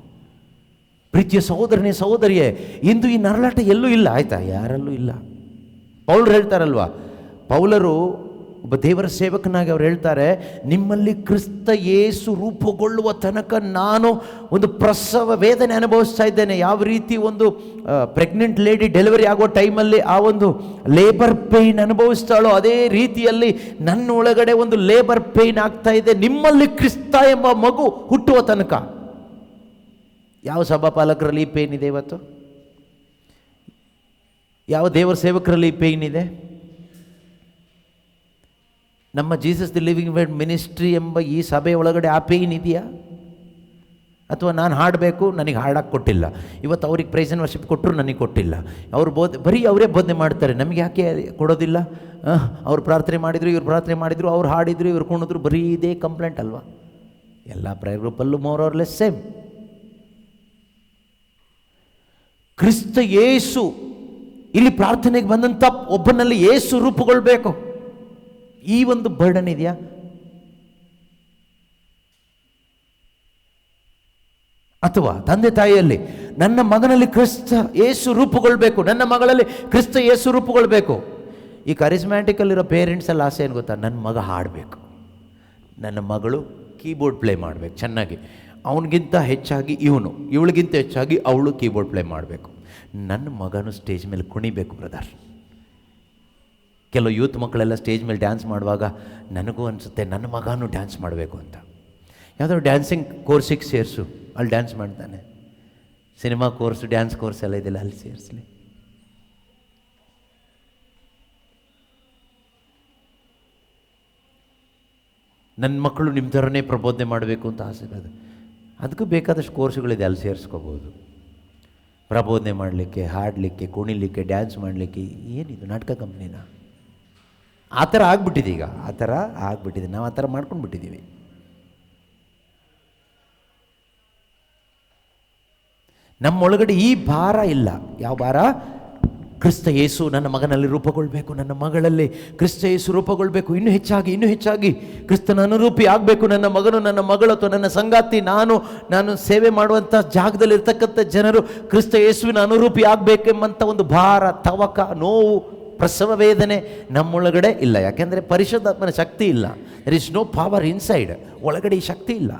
[SPEAKER 1] ಪ್ರೀತಿಯ ಸಹೋದರನೇ ಸಹೋದರಿಯೇ, ಇಂದು ಈ ನರಳಾಟ ಎಲ್ಲೂ ಇಲ್ಲ, ಆಯಿತಾ? ಯಾರಲ್ಲೂ ಇಲ್ಲ. ಪೌಲರು ಹೇಳ್ತಾರಲ್ವ, ಪೌಲರು ಒಬ್ಬ ದೇವರ ಸೇವಕನಾಗಿ ಅವ್ರು ಹೇಳ್ತಾರೆ, ನಿಮ್ಮಲ್ಲಿ ಕ್ರಿಸ್ತ ಯೇಸು ರೂಪುಗೊಳ್ಳುವ ತನಕ ನಾನು ಒಂದು ಪ್ರಸವ ವೇದನೆ ಅನುಭವಿಸ್ತಾ ಇದ್ದೇನೆ. ಯಾವ ರೀತಿ ಒಂದು ಪ್ರೆಗ್ನೆಂಟ್ ಲೇಡಿ ಡೆಲಿವರಿ ಆಗೋ ಟೈಮಲ್ಲಿ ಆ ಒಂದು ಲೇಬರ್ ಪೇಯ್ನ್ ಅನುಭವಿಸ್ತಾಳೋ, ಅದೇ ರೀತಿಯಲ್ಲಿ ನನ್ನ ಒಳಗಡೆ ಒಂದು ಲೇಬರ್ ಪೇಯ್ನ್ ಆಗ್ತಾ ಇದೆ ನಿಮ್ಮಲ್ಲಿ ಕ್ರಿಸ್ತ ಎಂಬ ಮಗು ಹುಟ್ಟುವ ತನಕ. ಯಾವ ಸಭಾಪಾಲಕರಲ್ಲಿ ಈ ಪೇಯ್ನ್ ಇದೆ ಇವತ್ತು? ಯಾವ ದೇವರ ಸೇವಕರಲ್ಲಿ ಈ ಪೇಯ್ನ್ ಇದೆ? ನಮ್ಮ Jesus the living word ministry ಎಂಬ ಈ ಸಭೆಯ ಒಳಗಡೆ ಆ ಪೇಯ್ನ್ ಇದೆಯಾ? ಅಥವಾ ನಾನು ಹಾಡಬೇಕು, ನನಗೆ ಹಾಡಕ್ಕೆ ಕೊಟ್ಟಿಲ್ಲ, ಇವತ್ತು ಅವ್ರಿಗೆ ಪ್ರೈಸ್ ಆ್ಯಂಡ್ ವರ್ಷಿಪ್ ಕೊಟ್ಟರು, ನನಗೆ ಕೊಟ್ಟಿಲ್ಲ, ಅವ್ರು ಬರೀ ಅವರೇ ಬೋಧನೆ ಮಾಡ್ತಾರೆ, ನಮಗೆ ಯಾಕೆ ಕೊಡೋದಿಲ್ಲ? ಅವ್ರು ಪ್ರಾರ್ಥನೆ ಮಾಡಿದರು, ಇವ್ರು ಪ್ರಾರ್ಥನೆ ಮಾಡಿದರು, ಅವ್ರು ಹಾಡಿದರು, ಇವ್ರು ಕುಣಿದ್ರು, ಬರೀ ಇದೇ ಕಂಪ್ಲೇಂಟ್ ಅಲ್ವಾ? ಎಲ್ಲ ಪ್ರೇಯರ್ ಗ್ರೂಪಲ್ಲೂ more or less same. Krista Yesu ಇಲ್ಲಿ ಪ್ರಾರ್ಥನೆಗೆ ಬಂದಂಥ ಒಬ್ಬನಲ್ಲಿ ಯೇಸು ರೂಪುಗೊಳ್ಬೇಕು, ಈ ಒಂದು ಬರ್ಡನ್ ಇದೆಯಾ? ಅಥವಾ ತಂದೆ ತಾಯಿಯಲ್ಲಿ ನನ್ನ ಮಗನಲ್ಲಿ ಕ್ರಿಸ್ತ ಯೇಸು ರೂಪುಗೊಳ್ಬೇಕು, ನನ್ನ ಮಗಳಲ್ಲಿ ಕ್ರಿಸ್ತ ಯೇಸು ರೂಪುಗೊಳ್ಬೇಕು. ಈ ಕರಿಸ್ಮ್ಯಾಟಿಕಲ್ಲಿರೋ ಪೇರೆಂಟ್ಸ್ ಎಲ್ಲ ಆಸೆ ಏನು ಗೊತ್ತಾ? ನನ್ನ ಮಗ ಹಾಡಬೇಕು, ನನ್ನ ಮಗಳು ಕೀಬೋರ್ಡ್ ಪ್ಲೇ ಮಾಡಬೇಕು ಚೆನ್ನಾಗಿ, ಅವನಿಗಿಂತ ಹೆಚ್ಚಾಗಿ ಇವನು, ಇವಳಿಗಿಂತ ಹೆಚ್ಚಾಗಿ ಅವಳು ಕೀಬೋರ್ಡ್ ಪ್ಲೇ ಮಾಡಬೇಕು, ನನ್ನ ಮಗನು ಸ್ಟೇಜ್ ಮೇಲೆ ಕುಣಿಬೇಕು ಬ್ರದರ್. ಕೆಲವು ಯೂತ್ ಮಕ್ಕಳೆಲ್ಲ ಸ್ಟೇಜ್ ಮೇಲೆ ಡ್ಯಾನ್ಸ್ ಮಾಡುವಾಗ ನನಗೂ ಅನಿಸುತ್ತೆ ನನ್ನ ಮಗನೂ ಡ್ಯಾನ್ಸ್ ಮಾಡಬೇಕು ಅಂತ. ಯಾವುದಾದ್ರು ಡ್ಯಾನ್ಸಿಂಗ್ ಕೋರ್ಸಿಗೆ ಸೇರಿಸು, ಅಲ್ಲಿ ಡ್ಯಾನ್ಸ್ ಮಾಡ್ತಾನೆ. ಸಿನಿಮಾ ಕೋರ್ಸು, ಡ್ಯಾನ್ಸ್ ಕೋರ್ಸ್ ಎಲ್ಲ ಇದೆಯಲ್ಲ, ಅಲ್ಲಿ ಸೇರಿಸಲಿ. ನನ್ನ ಮಕ್ಕಳು ನಿಮ್ಮ ಥರನೇ ಪ್ರಬೋಧನೆ ಮಾಡಬೇಕು ಅಂತ ಆಸೆ ಇದೆ, ಅದಕ್ಕೂ ಬೇಕಾದಷ್ಟು ಕೋರ್ಸುಗಳಿದೆ, ಅಲ್ಲಿ ಸೇರಿಸ್ಕೋಬೋದು. ಪ್ರಬೋಧನೆ ಮಾಡಲಿಕ್ಕೆ, ಹಾಡಲಿಕ್ಕೆ, ಕುಣಿಲಿಕ್ಕೆ, ಡ್ಯಾನ್ಸ್ ಮಾಡಲಿಕ್ಕೆ. ಏನಿದು ನಾಟಕ ಕಂಪ್ನಿನ? ಆ ಥರ ಆಗ್ಬಿಟ್ಟಿದೆ ಈಗ, ಆ ಥರ ಆಗ್ಬಿಟ್ಟಿದೆ, ನಾವು ಆ ಥರ ಮಾಡ್ಕೊಂಡು ಬಿಟ್ಟಿದ್ದೀವಿ. ನಮ್ಮೊಳಗಡೆ ಈ ಭಾರ ಇಲ್ಲ. ಯಾವ ಭಾರ? ಕ್ರಿಸ್ತ ಯೇಸು ನನ್ನ ಮಗನಲ್ಲಿ ರೂಪುಗೊಳ್ಬೇಕು, ನನ್ನ ಮಗಳಲ್ಲಿ ಕ್ರಿಸ್ತ ಯೇಸು ರೂಪುಗೊಳ್ಬೇಕು, ಇನ್ನೂ ಹೆಚ್ಚಾಗಿ ಇನ್ನೂ ಹೆಚ್ಚಾಗಿ ಕ್ರಿಸ್ತನ ಅನುರೂಪಿ ಆಗಬೇಕು ನನ್ನ ಮಗನು, ನನ್ನ ಮಗಳು, ಅಥವಾ ನನ್ನ ಸಂಗಾತಿ, ನಾನು ಸೇವೆ ಮಾಡುವಂಥ ಜಾಗದಲ್ಲಿ ಇರ್ತಕ್ಕಂಥ ಜನರು ಕ್ರಿಸ್ತ ಯೇಸುವಿನ ಅನುರೂಪಿ ಆಗಬೇಕೆಂಬಂಥ ಒಂದು ಭಾರ, ತವಕ, ನೋವು, ಪ್ರಸವ ವೇದನೆ ನಮ್ಮೊಳಗಡೆ ಇಲ್ಲ. ಯಾಕೆಂದರೆ ಪರಿಶುದ್ಧಾತ್ಮನ ಶಕ್ತಿ ಇಲ್ಲ. There is no power inside. ಒಳಗಡೆ ಈ ಶಕ್ತಿ ಇಲ್ಲ.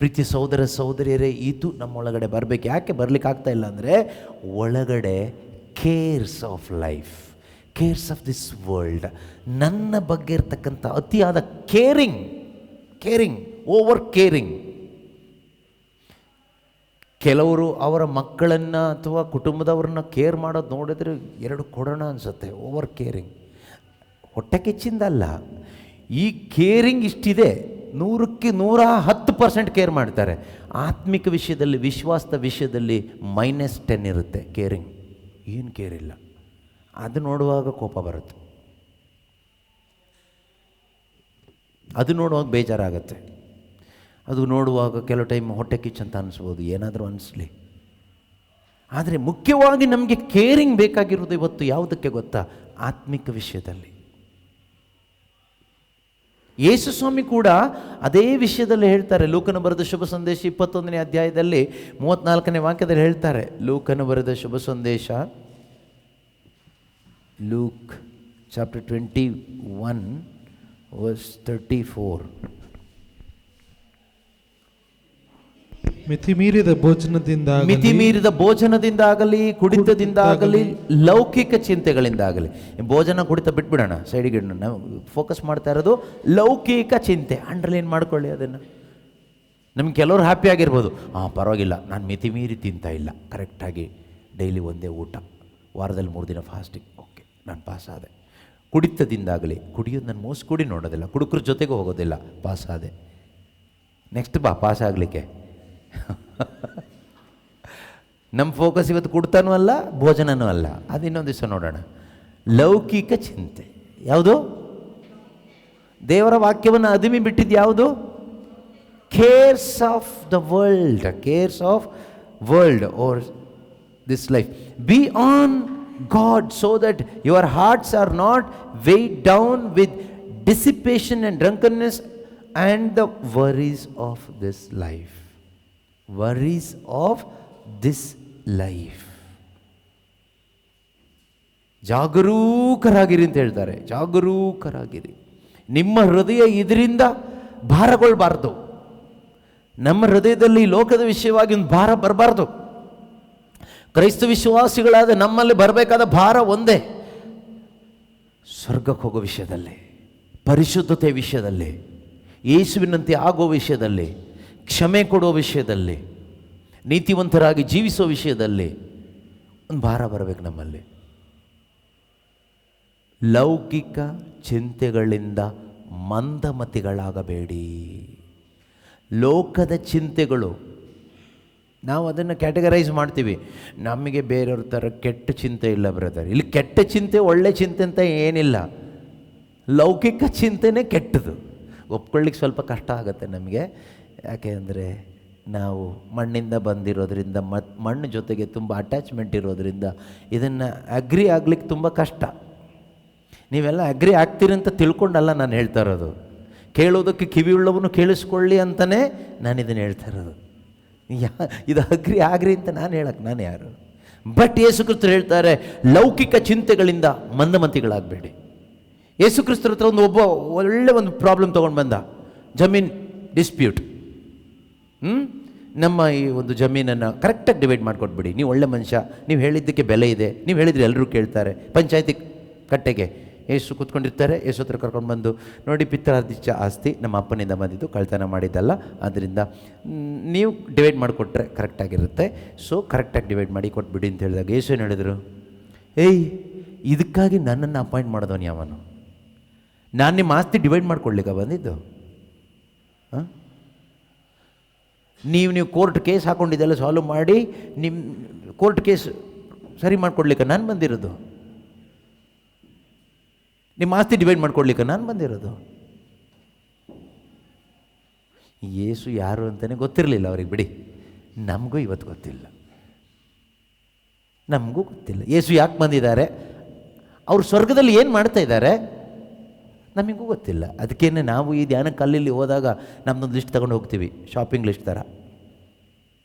[SPEAKER 1] ಪ್ರೀತಿ ಸಹೋದರ ಸಹೋದರಿಯರೇ, ಇದು ನಮ್ಮೊಳಗಡೆ ಬರಬೇಕು. ಯಾಕೆ ಬರಲಿಕ್ಕೆ ಆಗ್ತಾ ಇಲ್ಲ ಅಂದರೆ ಒಳಗಡೆ CARES of life, CARES of this world, ನನ್ನ ಬಗ್ಗೆ ಇರ್ತಕ್ಕಂಥ ಅತಿಯಾದ ಕೇರಿಂಗ್, ಓವರ್ ಕೇರಿಂಗ್. ಕೆಲವರು ಅವರ ಮಕ್ಕಳನ್ನು ಅಥವಾ ಕುಟುಂಬದವ್ರನ್ನ ಕೇರ್ ಮಾಡೋದು ನೋಡಿದ್ರೆ ಎರಡು ಕೊಡೋಣ ಅನಿಸುತ್ತೆ. ಓವರ್ ಕೇರಿಂಗ್ ಹೊಟ್ಟೆ ಕಿಚ್ಚಿಂದಲ್ಲ, ಈ ಕೇರಿಂಗ್ ಇಷ್ಟಿದೆ. 100ಕ್ಕೆ 110% ಕೇರ್ ಮಾಡ್ತಾರೆ. ಆತ್ಮಿಕ ವಿಷಯದಲ್ಲಿ, ವಿಶ್ವಾಸದ ವಿಷಯದಲ್ಲಿ -10 ಇರುತ್ತೆ ಕೇರಿಂಗ್. ಏನು ಕೇರ್ ಇಲ್ಲ. ಅದು ನೋಡುವಾಗ ಕೋಪ ಬರುತ್ತೆ, ಅದು ನೋಡುವಾಗ ಬೇಜಾರಾಗತ್ತೆ, ಅದು ನೋಡುವಾಗ ಕೆಲವು ಟೈಮ್ ಹೊಟ್ಟೆ ಕಿಚ್ಚಂತ ಅನಿಸ್ಬೋದು, ಏನಾದರೂ ಅನಿಸ್ಲಿ. ಆದರೆ ಮುಖ್ಯವಾಗಿ ನಮಗೆ ಕೇರಿಂಗ್ ಬೇಕಾಗಿರೋದು ಇವತ್ತು ಯಾವುದಕ್ಕೆ ಗೊತ್ತಾ? ಆತ್ಮಿಕ ವಿಷಯದಲ್ಲಿ. ಯೇಸು ಸ್ವಾಮಿ ಕೂಡ ಅದೇ ವಿಷಯದಲ್ಲಿ ಹೇಳ್ತಾರೆ. ಲೂಕನು ಬರೆದ ಶುಭ ಸಂದೇಶ 21ನೇ ಅಧ್ಯಾಯದಲ್ಲಿ 34ನೇ ವಾಕ್ಯದಲ್ಲಿ ಹೇಳ್ತಾರೆ. ಲೂಕನು ಬರೆದ ಶುಭ ಸಂದೇಶ, ಲೂಕ್ ಚಾಪ್ಟರ್ 21 ವರ್ಸ್ 34.
[SPEAKER 2] ಮಿತಿಮೀರಿದ
[SPEAKER 1] ಭೋಜನದಿಂದಾಗಲಿ, ಕುಡಿತದಿಂದಾಗಲಿ, ಲೌಕಿಕ ಚಿಂತೆಗಳಿಂದಾಗಲಿ. ಭೋಜನ ಕುಡಿತ ಬಿಟ್ಬಿಡೋಣ, ಸೈಡಿಗೆ ಇಡೋಣ. ನಾವು ಫೋಕಸ್ ಮಾಡ್ತಾ ಇರೋದು ಲೌಕಿಕ ಚಿಂತೆ. ಅಂಡರ್ಲೈನ್ ಮಾಡ್ಕೊಳ್ಳಿ ಅದನ್ನು. ನಮ್ಗೆ ಕೆಲವರು ಹ್ಯಾಪಿ ಆಗಿರ್ಬೋದು, ಪರವಾಗಿಲ್ಲ, ನಾನು ಮಿತಿಮೀರಿ ತಿಂತಾ ಇಲ್ಲ, ಕರೆಕ್ಟಾಗಿ ಡೈಲಿ ಒಂದೇ ಊಟ, ವಾರದಲ್ಲಿ 3 ದಿನ ಫಾಸ್ಟಿಂಗ್, ಓಕೆ, ನಾನು ಪಾಸ್ ಆದೆ. ಕುಡಿತದಿಂದಾಗಲಿ, ಕುಡಿಯೋದು ನಾನು ಮೋಸ ಕುಡಿ ನೋಡೋದಿಲ್ಲ, ಕುಡುಕರ ಜೊತೆಗೂ ಹೋಗೋದಿಲ್ಲ, ಪಾಸ್ ಆದೆ. ನೆಕ್ಸ್ಟ್ ಪಾಸ್ ಆಗಲಿಕ್ಕೆ ನಮ್ಮ ಫೋಕಸ್ ಇವತ್ತು ಕುಡ್ತಾನೂ ಅಲ್ಲ, ಭೋಜನನೂ ಅಲ್ಲ. ಅದು ಇನ್ನೊಂದು ದಿವಸ ನೋಡೋಣ. ಲೌಕಿಕ ಚಿಂತೆ ಯಾವುದು? ದೇವರ ವಾಕ್ಯವನ್ನು ಅದಿಮಿ ಬಿಟ್ಟಿದ್ದು ಯಾವುದು? CARES of the world or this life. Be on God so that your hearts are not weighed down with dissipation and drunkenness and the worries of this life. ಜಾಗರೂಕರಾಗಿರಿ ಅಂತ ಹೇಳ್ತಾರೆ. ಜಾಗರೂಕರಾಗಿರಿ. ನಿಮ್ಮ ಹೃದಯ ಇದರಿಂದ ಭಾರಗೊಳ್ಬಾರ್ದು. ನಮ್ಮ ಹೃದಯದಲ್ಲಿ ಲೋಕದ ವಿಷಯವಾಗಿ ಒಂದು ಭಾರ ಬರಬಾರ್ದು. ಕ್ರೈಸ್ತ ವಿಶ್ವಾಸಿಗಳಾದ ನಮ್ಮಲ್ಲಿ ಬರಬೇಕಾದ ಭಾರ ಒಂದೇ, ಸ್ವರ್ಗಕ್ಕೆ ಹೋಗೋ ವಿಷಯದಲ್ಲಿ, ಪರಿಶುದ್ಧತೆ ವಿಷಯದಲ್ಲಿ, ಯೇಸುವಿನಂತೆ ಆಗೋ ವಿಷಯದಲ್ಲಿ, ಕ್ಷಮೆ ಕೊಡೋ ವಿಷಯದಲ್ಲಿ, ನೀತಿವಂತರಾಗಿ ಜೀವಿಸೋ ವಿಷಯದಲ್ಲಿ ಒಂದು ಭಾರ ಬರಬೇಕು ನಮ್ಮಲ್ಲಿ. ಲೌಕಿಕ ಚಿಂತೆಗಳಿಂದ ಮಂದಮತಿಗಳಾಗಬೇಡಿ. ಲೋಕದ ಚಿಂತೆಗಳು, ನಾವು ಅದನ್ನು ಕ್ಯಾಟಗರೈಸ್ ಮಾಡ್ತೀವಿ. ನಮಗೆ ಬೇರೆಯವ್ರ ಥರ ಕೆಟ್ಟ ಚಿಂತೆ ಇಲ್ಲ ಬ್ರದರ್. ಇಲ್ಲಿ ಕೆಟ್ಟ ಚಿಂತೆ ಒಳ್ಳೆ ಚಿಂತೆ ಅಂತ ಏನಿಲ್ಲ. ಲೌಕಿಕ ಚಿಂತೆನೇ ಕೆಟ್ಟದು. ಒಪ್ಕೊಳ್ಳಿಕ್ಕೆ ಸ್ವಲ್ಪ ಕಷ್ಟ ಆಗುತ್ತೆ ನಮಗೆ. ಯಾಕೆ ಅಂದರೆ ನಾವು ಮಣ್ಣಿಂದ ಬಂದಿರೋದ್ರಿಂದ, ಮಣ್ಣು ಜೊತೆಗೆ ತುಂಬ ಅಟ್ಯಾಚ್ಮೆಂಟ್ ಇರೋದ್ರಿಂದ ಇದನ್ನು ಅಗ್ರಿ ಆಗ್ಲಿಕ್ಕೆ ತುಂಬ ಕಷ್ಟ. ನೀವೆಲ್ಲ ಅಗ್ರಿ ಆಗ್ತೀರಿ ಅಂತ ತಿಳ್ಕೊಂಡಲ್ಲ ನಾನು ಹೇಳ್ತಾ ಇರೋದು. ಕೇಳೋದಕ್ಕೆ ಕಿವಿಯುಳ್ಳವನು ಕೇಳಿಸ್ಕೊಳ್ಳಿ ಅಂತಲೇ ನಾನು ಇದನ್ನು ಹೇಳ್ತಾ ಇರೋದು. ಇದು ಅಗ್ರಿ ಆಗ್ರಿ ಅಂತ ನಾನು ಯಾರು? ಬಟ್ ಯೇಸು ಕ್ರಿಸ್ತರು ಹೇಳ್ತಾರೆ, ಲೌಕಿಕ ಚಿಂತೆಗಳಿಂದ ಮಂದಮತಿಗಳಾಗಬೇಡಿ. ಯೇಸು ಕ್ರಿಸ್ತರ ಹತ್ರ ಒಬ್ಬ ಒಳ್ಳೆ ಒಂದು ಪ್ರಾಬ್ಲಮ್ ತೊಗೊಂಡು ಬಂದ, ಜಮೀನ್ ಡಿಸ್ಪ್ಯೂಟ್. ನಮ್ಮ ಈ ಒಂದು ಜಮೀನನ್ನು ಕರೆಕ್ಟಾಗಿ ಡಿವೈಡ್ ಮಾಡಿಕೊಟ್ಬಿಡಿ. ನೀವು ಒಳ್ಳೆ ಮನುಷ್ಯ, ನೀವು ಹೇಳಿದ್ದಕ್ಕೆ ಬೆಲೆ ಇದೆ, ನೀವು ಹೇಳಿದರೆ ಎಲ್ಲರೂ ಕೇಳ್ತಾರೆ. ಪಂಚಾಯತಿ ಕಟ್ಟೆಗೆ ಯೇಸು ಕೂತ್ಕೊಂಡಿರ್ತಾರೆ. ಯೇಸು ಹತ್ರ ಕರ್ಕೊಂಡು ಬಂದು, ನೋಡಿ ಪಿತ್ರಾರ್ಜಿತ ಆಸ್ತಿ ನಮ್ಮ ಅಪ್ಪನಿಂದ ಬಂದಿದ್ದು, ಕಳ್ತನ ಮಾಡಿದ್ದಲ್ಲ, ಆದ್ದರಿಂದ ನೀವು ಡಿವೈಡ್ ಮಾಡಿಕೊಟ್ರೆ ಕರೆಕ್ಟಾಗಿರುತ್ತೆ, ಸೊ ಕರೆಕ್ಟಾಗಿ ಡಿವೈಡ್ ಮಾಡಿ ಕೊಟ್ಬಿಡಿ ಅಂತ ಹೇಳಿದಾಗ ಯೇಸು ಏನು ಹೇಳಿದರು? ಇದಕ್ಕಾಗಿ ನನ್ನನ್ನು ಅಪಾಯಿಂಟ್ ಮಾಡೋದವನು ಯಾವನು? ನಾನು ನಿಮ್ಮ ಆಸ್ತಿ ಡಿವೈಡ್ ಮಾಡ್ಕೊಳ್ಳಿಕ್ಕೆ ಬಂದಿದ್ದು? ನೀವು ಕೋರ್ಟ್ ಕೇಸ್ ಹಾಕ್ಕೊಂಡಿದ್ದೆಲ್ಲ ಸಾಲ್ವ್ ಮಾಡಿ ನಿಮ್ಮ ಕೋರ್ಟ್ ಕೇಸ್ ಸರಿ ಮಾಡ್ಕೊಡ್ಲಿಕ್ಕೆ ನಾನು ಬಂದಿರೋದು? ನಿಮ್ಮ ಆಸ್ತಿ ಡಿವೈಡ್ ಮಾಡ್ಕೊಡ್ಲಿಕ್ಕೆ ನಾನು ಬಂದಿರೋದು? ಯೇಸು ಯಾರು ಅಂತಲೇ ಗೊತ್ತಿರಲಿಲ್ಲ ಅವ್ರಿಗೆ. ಬಿಡಿ, ನಮಗೂ ಇವತ್ತು ಗೊತ್ತಿಲ್ಲ, ನಮಗೂ ಗೊತ್ತಿಲ್ಲ ಯೇಸು ಯಾಕೆ ಬಂದಿದ್ದಾರೆ, ಅವರು ಸ್ವರ್ಗದಲ್ಲಿ ಏನು ಮಾಡ್ತಾ ಇದ್ದಾರೆ ನಮಗೂ ಗೊತ್ತಿಲ್ಲ. ಅದಕ್ಕೇನೆ ನಾವು ಈ ಧ್ಯಾನ ಕಲ್ಲಲ್ಲಿ ಹೋದಾಗ ನಮ್ಮದೊಂದು ಲಿಸ್ಟ್ ತಗೊಂಡು ಹೋಗ್ತೀವಿ, ಶಾಪಿಂಗ್ ಲಿಸ್ಟ್ ಥರ.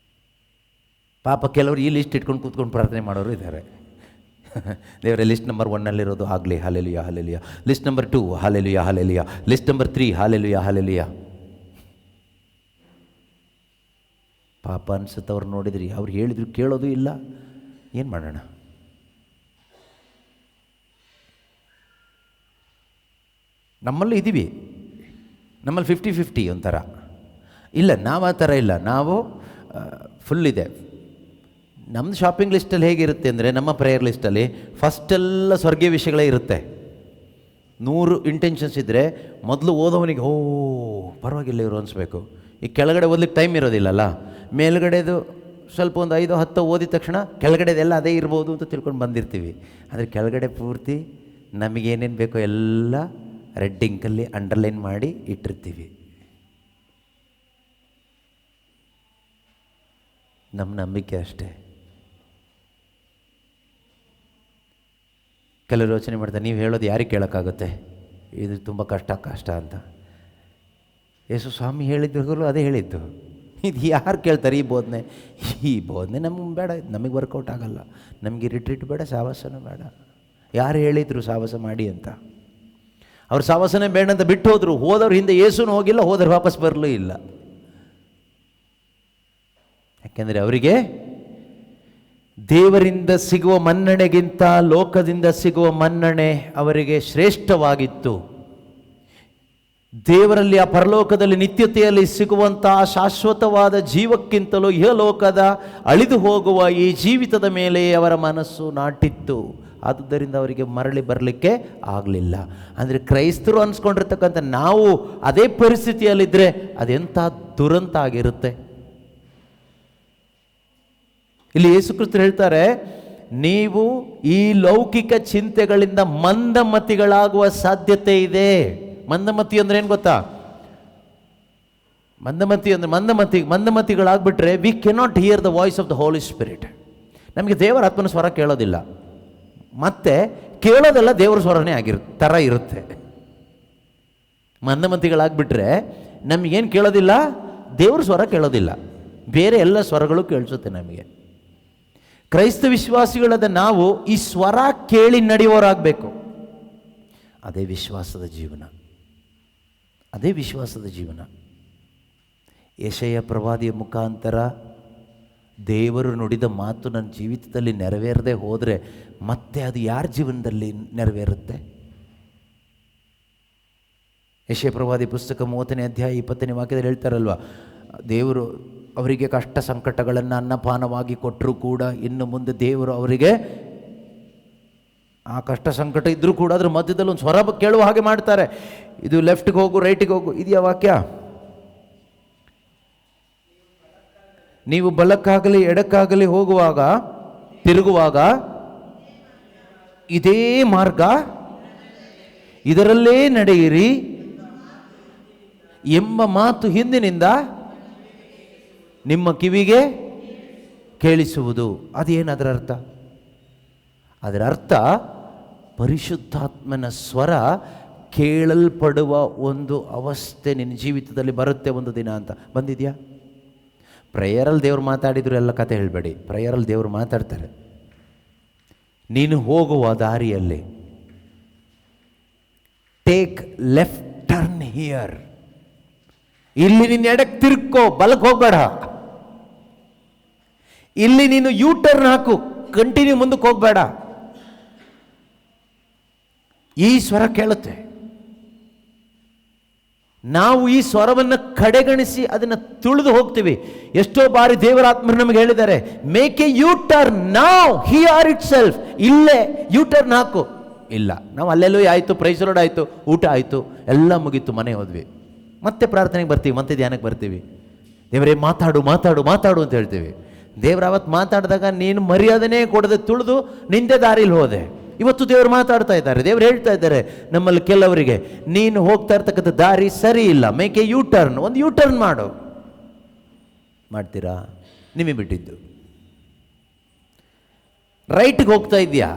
[SPEAKER 1] ಪಾಪ ಕೆಲವರು ಈ ಲಿಸ್ಟ್ ಇಟ್ಕೊಂಡು ಕೂತ್ಕೊಂಡು ಪ್ರಾರ್ಥನೆ ಮಾಡೋರು ಇದ್ದಾರೆ. ದೇವರೇ, ಲಿಸ್ಟ್ ನಂಬರ್ 1ನಲ್ಲಿರೋದು ಆಗಲಿ, hallelujah hallelujah. List number 2 hallelujah hallelujah. List number 3 hallelujah hallelujah. ಪಾಪ ಅನ್ಸುತ್ತೆ ಅವ್ರು ನೋಡಿದ್ರಿ, ಅವ್ರು ಹೇಳಿದ್ರು ಕೇಳೋದು ಇಲ್ಲ. ಏನು ಮಾಡೋಣ? ನಮ್ಮಲ್ಲೂ ಇದ್ದೀವಿ, ನಮ್ಮಲ್ಲಿ 50-50 ಒಂಥರ. ಇಲ್ಲ, ನಾವು ಆ ಥರ ಇಲ್ಲ, ನಾವು ಫುಲ್ ಇದೆ. ನಮ್ಮದು ಶಾಪಿಂಗ್ ಲಿಸ್ಟಲ್ಲಿ ಹೇಗಿರುತ್ತೆ ಅಂದರೆ, ನಮ್ಮ ಪ್ರೇಯರ್ ಲಿಸ್ಟಲ್ಲಿ ಫಸ್ಟೆಲ್ಲ ಸ್ವರ್ಗೀಯ ವಿಷಯಗಳೇ ಇರುತ್ತೆ. 100 ಇಂಟೆನ್ಷನ್ಸ್ ಇದ್ದರೆ ಮೊದಲು ಓದೋವನಿಗೆ ಪರವಾಗಿಲ್ಲ ಇವರು ಅನಿಸ್ಬೇಕು. ಈ ಕೆಳಗಡೆ ಓದಲಿಕ್ಕೆ ಟೈಮ್ ಇರೋದಿಲ್ಲಲ್ಲ, ಮೇಲ್ಗಡೆದು ಸ್ವಲ್ಪ ಒಂದು 5-10 ಓದಿದ ತಕ್ಷಣ ಕೆಳಗಡೆದೆಲ್ಲ ಅದೇ ಇರ್ಬೋದು ಅಂತ ತಿಳ್ಕೊಂಡು ಬಂದಿರ್ತೀವಿ. ಆದರೆ ಕೆಳಗಡೆ ಪೂರ್ತಿ ನಮಗೇನೇನು ಬೇಕೋ ಎಲ್ಲ ರೆಡ್ ಇಂಕಲ್ಲಿ ಅಂಡರ್ಲೈನ್ ಮಾಡಿ ಇಟ್ಟಿರ್ತೀವಿ. ನಮ್ಮ ನಂಬಿಕೆ ಅಷ್ಟೇ. ಕೆಲವರು ಯೋಚನೆ ಮಾಡ್ತಾರೆ, ನೀವು ಹೇಳೋದು ಯಾರಿಗೆ ಕೇಳೋಕ್ಕಾಗುತ್ತೆ, ಇದು ತುಂಬ ಕಷ್ಟ ಅಂತ. ಯೇಸು ಸ್ವಾಮಿ ಹೇಳಿದ್ರು ಅದೇ ಹೇಳಿದ್ದು. ಇದು ಯಾರು ಕೇಳ್ತಾರೆ ಈ ಬೋಧನೆ ನಮಗೆ ಬೇಡ, ನಮಗೆ ವರ್ಕೌಟ್ ಆಗಲ್ಲ, ನಮಗೆ ರಿಟ್ರೀಟ್ ಬೇಡ, ಸಾವಾಸನೂ ಬೇಡ. ಯಾರು ಹೇಳಿದರು ಸಾವಾಸ ಮಾಡಿ ಅಂತ? ಅವ್ರು ಸಾವಾಸನೇ ಬೇಡ ಅಂತ ಬಿಟ್ಟು ಹೋದರು. ಹೋದವ್ರು ಹಿಂದೆ ಯೇಸುನೂ ಹೋಗಿಲ್ಲ, ಹೋದ್ರೆ ವಾಪಸ್ ಬರಲೂ ಇಲ್ಲ. ಯಾಕೆಂದರೆ ಅವರಿಗೆ ದೇವರಿಂದ ಸಿಗುವ ಮನ್ನಣೆಗಿಂತ ಲೋಕದಿಂದ ಸಿಗುವ ಮನ್ನಣೆ ಅವರಿಗೆ ಶ್ರೇಷ್ಠವಾಗಿತ್ತು. ದೇವರಲ್ಲಿ, ಆ ಪರಲೋಕದಲ್ಲಿ, ನಿತ್ಯತೆಯಲ್ಲಿ ಸಿಗುವಂತಹ ಶಾಶ್ವತವಾದ ಜೀವಕ್ಕಿಂತಲೂ ಇಹಲೋಕದ ಅಳಿದು ಹೋಗುವ ಈ ಜೀವಿತದ ಮೇಲೆ ಅವರ ಮನಸ್ಸು ನಾಟಿತ್ತು. ಆದುದರಿಂದ ಅವರಿಗೆ ಮರಳಿ ಬರಲಿಕ್ಕೆ ಆಗಲಿಲ್ಲ. ಅಂದರೆ ಕ್ರೈಸ್ತರು ಅನ್ಸ್ಕೊಂಡಿರ್ತಕ್ಕಂಥ ನಾವು ಅದೇ ಪರಿಸ್ಥಿತಿಯಲ್ಲಿದ್ದರೆ ಅದೆಂಥ ದುರಂತ ಆಗಿರುತ್ತೆ. ಇಲ್ಲಿ ಯೇಸು ಕ್ರಿಸ್ತರು ಹೇಳ್ತಾರೆ, ನೀವು ಈ ಲೌಕಿಕ ಚಿಂತೆಗಳಿಂದ ಮಂದಮತಿಗಳಾಗುವ ಸಾಧ್ಯತೆ ಇದೆ. ಮಂದಮತಿ ಅಂದರೆ ಏನು ಗೊತ್ತಾ? ಮಂದಮತಿಗಳಾಗ್ಬಿಟ್ರೆ we cannot hear the voice of the Holy Spirit. ನಮಗೆ ದೇವರ ಆತ್ಮನ ಸ್ವರ ಕೇಳೋದಿಲ್ಲ, ಮತ್ತೆ ಕೇಳೋದೆಲ್ಲ ದೇವರ ಸ್ವರನೇ ಥರ ಇರುತ್ತೆ. ಮಂದಮತಿಗಳಾಗ್ಬಿಟ್ರೆ ನಮಗೇನು ಕೇಳೋದಿಲ್ಲ, ದೇವ್ರ ಸ್ವರ ಕೇಳೋದಿಲ್ಲ, ಬೇರೆ ಎಲ್ಲ ಸ್ವರಗಳು ಕೇಳಿಸುತ್ತೆ ನಮಗೆ. ಕ್ರೈಸ್ತ ವಿಶ್ವಾಸಿಗಳಾದ ನಾವು ಈ ಸ್ವರ ಕೇಳಿ ನಡೆಯುವವರಾಗಬೇಕು. ಅದೇ ವಿಶ್ವಾಸದ ಜೀವನ, ಅದೇ ವಿಶ್ವಾಸದ ಜೀವನ. ಯೆಶಾಯ ಪ್ರವಾದಿಯ ಮುಖಾಂತರ ದೇವರು ನುಡಿದ ಮಾತು ನನ್ನ ಜೀವಿತದಲ್ಲಿ ನೆರವೇರದೆ ಹೋದರೆ ಮತ್ತೆ ಅದು ಯಾರ ಜೀವನದಲ್ಲಿ ನೆರವೇರುತ್ತೆ? ಯೆಶಾಯ ಪ್ರವಾದಿ ಪುಸ್ತಕ 30ನೇ ಅಧ್ಯಾಯ 20ನೇ ವಾಕ್ಯದಲ್ಲಿ ಹೇಳ್ತಾರಲ್ವ, ದೇವರು ಅವರಿಗೆ ಕಷ್ಟ ಸಂಕಟಗಳನ್ನು ಅನ್ನಪಾನವಾಗಿ ಕೊಟ್ಟರೂ ಕೂಡ ಇನ್ನು ಮುಂದೆ ದೇವರು ಅವರಿಗೆ ಆ ಕಷ್ಟ ಸಂಕಟ ಇದ್ದರೂ ಕೂಡ ಅದ್ರ ಮಧ್ಯದಲ್ಲಿ ಒಂದು ಸ್ವರ ಕೇಳುವ ಹಾಗೆ ಮಾಡ್ತಾರೆ. ಇದು ಲೆಫ್ಟ್ಗೆ ಹೋಗು, ರೈಟಿಗೆ ಹೋಗು, ಇದೆಯಾ ವಾಕ್ಯ? ನೀವು ಬಲಕ್ಕಾಗಲಿ ಎಡಕ್ಕಾಗಲಿ ಹೋಗುವಾಗ, ತಿರುಗುವಾಗ ಇದೇ ಮಾರ್ಗ, ಇದರಲ್ಲೇ ನಡೆಯಿರಿ ಎಂಬ ಮಾತು ಹಿಂದಿನಿಂದ ನಿಮ್ಮ ಕಿವಿಗೆ ಕೇಳಿಸುವುದು. ಅದೇನು ಅದರ ಅರ್ಥ? ಅದರ ಅರ್ಥ ಪರಿಶುದ್ಧಾತ್ಮನ ಸ್ವರ ಕೇಳಲ್ಪಡುವ ಒಂದು ಅವಸ್ಥೆ ನಿನ್ನ ಜೀವಿತದಲ್ಲಿ ಬರುತ್ತೆ ಒಂದು ದಿನ ಅಂತ. ಬಂದಿದೆಯಾ? ಪ್ರೇಯರಲ್ಲಿ ದೇವ್ರು ಮಾತಾಡಿದ್ರು ಎಲ್ಲ ಕತೆ ಹೇಳಬೇಡಿ. ಪ್ರೇಯರಲ್ಲಿ ದೇವರು ಮಾತಾಡ್ತಾರೆ. ನೀನು ಹೋಗುವ ದಾರಿಯಲ್ಲಿ ಟೇಕ್ ಲೆಫ್ಟ್ ಟರ್ನ್ ಹಿಯರ್, ಇಲ್ಲಿ ನೀನು ಎಡಕ್ಕೆ ತಿರ್ಕೋ, ಬಲಕ್ಕೆ ಹೋಗಬೇಡ. ಇಲ್ಲಿ ನೀನು ಯೂ ಟರ್ನ್ ಹಾಕು, ಕಂಟಿನ್ಯೂ ಮುಂದಕ್ಕೆ ಹೋಗಬೇಡ. ಈ ಸ್ವರ ಕೇಳುತ್ತೆ. ನಾವು ಈ ಸ್ವರವನ್ನು ಕಡೆಗಣಿಸಿ ಅದನ್ನು ತುಳಿದು ಹೋಗ್ತೀವಿ. ಎಷ್ಟೋ ಬಾರಿ ದೇವರಾತ್ಮರು ನಮಗೆ ಹೇಳಿದ್ದಾರೆ, ಮೇಕ್ ಎ ಯೂ ಟರ್ನ್ ನಾವ್ ಹಿಯರ್ ಇಟ್ ಸೆಲ್ಫ್. ಇಲ್ಲೇ ಯೂ ಟರ್ನ್ ಹಾಕು. ಇಲ್ಲ, ನಾವು ಅಲ್ಲೆಲ್ಲೂ ಆಯಿತು, ಪ್ರೈಸ್ ಲಾರ್ಡ್ ಆಯಿತು, ಊಟ ಆಯಿತು, ಎಲ್ಲ ಮುಗೀತು, ಮನೆ ಹೋದ್ವಿ, ಮತ್ತೆ ಪ್ರಾರ್ಥನೆಗೆ ಬರ್ತೀವಿ, ಮತ್ತೆ ಧ್ಯಾನಕ್ಕೆ ಬರ್ತೀವಿ. ದೇವರೇ ಮಾತಾಡು ಮಾತಾಡು ಮಾತಾಡು ಅಂತ ಹೇಳ್ತೀವಿ. ದೇವ್ರು ಅವತ್ತು ಮಾತಾಡಿದಾಗ ನೀನು ಮರ್ಯಾದೆನೇ ಕೊಡದೆ ತುಳಿದು ನಿಂದೆ ದಾರಿಲಿ ಹೋದೆ. ಇವತ್ತು ದೇವರು ಮಾತಾಡ್ತಾ ಇದ್ದಾರೆ. ದೇವರು ಹೇಳ್ತಾ ಇದ್ದಾರೆ ನಮ್ಮಲ್ಲಿ ಕೆಲವರಿಗೆ, ನೀನು ಹೋಗ್ತಾ ಇರ್ತಕ್ಕಂಥ ದಾರಿ ಸರಿ ಇಲ್ಲ, ಮೇಕ್ ಎ ಯೂ ಟರ್ನ್. ಒಂದು ಯೂ ಟರ್ನ್ ಮಾಡು. ಮಾಡ್ತೀರಾ? ನಿಮಗೆ ಬಿಟ್ಟಿದ್ದು. ರೈಟ್ಗೆ ಹೋಗ್ತಾ ಇದೆಯಾ?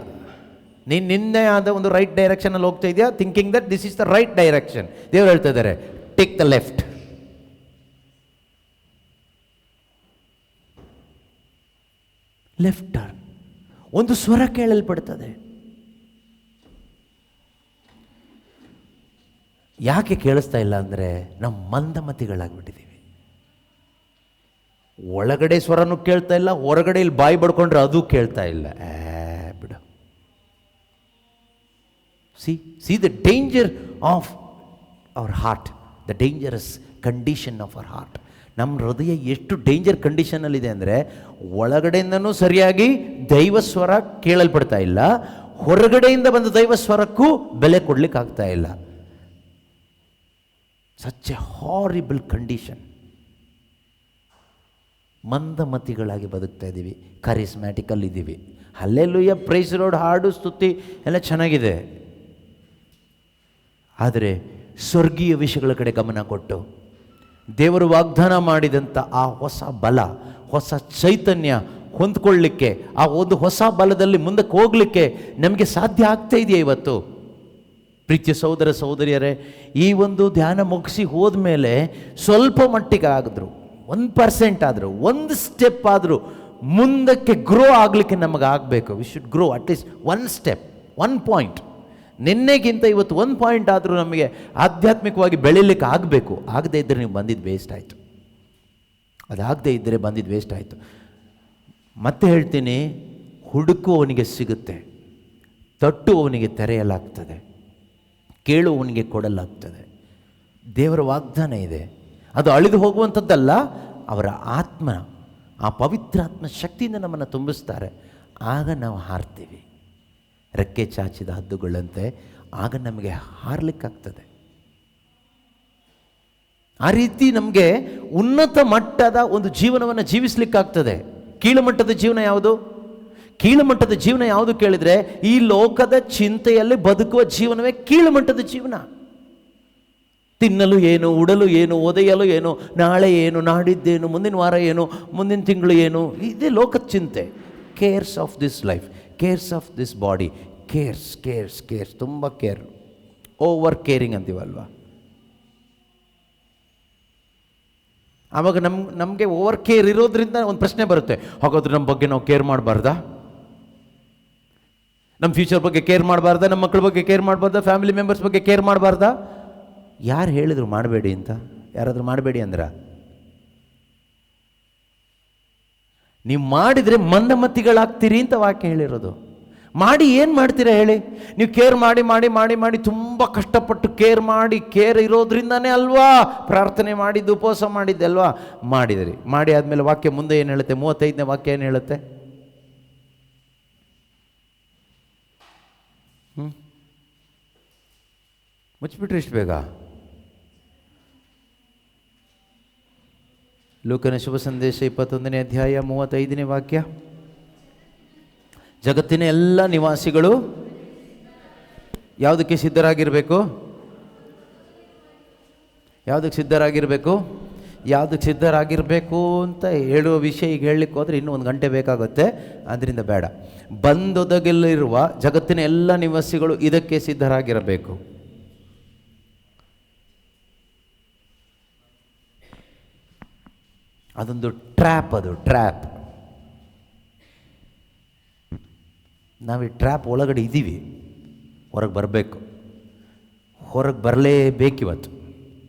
[SPEAKER 1] ನೀನು ನಿನ್ನೆ ಆದ ಒಂದು ರೈಟ್ ಡೈರೆಕ್ಷನಲ್ಲಿ ಹೋಗ್ತಾ ಇದೆಯಾ, thinking that this is the right direction. ದೇವರು ಹೇಳ್ತಾ ಇದ್ದಾರೆ, take the left. Left turn. ಒಂದು ಸ್ವರ ಕೇಳಲ್ಪಡ್ತದೆ. ಯಾಕೆ ಕೇಳಿಸ್ತಾ ಇಲ್ಲ ಅಂದರೆ ನಾವು ಮಂದಮತಿಗಳಾಗ್ಬಿಟ್ಟಿದ್ದೀವಿ. ಒಳಗಡೆ ಸ್ವರನೂ ಕೇಳ್ತಾ ಇಲ್ಲ, ಹೊರಗಡೆ ಇಲ್ಲಿ ಬಾಯಿ ಬಡ್ಕೊಂಡ್ರೆ ಅದು ಕೇಳ್ತಾ ಇಲ್ಲ. ಬಿಡು. C the danger of our heart, the dangerous condition of our heart. ನಮ್ಮ ಹೃದಯ ಎಷ್ಟು ಡೇಂಜರ್ ಕಂಡೀಷನಲ್ಲಿದೆ ಅಂದರೆ, ಒಳಗಡೆಯಿಂದನೂ ಸರಿಯಾಗಿ ದೈವ ಸ್ವರ ಕೇಳಲ್ಪಡ್ತಾ ಇಲ್ಲ, ಹೊರಗಡೆಯಿಂದ ಬಂದ ದೈವ ಸ್ವರಕ್ಕೂ ಬೆಲೆ ಕೊಡಲಿಕ್ಕಾಗ್ತಾ ಇಲ್ಲ. Such a horrible condition. ಮಂದಮತಿಗಳಾಗಿ ಬದುಕ್ತಾ ಇದ್ದೀವಿ. ಕರಿಸ್ಮ್ಯಾಟಿಕಲ್ ಇದ್ದೀವಿ. ಹಲ್ಲೆಲೂಯಾ, ಪ್ರೈಸ್ ಲಾರ್ಡ್, ಹಾಡು ಸ್ತುತಿ ಎಲ್ಲ ಚೆನ್ನಾಗಿದೆ. ಆದರೆ ಸ್ವರ್ಗೀಯ ವಿಷಯಗಳ ಕಡೆ ಗಮನ ಕೊಟ್ಟು ದೇವರು ವಾಗ್ದಾನ ಮಾಡಿದಂಥ ಆ ಹೊಸ ಬಲ, ಹೊಸ ಚೈತನ್ಯ ಹೊಂದ್ಕೊಳ್ಳಿಕ್ಕೆ, ಆ ಒಂದು ಹೊಸ ಬಲದಲ್ಲಿ ಮುಂದಕ್ಕೆ ಹೋಗಲಿಕ್ಕೆ ನಮಗೆ ಸಾಧ್ಯ ಆಗ್ತಾ ಇದೆಯಾ ಇವತ್ತು? ಪ್ರೀತಿಯ ಸಹೋದರ ಸಹೋದರಿಯರೇ, ಈ ಒಂದು ಧ್ಯಾನ ಮುಗಿಸಿ ಹೋದ್ಮೇಲೆ ಸ್ವಲ್ಪ ಮಟ್ಟಿಗೆ ಆಗಿದ್ರು, 1% ಆದರೂ, ಒಂದು ಸ್ಟೆಪ್ ಆದರೂ ಮುಂದಕ್ಕೆ ಗ್ರೋ ಆಗಲಿಕ್ಕೆ ನಮಗೆ ಆಗಬೇಕು. We should grow at least 1 step, 1 point. ನಿನ್ನೆಗಿಂತ ಇವತ್ತು 1 ಪಾಯಿಂಟ್ ಆದರೂ ನಮಗೆ ಆಧ್ಯಾತ್ಮಿಕವಾಗಿ ಬೆಳೀಲಿಕ್ಕೆ ಆಗಬೇಕು. ಆಗದೇ ಇದ್ದರೆ ನೀವು ಬಂದಿದ್ದು ವೇಸ್ಟ್ ಆಯಿತು. ಅದಾಗದೇ ಇದ್ದರೆ ಬಂದಿದ್ದು ವೇಸ್ಟ್ ಆಯಿತು. ಮತ್ತೆ ಹೇಳ್ತೀನಿ, ಹುಡುಕುವವನಿಗೆ ಸಿಗುತ್ತೆ, ತಟ್ಟುವವನಿಗೆ ತೆರೆಯಲಾಗ್ತದೆ, ಕೇಳುವವನಿಗೆ ಕೊಡಲಾಗ್ತದೆ. ದೇವರ ವಾಗ್ದಾನ ಇದೆ. ಅದು ಅಳಿದು ಹೋಗುವಂಥದ್ದಲ್ಲ. ಅವರ ಆತ್ಮ, ಆ ಪವಿತ್ರಾತ್ಮ ಶಕ್ತಿಯಿಂದ ನಮ್ಮನ್ನು ತುಂಬಿಸ್ತಾರೆ. ಆಗ ನಾವು ಹಾರ್ತೀವಿ, ರೆಕ್ಕೆ ಚಾಚಿದ ಹದ್ದುಗಳಂತೆ. ಆಗ ನಮಗೆ ಹಾರಲಿಕ್ಕಾಗ್ತದೆ. ಆ ರೀತಿ ನಮಗೆ ಉನ್ನತ ಮಟ್ಟದ ಒಂದು ಜೀವನವನ್ನು ಜೀವಿಸಲಿಕ್ಕಾಗ್ತದೆ. ಕೀಳುಮಟ್ಟದ ಜೀವನ ಯಾವುದು? ಕೀಳುಮಟ್ಟದ ಜೀವನ ಯಾವುದು ಕೇಳಿದರೆ, ಈ ಲೋಕದ ಚಿಂತೆಯಲ್ಲಿ ಬದುಕುವ ಜೀವನವೇ ಕೀಳುಮಟ್ಟದ ಜೀವನ. ತಿನ್ನಲು ಏನು, ಉಡಲು ಏನು, ಒದೆಯಲು ಏನು, ನಾಳೆ ಏನು, ನಾಡಿದ್ದೇನು, ಮುಂದಿನ ವಾರ ಏನು, ಮುಂದಿನ ತಿಂಗಳು ಏನು, ಇದೇ ಲೋಕದ ಚಿಂತೆ. CARES of this life, CARES of this body, CARES CARES CARES, ತುಂಬ ಕೇರ್, ಓವರ್ ಕೇರಿಂಗ್ ಅಂತೀವಲ್ವ. ಆವಾಗ ನಮಗೆ ಓವರ್ ಕೇರ್ ಇರೋದ್ರಿಂದ ಒಂದು ಪ್ರಶ್ನೆ ಬರುತ್ತೆ, ಹಾಗಾದ್ರೆ ನಮ್ಮ ಬಗ್ಗೆ ನಾವು ಕೇರ್ ಮಾಡಬಾರ್ದಾ? ನಮ್ಮ ಫ್ಯೂಚರ್ ಬಗ್ಗೆ ಕೇರ್ ಮಾಡಬಾರ್ದಾ? ನಮ್ಮ ಮಕ್ಕಳ ಬಗ್ಗೆ ಕೇರ್ ಮಾಡಬಾರ್ದಾ? ಫ್ಯಾಮಿಲಿ ಮೆಂಬರ್ಸ್ ಬಗ್ಗೆ ಕೇರ್ ಮಾಡಬಾರ್ದಾ? ಯಾರು ಹೇಳಿದ್ರು ಮಾಡಬೇಡಿ ಅಂತ? ಯಾರಾದರೂ ಮಾಡಬೇಡಿ ಅಂದ್ರ? ನೀವು ಮಾಡಿದರೆ ಮಂದಮತಿಗಳಾಗ್ತೀರಿ ಅಂತ ವಾಕ್ಯ ಹೇಳಿರೋದು. ಮಾಡಿ ಏನು ಮಾಡ್ತೀರಾ ಹೇಳಿ? ನೀವು ಕೇರ್ ಮಾಡಿ ಮಾಡಿ ಮಾಡಿ ಮಾಡಿ ತುಂಬ ಕಷ್ಟಪಟ್ಟು ಕೇರ್ ಇರೋದ್ರಿಂದನೇ ಅಲ್ವಾ ಪ್ರಾರ್ಥನೆ ಮಾಡಿದ್ದು, ಉಪವಾಸ ಮಾಡಿದ್ದೆ ಅಲ್ವಾ? ಮಾಡಿದಿರಿ. ಮಾಡಿ ಆದಮೇಲೆ ವಾಕ್ಯ ಮುಂದೆ ಏನು ಹೇಳುತ್ತೆ? 35ನೇ ವಾಕ್ಯ ಏನು ಹೇಳುತ್ತೆ? ಮುಚ್ಚಿಬಿಟ್ರಿ ಇಷ್ಟು ಬೇಗ? ಲೂಕನ ಶುಭ ಸಂದೇಶ 21ನೇ ಅಧ್ಯಾಯ 35ನೇ ವಾಕ್ಯ. ಜಗತ್ತಿನ ಎಲ್ಲ ನಿವಾಸಿಗಳು ಯಾವುದಕ್ಕೆ ಸಿದ್ಧರಾಗಿರಬೇಕು? ಯಾವುದಕ್ಕೆ ಸಿದ್ಧರಾಗಿರಬೇಕು? ಯಾವುದಕ್ಕೆ ಸಿದ್ಧರಾಗಿರಬೇಕು ಅಂತ ಹೇಳುವ ವಿಷಯ ಈಗ ಹೇಳಲಿಕ್ಕೆ ಹೋದರೆ ಇನ್ನೂ 1 ಗಂಟೆ ಬೇಕಾಗುತ್ತೆ. ಆದ್ದರಿಂದ ಬೇಡ. ಬಂದೊದಗಲಿರುವ ಜಗತ್ತಿನ ಎಲ್ಲ ನಿವಾಸಿಗಳು ಇದಕ್ಕೆ ಸಿದ್ಧರಾಗಿರಬೇಕು. ಅದೊಂದು ಟ್ರ್ಯಾಪ್. ಅದು ಟ್ರ್ಯಾಪ್. ನಾವು ಈ ಟ್ರ್ಯಾಪ್ ಒಳಗಡೆ ಇದ್ದೀವಿ. ಹೊರಗೆ ಬರಬೇಕು. ಹೊರಗೆ ಬರಲೇಬೇಕಿವತ್ತು.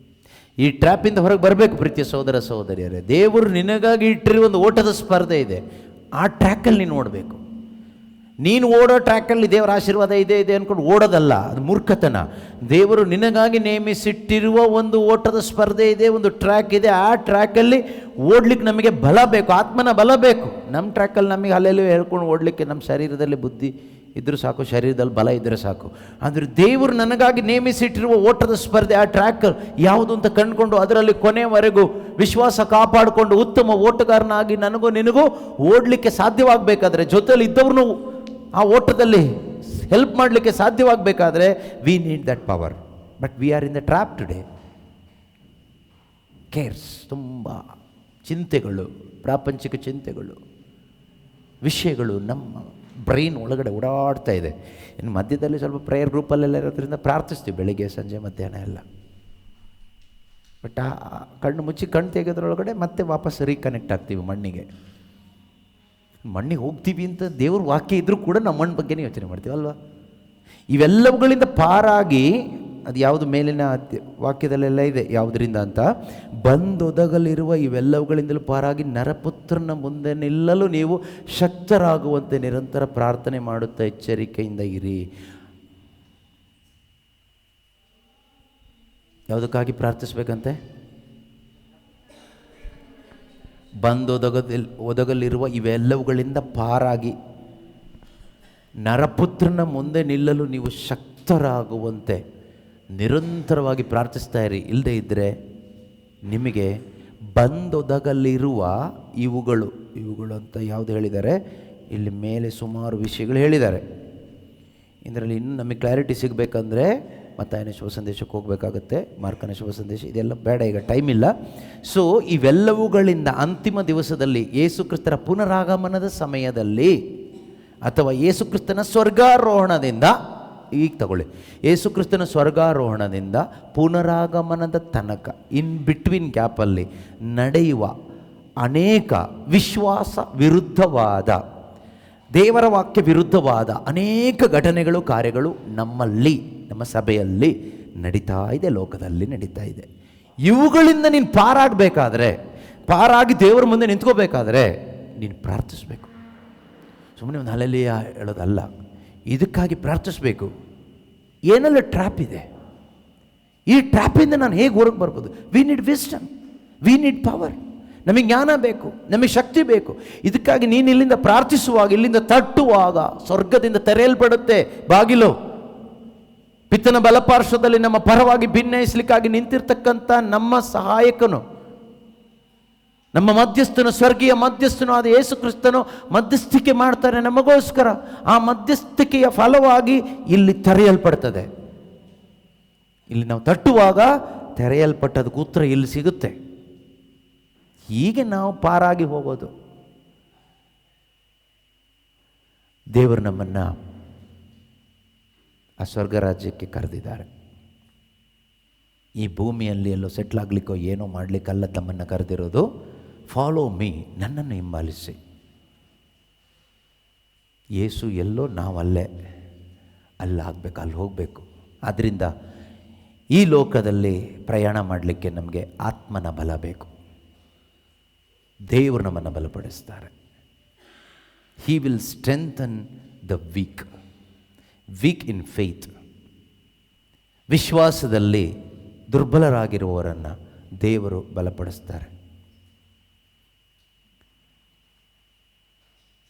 [SPEAKER 1] ಈ ಟ್ರ್ಯಾಪಿಂದ ಹೊರಗೆ ಬರಬೇಕು. ಪ್ರೀತಿಯ ಸಹೋದರ ಸಹೋದರಿಯರೇ, ದೇವರು ನಿನಗಾಗಿ ಇಟ್ಟಿರುವ ಒಂದು ಓಟದ ಸ್ಪರ್ಧೆ ಇದೆ. ಆ ಟ್ರ್ಯಾಕಲ್ಲಿ ನೀನು ಓಡಬೇಕು. ನೀನು ಓಡೋ ಟ್ರ್ಯಾಕಲ್ಲಿ ದೇವರ ಆಶೀರ್ವಾದ ಇದೆ ಅಂದ್ಕೊಂಡು ಓಡೋದಲ್ಲ, ಅದು ಮೂರ್ಖತನ. ದೇವರು ನಿನಗಾಗಿ ನೇಮಿಸಿಟ್ಟಿರುವ ಒಂದು ಓಟದ ಸ್ಪರ್ಧೆ ಇದೆ, ಒಂದು ಟ್ರ್ಯಾಕ್ ಇದೆ. ಆ ಟ್ರ್ಯಾಕಲ್ಲಿ ಓಡ್ಲಿಕ್ಕೆ ನಮಗೆ ಬಲ ಬೇಕು, ಆತ್ಮನ ಬಲ ಬೇಕು. ನಮ್ಮ ಟ್ರ್ಯಾಕಲ್ಲಿ ನಮಗೆ ಅಲ್ಲೆಲ್ಲೂ ಹೇಳ್ಕೊಂಡು ಓಡಲಿಕ್ಕೆ ನಮ್ಮ ಶರೀರದಲ್ಲಿ ಬುದ್ಧಿ ಇದ್ದರೂ ಸಾಕು, ಶರೀರದಲ್ಲಿ ಬಲ ಇದ್ದರೆ ಸಾಕು. ಆದರೆ ದೇವರು ನನಗಾಗಿ ನೇಮಿಸಿಟ್ಟಿರುವ ಓಟದ ಸ್ಪರ್ಧೆ, ಆ ಟ್ರ್ಯಾಕ್ ಯಾವುದು ಅಂತ ಕಂಡುಕೊಂಡು ಅದರಲ್ಲಿ ಕೊನೆಯವರೆಗೂ ವಿಶ್ವಾಸ ಕಾಪಾಡಿಕೊಂಡು ಉತ್ತಮ ಓಟಗಾರನಾಗಿ ನನಗೂ ನಿನಗೂ ಓಡಲಿಕ್ಕೆ ಸಾಧ್ಯವಾಗಬೇಕಾದ್ರೆ, ಜೊತೆಯಲ್ಲಿ ಇದ್ದವ್ರನ್ನೂ ಆ ಓಟದಲ್ಲಿ ಹೆಲ್ಪ್ ಮಾಡಲಿಕ್ಕೆ ಸಾಧ್ಯವಾಗಬೇಕಾದ್ರೆ we need that power. But we are in the trap today. Cares, ತುಂಬ ಚಿಂತೆಗಳು, ಪ್ರಾಪಂಚಿಕ ಚಿಂತೆಗಳು, ವಿಷಯಗಳು ನಮ್ಮ ಬ್ರೈನ್ ಒಳಗಡೆ ಓಡಾಡ್ತಾ ಇದೆ. ಇನ್ನು ಮಧ್ಯದಲ್ಲಿ ಸ್ವಲ್ಪ ಪ್ರೇಯರ್ ಗ್ರೂಪಲ್ಲೆಲ್ಲ ಇರೋದ್ರಿಂದ ಪ್ರಾರ್ಥಿಸ್ತೀವಿ ಬೆಳಿಗ್ಗೆ ಸಂಜೆ ಮಧ್ಯಾಹ್ನ ಎಲ್ಲ. ಬಟ್ ಆ ಕಣ್ಣು ಮುಚ್ಚಿ ಕಣ್ಣು ತೆಗೆಯೋದ್ರೊಳಗಡೆ ಮತ್ತೆ ವಾಪಸ್ ರೀಕನೆಕ್ಟ್ ಆಗ್ತೀವಿ ಮಣ್ಣಿಗೆ ಹೋಗ್ತೀವಿ ಅಂತ ದೇವ್ರ ವಾಕ್ಯ ಇದ್ದರೂ ಕೂಡ ನಮ್ಮ ಮಣ್ಣು ಬಗ್ಗೆನೇ ಯೋಚನೆ ಮಾಡ್ತೀವಿ ಅಲ್ವಾ? ಇವೆಲ್ಲವುಗಳಿಂದ ಪಾರಾಗಿ, ಅದು ಯಾವುದು ಮೇಲಿನ ವಾಕ್ಯದಲ್ಲೆಲ್ಲ ಇದೆ ಯಾವುದರಿಂದ ಅಂತ, ಬಂದೊದಗಲಿರುವ ಇವೆಲ್ಲವುಗಳಿಂದಲೂ ಪಾರಾಗಿ ನರಪುತ್ರನ ಮುಂದೆ ನಿಲ್ಲಲು ನೀವು ಶಕ್ತರಾಗುವಂತೆ ನಿರಂತರ ಪ್ರಾರ್ಥನೆ ಮಾಡುತ್ತಾ ಎಚ್ಚರಿಕೆಯಿಂದ ಇರಿ. ಯಾವುದಕ್ಕಾಗಿ ಪ್ರಾರ್ಥಿಸ್ಬೇಕಂತೆ? ಒದಗಲಿರುವ ಇವೆಲ್ಲವುಗಳಿಂದ ಪಾರಾಗಿ ನರಪುತ್ರನ ಮುಂದೆ ನಿಲ್ಲಲು ನೀವು ಶಕ್ತರಾಗುವಂತೆ ನಿರಂತರವಾಗಿ ಪ್ರಾರ್ಥಿಸ್ತಾ ಇರಿ. ಇಲ್ಲದೇ ಇದ್ದರೆ ನಿಮಗೆ ಬಂದೊದಗಲಿರುವ ಇವುಗಳು ಅಂತ ಯಾವುದು ಹೇಳಿದ್ದಾರೆ ಇಲ್ಲಿ ಮೇಲೆ ಸುಮಾರು ವಿಷಯಗಳು ಹೇಳಿದ್ದಾರೆ. ಇದರಲ್ಲಿ ಇನ್ನೂ ನಮಗೆ ಕ್ಲಾರಿಟಿ ಸಿಗಬೇಕಂದ್ರೆ ಮತ್ತಾಯನ ಶುಭ ಸಂದೇಶಕ್ಕೆ ಹೋಗಬೇಕಾಗತ್ತೆ, ಮಾರ್ಕನ ಶುಭ ಸಂದೇಶ, ಇದೆಲ್ಲ ಬೇಡ, ಈಗ ಟೈಮ್ ಇಲ್ಲ. ಸೊ ಇವೆಲ್ಲವುಗಳಿಂದ ಅಂತಿಮ ದಿವಸದಲ್ಲಿ ಯೇಸುಕ್ರಿಸ್ತರ ಪುನರಾಗಮನದ ಸಮಯದಲ್ಲಿ ಅಥವಾ ಯೇಸುಕ್ರಿಸ್ತನ ಸ್ವರ್ಗಾರೋಹಣದಿಂದ, ಈಗ ತಗೊಳ್ಳಿ, ಯೇಸುಕ್ರಿಸ್ತನ ಸ್ವರ್ಗಾರೋಹಣದಿಂದ ಪುನರಾಗಮನದ ತನಕ ಇನ್ ಬಿಟ್ವೀನ್ ಗ್ಯಾಪಲ್ಲಿ ನಡೆಯುವ ಅನೇಕ ವಿಶ್ವಾಸ ವಿರುದ್ಧವಾದ, ದೇವರ ವಾಕ್ಯ ವಿರುದ್ಧವಾದ ಅನೇಕ ಘಟನೆಗಳು, ಕಾರ್ಯಗಳು ನಮ್ಮಲ್ಲಿ, ನಮ್ಮ ಸಭೆಯಲ್ಲಿ ನಡೀತಾ ಇದೆ, ಲೋಕದಲ್ಲಿ ನಡೀತಾ ಇದೆ. ಇವುಗಳಿಂದ ನೀನು ಪಾರಾಗಿ ದೇವರ ಮುಂದೆ ನಿಂತ್ಕೋಬೇಕಾದ್ರೆ ನೀನು ಪ್ರಾರ್ಥಿಸಬೇಕು. ಸುಮ್ಮನೆ ಒಂದು ಹಲ್ಲೆಲೂಯಾ ಹೇಳೋದಲ್ಲ, ಇದಕ್ಕಾಗಿ ಪ್ರಾರ್ಥಿಸಬೇಕು. ಏನೆಲ್ಲ ಟ್ರ್ಯಾಪ್ ಇದೆ, ಈ ಟ್ರ್ಯಾಪಿಂದ ನಾನು ಹೇಗೆ ಹೊರಗೆ ಬರ್ಬೋದು? We need wisdom, we need power. ನಮಗೆ ಜ್ಞಾನ ಬೇಕು, ನಮಗೆ ಶಕ್ತಿ ಬೇಕು. ಇದಕ್ಕಾಗಿ ನೀನು ಇಲ್ಲಿಂದ ಪ್ರಾರ್ಥಿಸುವಾಗ, ಇಲ್ಲಿಂದ ತಟ್ಟುವಾಗ ಸ್ವರ್ಗದಿಂದ ತೆರೆಯಲ್ಪಡುತ್ತೆ ಬಾಗಿಲು. ಪಿತನ ಬಲಪಾರ್ಶ್ವದಲ್ಲಿ ನಮ್ಮ ಪರವಾಗಿ ಭಿನ್ನಯಿಸಲಿಕ್ಕಾಗಿ ನಿಂತಿರ್ತಕ್ಕಂಥ ನಮ್ಮ ಸಹಾಯಕನು, ನಮ್ಮ ಮಧ್ಯಸ್ಥನು, ಸ್ವರ್ಗೀಯ ಮಧ್ಯಸ್ಥನು ಆದ ಯೇಸು ಕ್ರಿಸ್ತನು ಮಧ್ಯಸ್ಥಿಕೆ ಮಾಡ್ತಾರೆ ನಮಗೋಸ್ಕರ. ಆ ಮಧ್ಯಸ್ಥಿಕೆಯ ಫಲವಾಗಿ ಇಲ್ಲಿ ತೆರೆಯಲ್ಪಡ್ತದೆ. ಇಲ್ಲಿ ನಾವು ತಟ್ಟುವಾಗ ತೆರೆಯಲ್ಪಟ್ಟದಕ್ಕೆ ಉತ್ತರ ಇಲ್ಲಿ ಸಿಗುತ್ತೆ. ಹೀಗೆ ನಾವು ಪಾರಾಗಿ ಹೋಗೋದು. ದೇವರು ನಮ್ಮನ್ನು ಆ ಸ್ವರ್ಗ ರಾಜ್ಯಕ್ಕೆ ಕರೆದಿದ್ದಾರೆ. ಈ ಭೂಮಿಯಲ್ಲಿ ಎಲ್ಲೋ ಸೆಟ್ಲ್ ಆಗಲಿಕ್ಕೋ ಏನೋ ಮಾಡಲಿಕ್ಕಲ್ಲ ತಮ್ಮನ್ನು ಕರೆದಿರೋದು. ಫಾಲೋ ಮೀ, ನನ್ನನ್ನು ಹಿಂಬಾಲಿಸಿ. ಯೇಸು ಎಲ್ಲೋ, ನಾವಲ್ಲೇ, ಅಲ್ಲಾಗಬೇಕು, ಅಲ್ಲಿ ಹೋಗಬೇಕು. ಆದ್ದರಿಂದ ಈ ಲೋಕದಲ್ಲಿ ಪ್ರಯಾಣ ಮಾಡಲಿಕ್ಕೆ ನಮಗೆ ಆತ್ಮನ ಬಲ ಬೇಕು. ದೇವರು ನಮ್ಮನ್ನು ಬಲಪಡಿಸ್ತಾರೆ. He will strengthen the weak. Weak in faith. ವಿಶ್ವಾಸದಲ್ಲಿ ದುರ್ಬಲರಾಗಿರುವವರನ್ನು ದೇವರು ಬಲಪಡಿಸ್ತಾರೆ.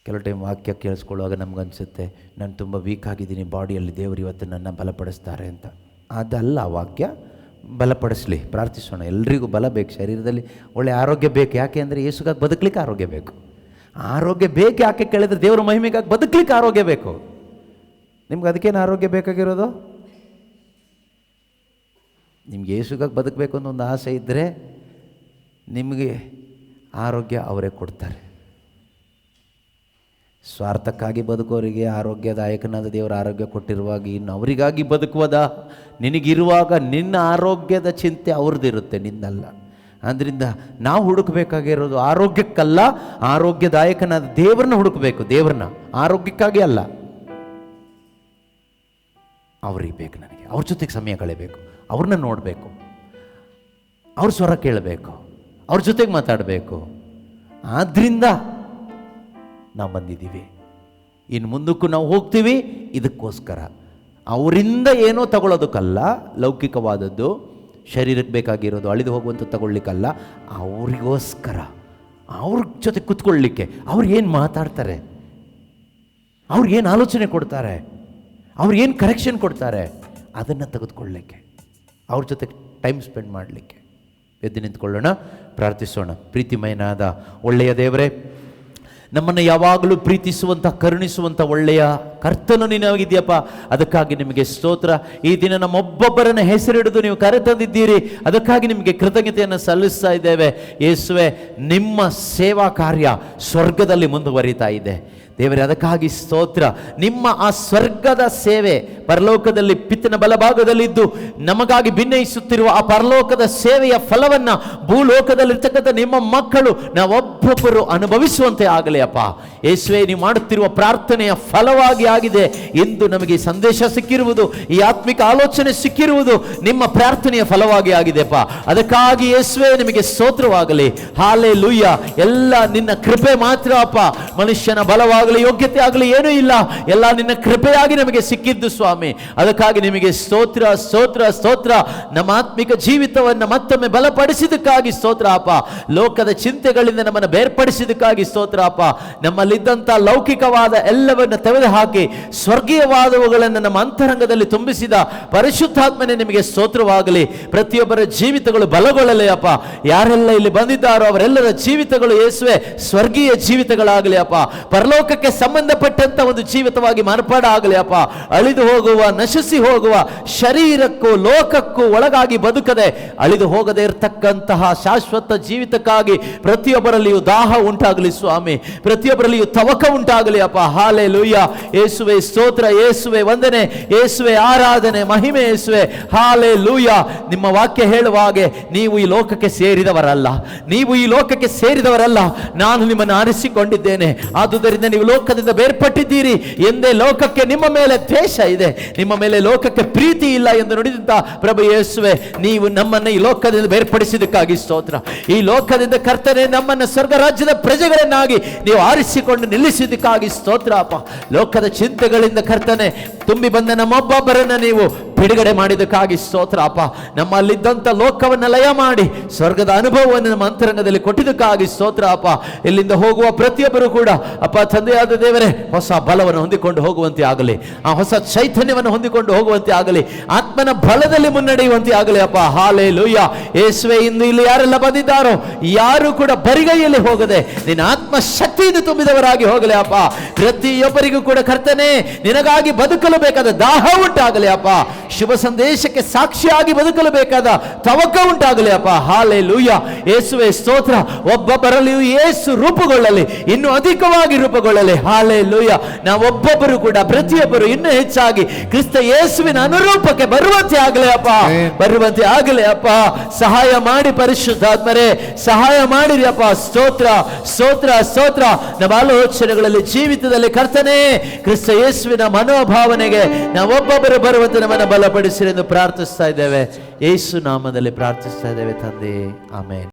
[SPEAKER 1] ಕೆಲವು ಟೈಮ್ ವಾಕ್ಯ ಕೇಳಿಸ್ಕೊಳ್ಳುವಾಗ ನಮಗನ್ಸುತ್ತೆ, ನಾನು ತುಂಬ ವೀಕ್ ಆಗಿದ್ದೀನಿ ಬಾಡಿಯಲ್ಲಿ, ದೇವರು ಇವತ್ತು ನನ್ನ ಬಲಪಡಿಸ್ತಾರೆ ಅಂತ. ಅದಲ್ಲ ವಾಕ್ಯ. ಬಲಪಡಿಸಲಿ, ಪ್ರಾರ್ಥಿಸೋಣ. ಎಲ್ರಿಗೂ ಬಲ ಬೇಕು, ಶರೀರದಲ್ಲಿ ಒಳ್ಳೆ ಆರೋಗ್ಯ ಬೇಕು. ಯಾಕೆ ಅಂದರೆ ಯೇಸುಗಾಗಿ ಬದುಕಲಿಕ್ಕೆ ಆರೋಗ್ಯ ಬೇಕು. ಆರೋಗ್ಯ ಬೇಕು ಯಾಕೆ ಕೇಳಿದ್ರೆ, ದೇವರ ಮಹಿಮೆಗಾಗಿ ಬದುಕಲಿಕ್ಕೆ ಆರೋಗ್ಯ ಬೇಕು. ನಿಮ್ಗೆ ಅದಕ್ಕೇನು ಆರೋಗ್ಯ ಬೇಕಾಗಿರೋದು? ನಿಮ್ಗೆ ಯೇಸುಗಾಗಿ ಬದುಕಬೇಕು ಅನ್ನೋ ಒಂದು ಆಸೆ ಇದ್ದರೆ ನಿಮಗೆ ಆರೋಗ್ಯ ಅವರೇ ಕೊಡ್ತಾರೆ. ಸ್ವಾರ್ಥಕ್ಕಾಗಿ ಬದುಕೋರಿಗೆ ಆರೋಗ್ಯದಾಯಕನಾದ ದೇವರ ಆರೋಗ್ಯ ಕೊಟ್ಟಿರುವಾಗ ಇನ್ನು ಅವರಿಗಾಗಿ ಬದುಕುವುದ? ನಿನಗಿರುವಾಗ ನಿನ್ನ ಆರೋಗ್ಯದ ಚಿಂತೆ ಅವ್ರದ್ದಿರುತ್ತೆ, ನಿನ್ನಲ್ಲ. ಆದ್ದರಿಂದ ನಾವು ಹುಡುಕಬೇಕಾಗಿರೋದು ಆರೋಗ್ಯಕ್ಕಲ್ಲ, ಆರೋಗ್ಯದಾಯಕನಾದ ದೇವರನ್ನ ಹುಡುಕಬೇಕು. ದೇವ್ರನ್ನ, ಆರೋಗ್ಯಕ್ಕಾಗಿ ಅಲ್ಲ. ಅವ್ರಿಗೆ ಬೇಕು ನನಗೆ. ಅವ್ರ ಜೊತೆಗೆ ಸಮಯ ಕಳೆಯಬೇಕು, ಅವ್ರನ್ನ ನೋಡಬೇಕು, ಅವ್ರ ಸ್ವರ ಕೇಳಬೇಕು, ಅವ್ರ ಜೊತೆಗೆ ಮಾತಾಡಬೇಕು. ಆದ್ದರಿಂದ ನಾವು ಬಂದಿದ್ದೀವಿ. ಇನ್ನು ಮುಂದಕ್ಕೂ ನಾವು ಹೋಗ್ತೀವಿ ಇದಕ್ಕೋಸ್ಕರ. ಅವರಿಂದ ಏನೋ ತಗೊಳ್ಳೋದಕ್ಕಲ್ಲ, ಲೌಕಿಕವಾದದ್ದು ಶರೀರಕ್ಕೆ ಬೇಕಾಗಿರೋದು ಅಳಿದು ಹೋಗುವಂಥ ತಗೊಳ್ಳಿಕ್ಕಲ್ಲ, ಅವರಿಗೋಸ್ಕರ, ಅವ್ರ ಜೊತೆ ಕೂತ್ಕೊಳ್ಳಿಕ್ಕೆ. ಅವ್ರು ಏನು ಮಾತಾಡ್ತಾರೆ, ಅವ್ರಿಗೇನು ಆಲೋಚನೆ ಕೊಡ್ತಾರೆ, ಅವ್ರಿಗೇನು ಕರೆಕ್ಷನ್ ಕೊಡ್ತಾರೆ, ಅದನ್ನು ತೆಗೆದುಕೊಳ್ಳಲಿಕ್ಕೆ, ಅವ್ರ ಜೊತೆ ಟೈಮ್ ಸ್ಪೆಂಡ್ ಮಾಡಲಿಕ್ಕೆ. ಎದ್ದು ನಿಂತ್ಕೊಳ್ಳೋಣ, ಪ್ರಾರ್ಥಿಸೋಣ. ಪ್ರೀತಿಮಯನಾದ ಒಳ್ಳೆಯ ದೇವರೇ, ನಮ್ಮನ್ನು ಯಾವಾಗಲೂ ಪ್ರೀತಿಸುವಂಥ, ಕರುಣಿಸುವಂಥ ಒಳ್ಳೆಯ ಕರ್ತನು ನೀನಾಗಿದೆಯಪ್ಪ. ಅದಕ್ಕಾಗಿ ನಿಮಗೆ ಸ್ತೋತ್ರ. ಈ ದಿನ ನಮ್ಮೊಬ್ಬೊಬ್ಬರನ್ನ ಹೆಸರಿಡಿದು ನೀವು ಕರೆತಂದಿದ್ದೀರಿ, ಅದಕ್ಕಾಗಿ ನಿಮಗೆ ಕೃತಜ್ಞತೆಯನ್ನು ಸಲ್ಲಿಸ್ತಾ ಇದ್ದೇವೆ. ಯೇಸುವೆ, ನಿಮ್ಮ ಸೇವಾ ಕಾರ್ಯ ಸ್ವರ್ಗದಲ್ಲಿ ಮುಂದುವರಿತಾ ಇದೆ ದೇವರೇ, ಅದಕ್ಕಾಗಿ ಸ್ತೋತ್ರ. ನಿಮ್ಮ ಆ ಸ್ವರ್ಗದ ಸೇವೆ ಪರಲೋಕದಲ್ಲಿ ಪಿತನ ಬಲಭಾಗದಲ್ಲಿದ್ದು ನಮಗಾಗಿ ಭಿನ್ನಯಿಸುತ್ತಿರುವ ಆ ಪರಲೋಕದ ಸೇವೆಯ ಫಲವನ್ನು ಭೂಲೋಕದಲ್ಲಿರ್ತಕ್ಕಂಥ ನಿಮ್ಮ ಮಕ್ಕಳು ನಾವೊಬ್ಬೊಬ್ಬರು ಅನುಭವಿಸುವಂತೆ ಆಗಲಿ ಅಪ್ಪ. ಯೇಸುವೆ, ನೀವು ಮಾಡುತ್ತಿರುವ ಪ್ರಾರ್ಥನೆಯ ಫಲವಾಗಿ ಆಗಿದೆ ಎಂದು ನಮಗೆ ಸಂದೇಶ ಸಿಕ್ಕಿರುವುದು, ಈ ಆತ್ಮಿಕ ಆಲೋಚನೆ ಸಿಕ್ಕಿರುವುದು ನಿಮ್ಮ ಪ್ರಾರ್ಥನೆಯ ಫಲವಾಗಿ ಆಗಿದೆಪ್ಪ. ಅದಕ್ಕಾಗಿ ಯೇಸುವೆ ನಿಮಗೆ ಸ್ತೋತ್ರವಾಗಲಿ. ಹಾಲೆಲೂಯಾ. ಎಲ್ಲ ನಿನ್ನ ಕೃಪೆ ಮಾತ್ರ ಅಪ್ಪ. ಮನುಷ್ಯನ ಬಲವಾಗಿ ಯೋಗ್ಯತೆ ಆಗಲಿ ಏನೂ ಇಲ್ಲ, ಎಲ್ಲ ನಿನ್ನ ಕೃಪೆಯಾಗಿ ನಮಗೆ ಸಿಕ್ಕಿದ್ದು ಸ್ವಾಮಿ. ಅದಕ್ಕಾಗಿ ನಿಮಗೆ ಸ್ತೋತ್ರ, ಸ್ತೋತ್ರ, ಸ್ತೋತ್ರ. ನಮ್ಮ ಆತ್ಮಿಕ ಜೀವಿತವನ್ನು ಮತ್ತೊಮ್ಮೆ ಬಲಪಡಿಸಿದಕ್ಕಾಗಿ ಸ್ತೋತ್ರ ಅಪ್ಪ. ಲೋಕದ ಚಿಂತೆಗಳಿಂದ ನಮ್ಮನ್ನು ಬೇರ್ಪಡಿಸಿದಕ್ಕಾಗಿ ಸ್ತೋತ್ರ ಅಪ್ಪ. ನಮ್ಮಲ್ಲಿದ್ದಂಥ ಲೌಕಿಕವಾದ ಎಲ್ಲವನ್ನು ತೆಗೆದುಹಾಕಿ ಸ್ವರ್ಗೀಯವಾದವುಗಳನ್ನು ನಮ್ಮ ಅಂತರಂಗದಲ್ಲಿ ತುಂಬಿಸಿದ ಪರಿಶುದ್ಧಾತ್ಮನೇ ನಿಮಗೆ ಸ್ತೋತ್ರವಾಗಲಿ. ಪ್ರತಿಯೊಬ್ಬರ ಜೀವಿತಗಳು ಬಲಗೊಳ್ಳಲಿ ಅಪ್ಪ. ಯಾರೆಲ್ಲ ಇಲ್ಲಿ ಬಂದಿದ್ದಾರೋ ಅವರೆಲ್ಲರ ಜೀವಿತಗಳು ಯೇಸುವೆ ಸ್ವರ್ಗೀಯ ಜೀವಿತಗಳಾಗಲಿ ಅಪ್ಪ. ಪರಲೋಕಕ್ಕೆ ಸಂಬಂಧಪಟ್ಟಂತ ಒಂದು ಜೀವಿತವಾಗಿ ಮಾರ್ಪಾಡಾಗಲಿ ಅಪ್ಪ. ಅಳಿದು ಹೋಗುವ, ನಶಿಸಿ ಹೋಗುವ ಶರೀರಕ್ಕೂ ಲೋಕಕ್ಕೂ ಒಳಗಾಗಿ ಬದುಕದೆ ಅಳಿದು ಹೋಗದೆ ಇರತಕ್ಕಂತಹ ಶಾಶ್ವತ ಜೀವಿತಕ್ಕಾಗಿ ಪ್ರತಿಯೊಬ್ಬರಲ್ಲಿಯೂ ದಾಹ ಉಂಟಾಗಲಿ ಸ್ವಾಮಿ. ಪ್ರತಿಯೊಬ್ಬರಲ್ಲಿಯೂ ತವಕ ಉಂಟಾಗಲಿ ಅಪ್ಪ. ಹಾಲೆಲೂಯಾ. ಯೇಸುವೆ ಸ್ತೋತ್ರ, ಯೇಸುವೆ ವಂದನೆ, ಯೇಸುವೆ ಆರಾಧನೆ, ಮಹಿಮೆ ಯೇಸುವೆ. ಹಾಲೆಲೂಯಾ. ನಿಮ್ಮ ವಾಕ್ಯ ಹೇಳುವ ಹಾಗೆ ನೀವು ಈ ಲೋಕಕ್ಕೆ ಸೇರಿದವರಲ್ಲ, ನೀವು ಈ ಲೋಕಕ್ಕೆ ಸೇರಿದವರಲ್ಲ, ನಾನು ನಿಮ್ಮನ್ನು ಆರಿಸಿಕೊಂಡಿದ್ದೇನೆ. ಆದುದರಿಂದ ನೀವು ಲೋಕದಿಂದ ಬೇರ್ಪಟ್ಟಿದ್ದೀರಿ ಎಂದೇ ಲೋಕಕ್ಕೆ ನಿಮ್ಮ ಮೇಲೆ ದ್ವೇಷ ಇದೆ, ನಿಮ್ಮ ಮೇಲೆ ಲೋಕಕ್ಕೆ ಪ್ರೀತಿ ಇಲ್ಲ ಎಂದು ನುಡಿದಂತ ಪ್ರಭು ಯೇಸುವೆ, ನೀವು ನಮ್ಮನ್ನು ಈ ಲೋಕದಿಂದ ಬೇರ್ಪಡಿಸಿದಕ್ಕಾಗಿ ಸ್ತೋತ್ರ. ಈ ಲೋಕದಿಂದ ಕರ್ತನೆ ನಮ್ಮನ್ನು ಸ್ವರ್ಗ ರಾಜ್ಯದ ಪ್ರಜೆಗಳನ್ನಾಗಿ ನೀವು ಆರಿಸಿಕೊಂಡು ನಿಲ್ಲಿಸಿದ್ದಕ್ಕಾಗಿ ಸ್ತೋತ್ರ ಅಪ್ಪ. ಲೋಕದ ಚಿಂತೆಗಳಿಂದ ಕರ್ತನೆ ತುಂಬಿ ಬಂದ ನಮ್ಮೊಬ್ಬೊಬ್ಬರನ್ನ ನೀವು ಬಿಡುಗಡೆ ಮಾಡಿದಕ್ಕಾಗಿ ಸ್ತೋತ್ರ ಅಪ್ಪ. ನಮ್ಮಲ್ಲಿದ್ದಂಥ ಲೋಕವನ್ನು ಲಯ ಮಾಡಿ ಸ್ವರ್ಗದ ಅನುಭವವನ್ನು ನಮ್ಮ ಅಂತರಂಗದಲ್ಲಿ ಕೊಟ್ಟಿದ್ದಕ್ಕಾಗಿ ಸ್ತೋತ್ರ ಅಪ್ಪ. ಇಲ್ಲಿಂದ ಹೋಗುವ ಪ್ರತಿಯೊಬ್ಬರು ಕೂಡ ಅಪ್ಪ ತಂದೆಯಾದ ದೇವರೇ ಹೊಸ ಬಲವನ್ನು ಹೊಂದಿಕೊಂಡು ಹೋಗುವಂತೆ ಆಗಲಿ, ಆ ಹೊಸ ಚೈತನ್ಯವನ್ನು ಹೊಂದಿಕೊಂಡು ಹೋಗುವಂತೆ ಆಗಲಿ, ಆತ್ಮನ ಬಲದಲ್ಲಿ ಮುನ್ನಡೆಯುವಂತೆ ಆಗಲಿ ಅಪ್ಪ. ಹಾಲೆಲೂಯಾ. ಯೇಸುವೆ, ಇಂದು ಇಲ್ಲಿ ಯಾರೆಲ್ಲ ಬಂದಿದ್ದಾರೋ ಯಾರು ಕೂಡ ಬರಿಗೈಯಲ್ಲಿ ಹೋಗದೆ ನಿನ್ನ ಆತ್ಮ ಶಕ್ತಿಯಿಂದ ತುಂಬಿದವರಾಗಿ ಹೋಗಲಿ ಅಪ್ಪ. ಪ್ರತಿಯೊಬ್ಬರಿಗೂ ಕೂಡ ಕರ್ತನೆ ನಿನಗಾಗಿ ಬದುಕಲು ಬೇಕಾದ ದಾಹ ಉಂಟಾಗಲಿ ಅಪ್ಪ. ಶುಭ ಸಂದೇಶಕ್ಕೆ ಸಾಕ್ಷಿಯಾಗಿ ಬದುಕಲು ಬೇಕಾದ ತವಕ ಉಂಟಾಗಲಿ ಅಪ್ಪ. ಹಾಲೆಲೂಯಾ. ಯೇಸುವೆ ಸ್ತೋತ್ರ. ಒಬ್ಬೊಬ್ಬರಲ್ಲಿಯೂ ಯೇಸು ರೂಪುಗೊಳ್ಳಲಿ, ಇನ್ನೂ ಅಧಿಕವಾಗಿ ರೂಪುಗೊಳ್ಳಲಿ. ಹಾಲೆಲೂಯಾ. ನಾವೊಬ್ಬೊಬ್ಬರು ಕೂಡ ಪ್ರತಿಯೊಬ್ಬರು ಇನ್ನೂ ಹೆಚ್ಚಾಗಿ ಕ್ರಿಸ್ತ ಯೇಸುವಿನ ಅನುರೂಪಕ್ಕೆ ಬರುವಂತೆ ಆಗಲಿ ಅಪ್ಪ, ಬರುವಂತೆ ಆಗಲಿ ಅಪ್ಪ. ಸಹಾಯ ಮಾಡಿ ಪರಿಶುದ್ಧಾತ್ಮರೇ, ಸಹಾಯ ಮಾಡಿರಿ ಅಪ್ಪ. ಸ್ತೋತ್ರ, ಸ್ತೋತ್ರ, ಸ್ತೋತ್ರ. ನಮ್ಮ ಆಲೋಚನೆಗಳಲ್ಲಿ, ಜೀವಿತದಲ್ಲಿ ಕರ್ತನೆ ಕ್ರಿಸ್ತ ಯೇಸುವಿನ ಮನೋಭಾವನೆಗೆ ನಾವೊಬ್ಬೊಬ್ಬರು ಬರುವಂತೆ ನಮ್ಮನ್ನು ಬಲಪಡಿಸಿರಿ ಎಂದು ಪ್ರಾರ್ಥಿಸ್ತಾ ಇದ್ದೇವೆ. ಯೇಸು ನಾಮದಲ್ಲಿ ಪ್ರಾರ್ಥಿಸ್ತಾ ಇದ್ದೇವೆ ತಂದೆ, ಆಮೆನ್.